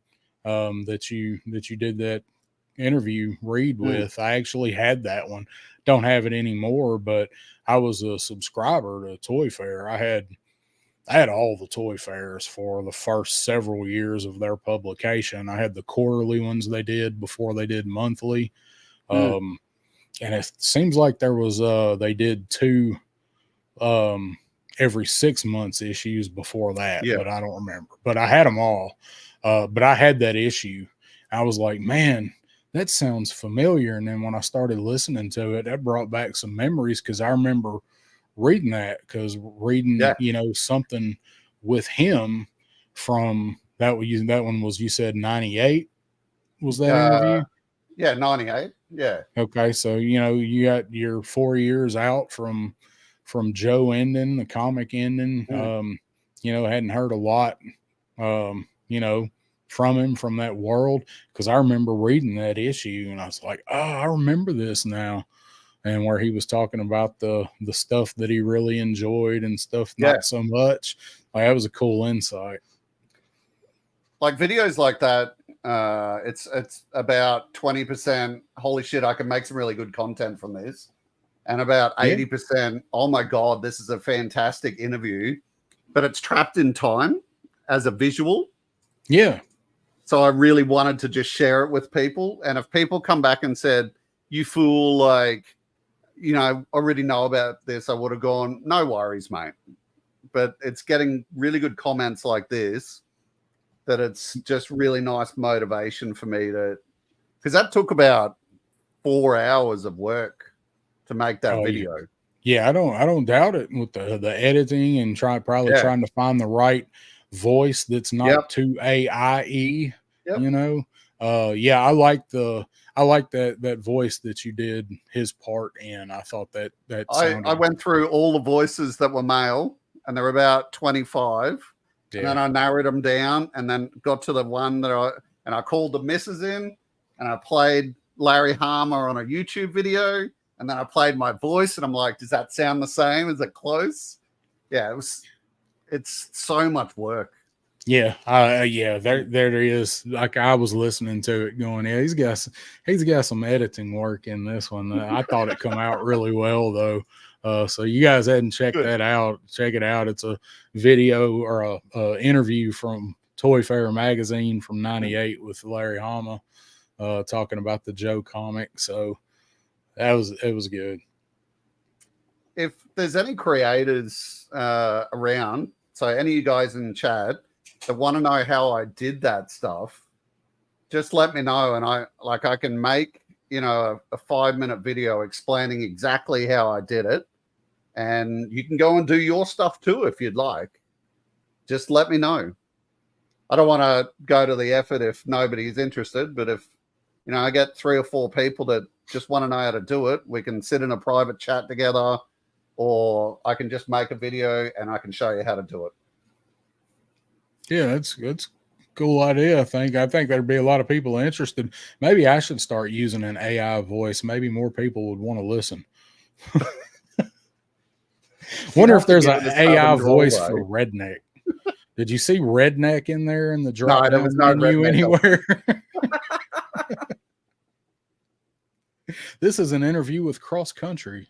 that you did that interview read with. I actually had that one. Don't have it anymore, but I was a subscriber to Toy Fair. I had all the Toy Fairs for the first several years of their publication. I had the quarterly ones they did before they did monthly. And it seems like there was they did 2 every 6 months issues before that, but I don't remember. But I had them all. But I had that issue. I was like, man, that sounds familiar. And then when I started listening to it, that brought back some memories, because I remember reading that, something with him from that. That one was, you said 98 was that interview? Yeah, 98. Yeah. Okay. So, you got your 4 years out from Joe ending, the comic ending. Hadn't heard a lot, from him, from that world, because I remember reading that issue and I was like, oh, I remember this now. And where he was talking about the stuff that he really enjoyed and stuff not so much. Like, that was a cool insight. Like videos like that, it's about 20%, holy shit, I can make some really good content from this. And about 80%, oh my God, this is a fantastic interview. But it's trapped in time as a visual. Yeah. So I really wanted to just share it with people. And if people come back and said, you fool, like, I already know about this, I would have gone, no worries, mate. But it's getting really good comments like this, that it's just really nice motivation for me to, because that took about 4 hours of work to make that video. Yeah, I don't doubt it, with the editing and trying to find the right voice that's not too AIE. I like that voice that you did his part in. I thought that sounded... I went through all the voices that were male, and there were about 25. And then I narrowed them down, and then got to the one that I called the missus in, and I played Larry Harmer on a YouTube video, and then I played my voice, and I'm like, does that sound the same? Is it close? Yeah, it's so much work. Yeah, there is. Like I was listening to it, going, yeah, he's got some editing work in this one. I thought it come out really well though. So you guys hadn't checked that out, check it out. It's a video or a interview from Toy Fair magazine from '98 with Larry Hama, talking about the Joe comic. So it was good. If there's any creators around, so any of you guys in chat that want to know how I did that stuff, just let me know, and I can make a 5-minute video explaining exactly how I did it, and you can go and do your stuff too if you'd like. Just let me know. I don't want to go to the effort if nobody's interested, but if I get 3 or 4 people that just want to know how to do it, we can sit in a private chat together, or I can just make a video and I can show you how to do it. Yeah, that's a cool idea. I think there'd be a lot of people interested. Maybe I should start using an AI voice. Maybe more people would want to listen. Wonder if there's an AI voice for Redneck. Did you see Redneck in there in the drop down menu anywhere? This is an interview with Cross Country.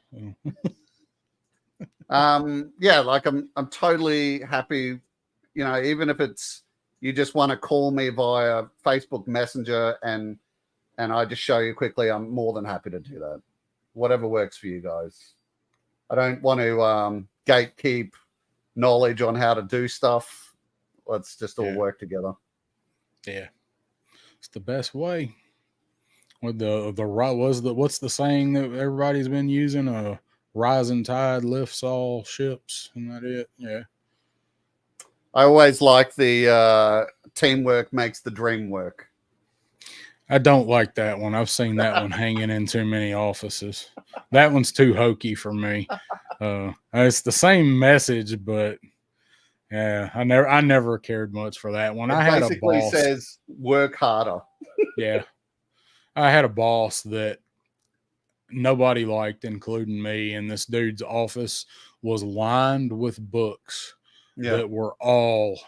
Yeah, like I'm totally happy. Even if it's you just want to call me via Facebook Messenger and I just show you quickly, I'm more than happy to do that. Whatever works for you guys. I don't want to gatekeep knowledge on how to do stuff. Let's just all work together. Yeah, it's the best way. With what's the saying that everybody's been using? A rising tide lifts all ships, isn't that it? Yeah. I always like the teamwork makes the dream work. I don't like that one. I've seen that one hanging in too many offices. That one's too hokey for me. It's the same message, but yeah, I never cared much for that one. I had a boss says work harder. Yeah. I had a boss that nobody liked, including me, and this dude's office was lined with books that were all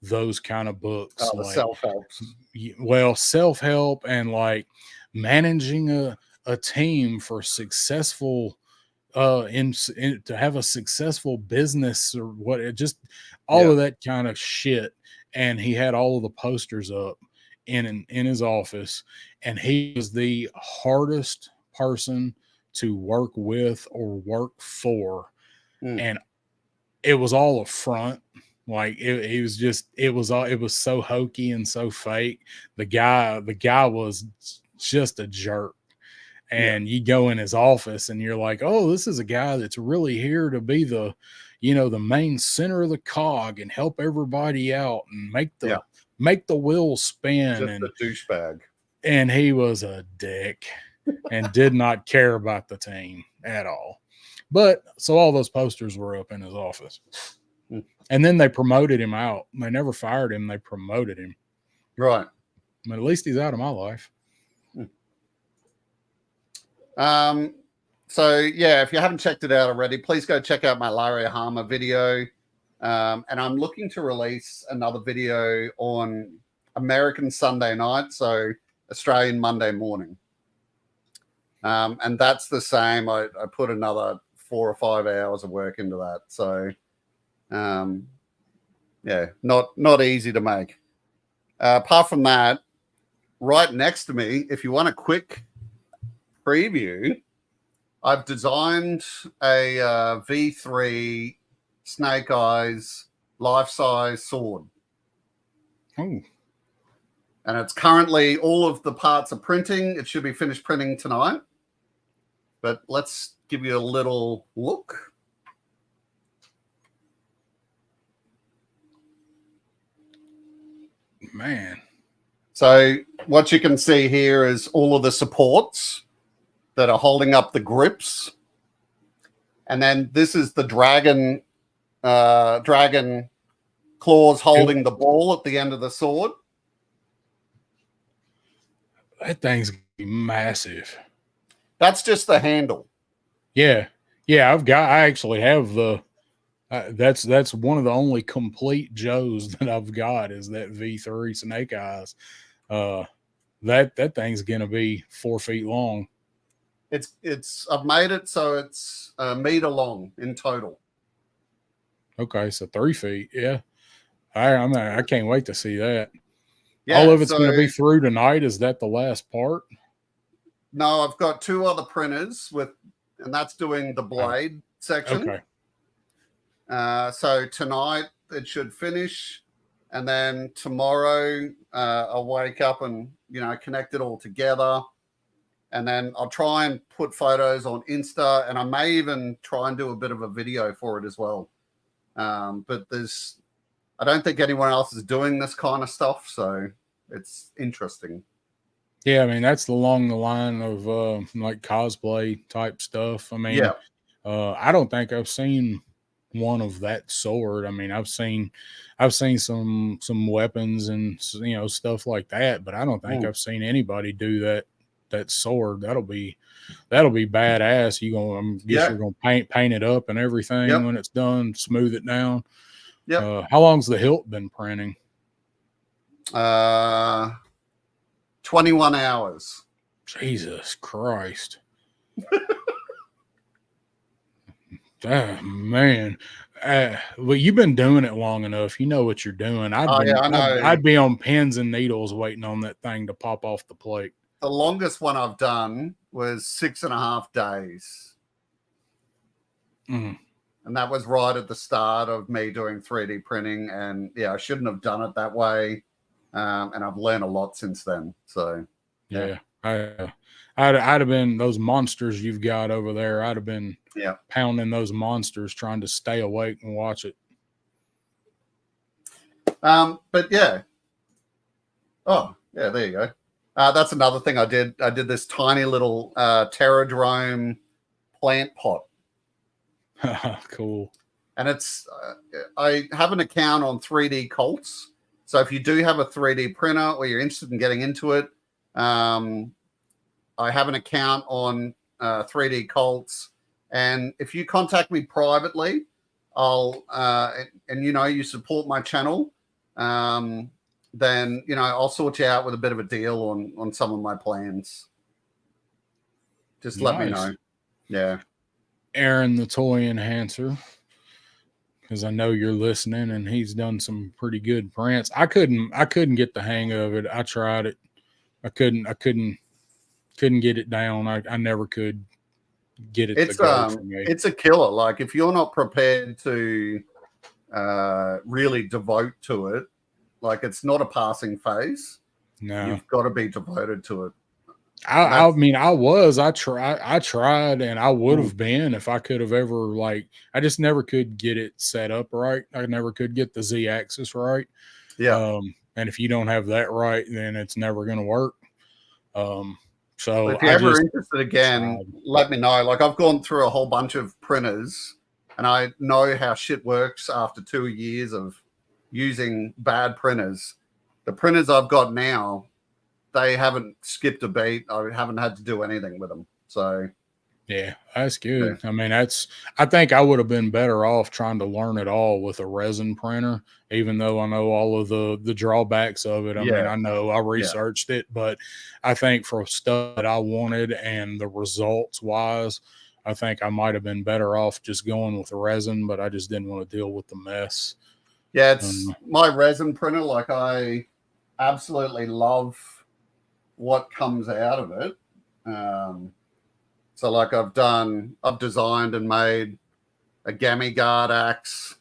those kind of books. Like self-helps. Well, self-help and like managing a team for successful to have a successful business or what, all of that kind of shit. And he had all of the posters up in his office, and he was the hardest person to work with or work for. And it was all a front. Like it was so hokey and so fake. The guy was just a jerk. And you go in his office and you're like, oh, this is a guy that's really here to be the main center of the cog and help everybody out and make the wheels spin. Just a douchebag. And he was a dick and did not care about the team at all. But so all those posters were up in his office. And then they promoted him out. They never fired him. They promoted him. Right. But at least he's out of my life. So yeah, if you haven't checked it out already, please go check out my Larry Hama video. And I'm looking to release another video on American Sunday night, so Australian Monday morning. And that's the same. I put another 4 or 5 hours of work into that. So yeah, not easy to make. Apart from that, right next to me, if you want a quick preview, I've designed a V3 Snake Eyes life-size sword. Oh. And it's currently, all of the parts are printing. It should be finished printing tonight. But let's give you a little look. Man. So what you can see here is all of the supports that are holding up the grips. And then this is the dragon claws holding the ball at the end of the sword. That thing's massive. That's just the handle. Yeah. Yeah, I actually have the That's one of the only complete Joes that I've got is that V3 Snake Eyes. That thing's gonna be 4 feet long. I've made it so it's a meter long in total. Okay, so 3 feet. Yeah, I can't wait to see that. Yeah, All of it's so, going to be through tonight. Is that the last part? No, I've got 2 other printers and that's doing the blade section. Okay. So tonight it should finish, and then tomorrow I'll wake up and connect it all together, and then I'll try and put photos on Insta, and I may even try and do a bit of a video for it as well. But I don't think anyone else is doing this kind of stuff, so it's interesting. Yeah, I mean that's along the line of like cosplay type stuff. I mean, I don't think I've seen one of that sort. I mean, I've seen some weapons and stuff like that, but I don't think I've seen anybody do that sword. That'll be badass. You're gonna paint it up and everything when it's done, smooth it down. Yep. How long's the hilt been printing? 21 hours. Jesus Christ. Man. Well, you've been doing it long enough. You know what you're doing. I know. I'd be on pins and needles waiting on that thing to pop off the plate. The longest one I've done was 6.5 days. Mm. And that was right at the start of me doing 3D printing. And I shouldn't have done it that way. And I've learned a lot since then. So, yeah. I'd have been those monsters you've got over there. I'd have been pounding those monsters trying to stay awake and watch it. But yeah. Oh, yeah, there you go. That's another thing I did. I did this tiny little Terradrome plant pot. Cool. And I have an account on 3D Cults. So if you do have a 3D printer or you're interested in getting into it, I have an account on 3D Cults. And if you contact me privately, I'll you support my channel, then I'll sort you out with a bit of a deal on some of my plans. Just let me know. Yeah. Aaron the Toy Enhancer, because I know you're listening, and he's done some pretty good prints. I couldn't get the hang of it. I tried it. I couldn't get it down. I never could get it to go for me. It's a killer. Like if you're not prepared to really devote to it, like it's not a passing phase. No, you've got to be devoted to it. I tried, and I would have been if I could have ever, I just never could get it set up right. I never could get the Z axis right. Yeah. And if you don't have that right, then it's never going to work. So if you're ever interested again, let me know. Like I've gone through a whole bunch of printers, and I know how shit works after 2 years of using bad printers. The printers I've got now, they haven't skipped a beat. I haven't had to do anything with them. So yeah, that's good. Yeah. I mean, I think I would have been better off trying to learn it all with a resin printer, even though I know all of the drawbacks of it. I mean, I know I researched it, but I think for stuff that I wanted and the results wise, I think I might have been better off just going with the resin, but I just didn't want to deal with the mess. Yeah, it's my resin printer. Like I absolutely love what comes out of it. So like I've designed and made a Gammy Guard axe.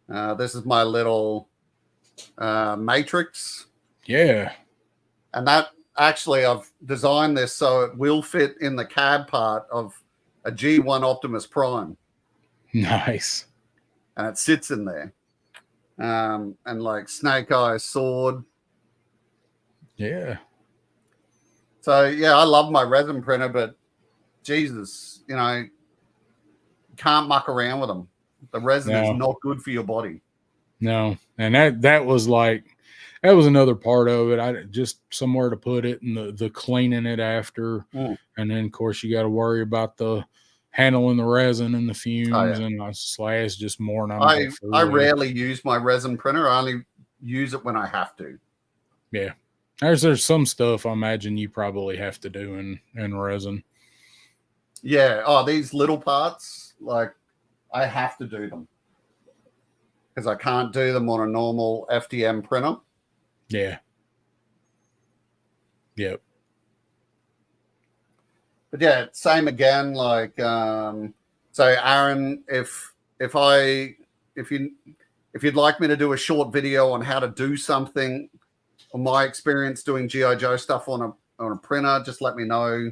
This is my little matrix. Yeah. And that actually I've designed this so it will fit in the cab part of a G1 Optimus Prime. Nice. And it sits in there. And like Snake Eye sword. Yeah. So yeah, I love my resin printer, but Jesus, can't muck around with them. The resin is not good for your body. No, and that was another part of it. I just somewhere to put it, and the cleaning it after, and then of course you got to worry about handling the resin and the fumes, yeah. and I slash just more than I'm I rarely use my resin printer. I only use it when I have to. Yeah. There's some stuff I imagine you probably have to do in resin. Yeah. Oh, these little parts, like I have to do them because I can't do them on a normal FDM printer. Yeah. Yep. But yeah, same again. Like, so Aaron, if you'd like me to do a short video on how to do something, on my experience doing GI Joe stuff on a printer, just let me know.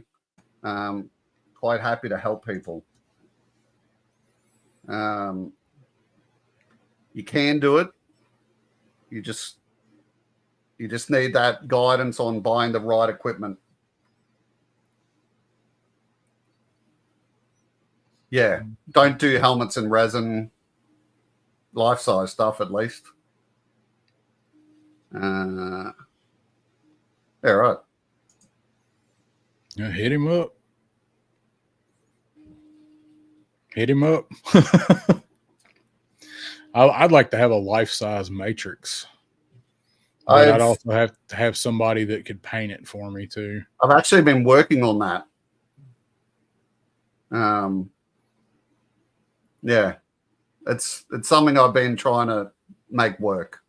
Quite happy to help people. You can do it. You just need that guidance on buying the right equipment. Yeah, don't do helmets in resin. Life-size stuff, at least. Yeah, right. Yeah, hit him up. Hit him up. I'd like to have a life-size Matrix. But I'd also have to have somebody that could paint it for me too. I've actually been working on that. Yeah, it's something I've been trying to make work.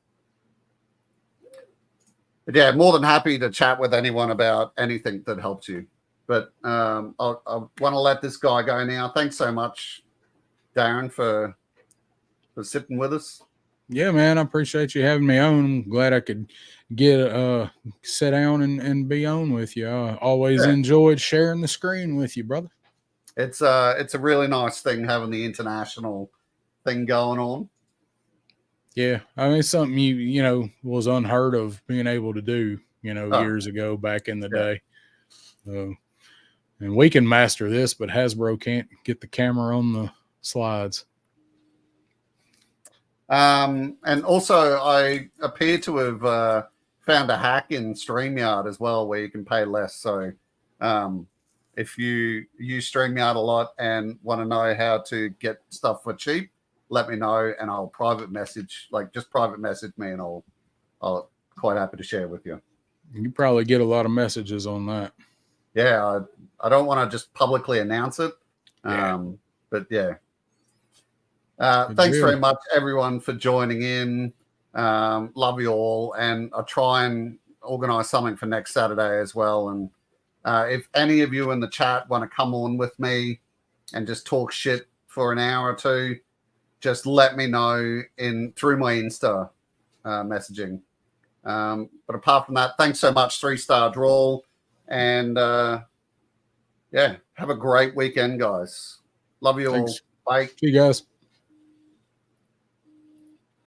But yeah, more than happy to chat with anyone about anything that helps you. But I want to let this guy go now. Thanks so much, Darren, for sitting with us. Yeah, man, I appreciate you having me on. I'm glad I could get sit down and be on with you. I always enjoyed sharing the screen with you, brother. It's a really nice thing having the international thing going on. Yeah, I mean, it's something you know was unheard of being able to do, years ago back in the day. And we can master this, but Hasbro can't get the camera on the slides. And also, I appear to have found a hack in StreamYard as well, where you can pay less. So, if you use StreamYard a lot and want to know how to get stuff for cheap, let me know, and I'll private message me, and I'll quite happy to share with you. You probably get a lot of messages on that. Yeah, I don't want to just publicly announce it, but yeah. Thanks very much, everyone, for joining in. Love you all, and I'll try and organize something for next Saturday as well. And if any of you in the chat want to come on with me and just talk shit for an hour or two, just let me know through my Insta messaging. But apart from that, thanks so much, 3-star draw, and yeah, have a great weekend, guys. Love you all. Bye. See you guys.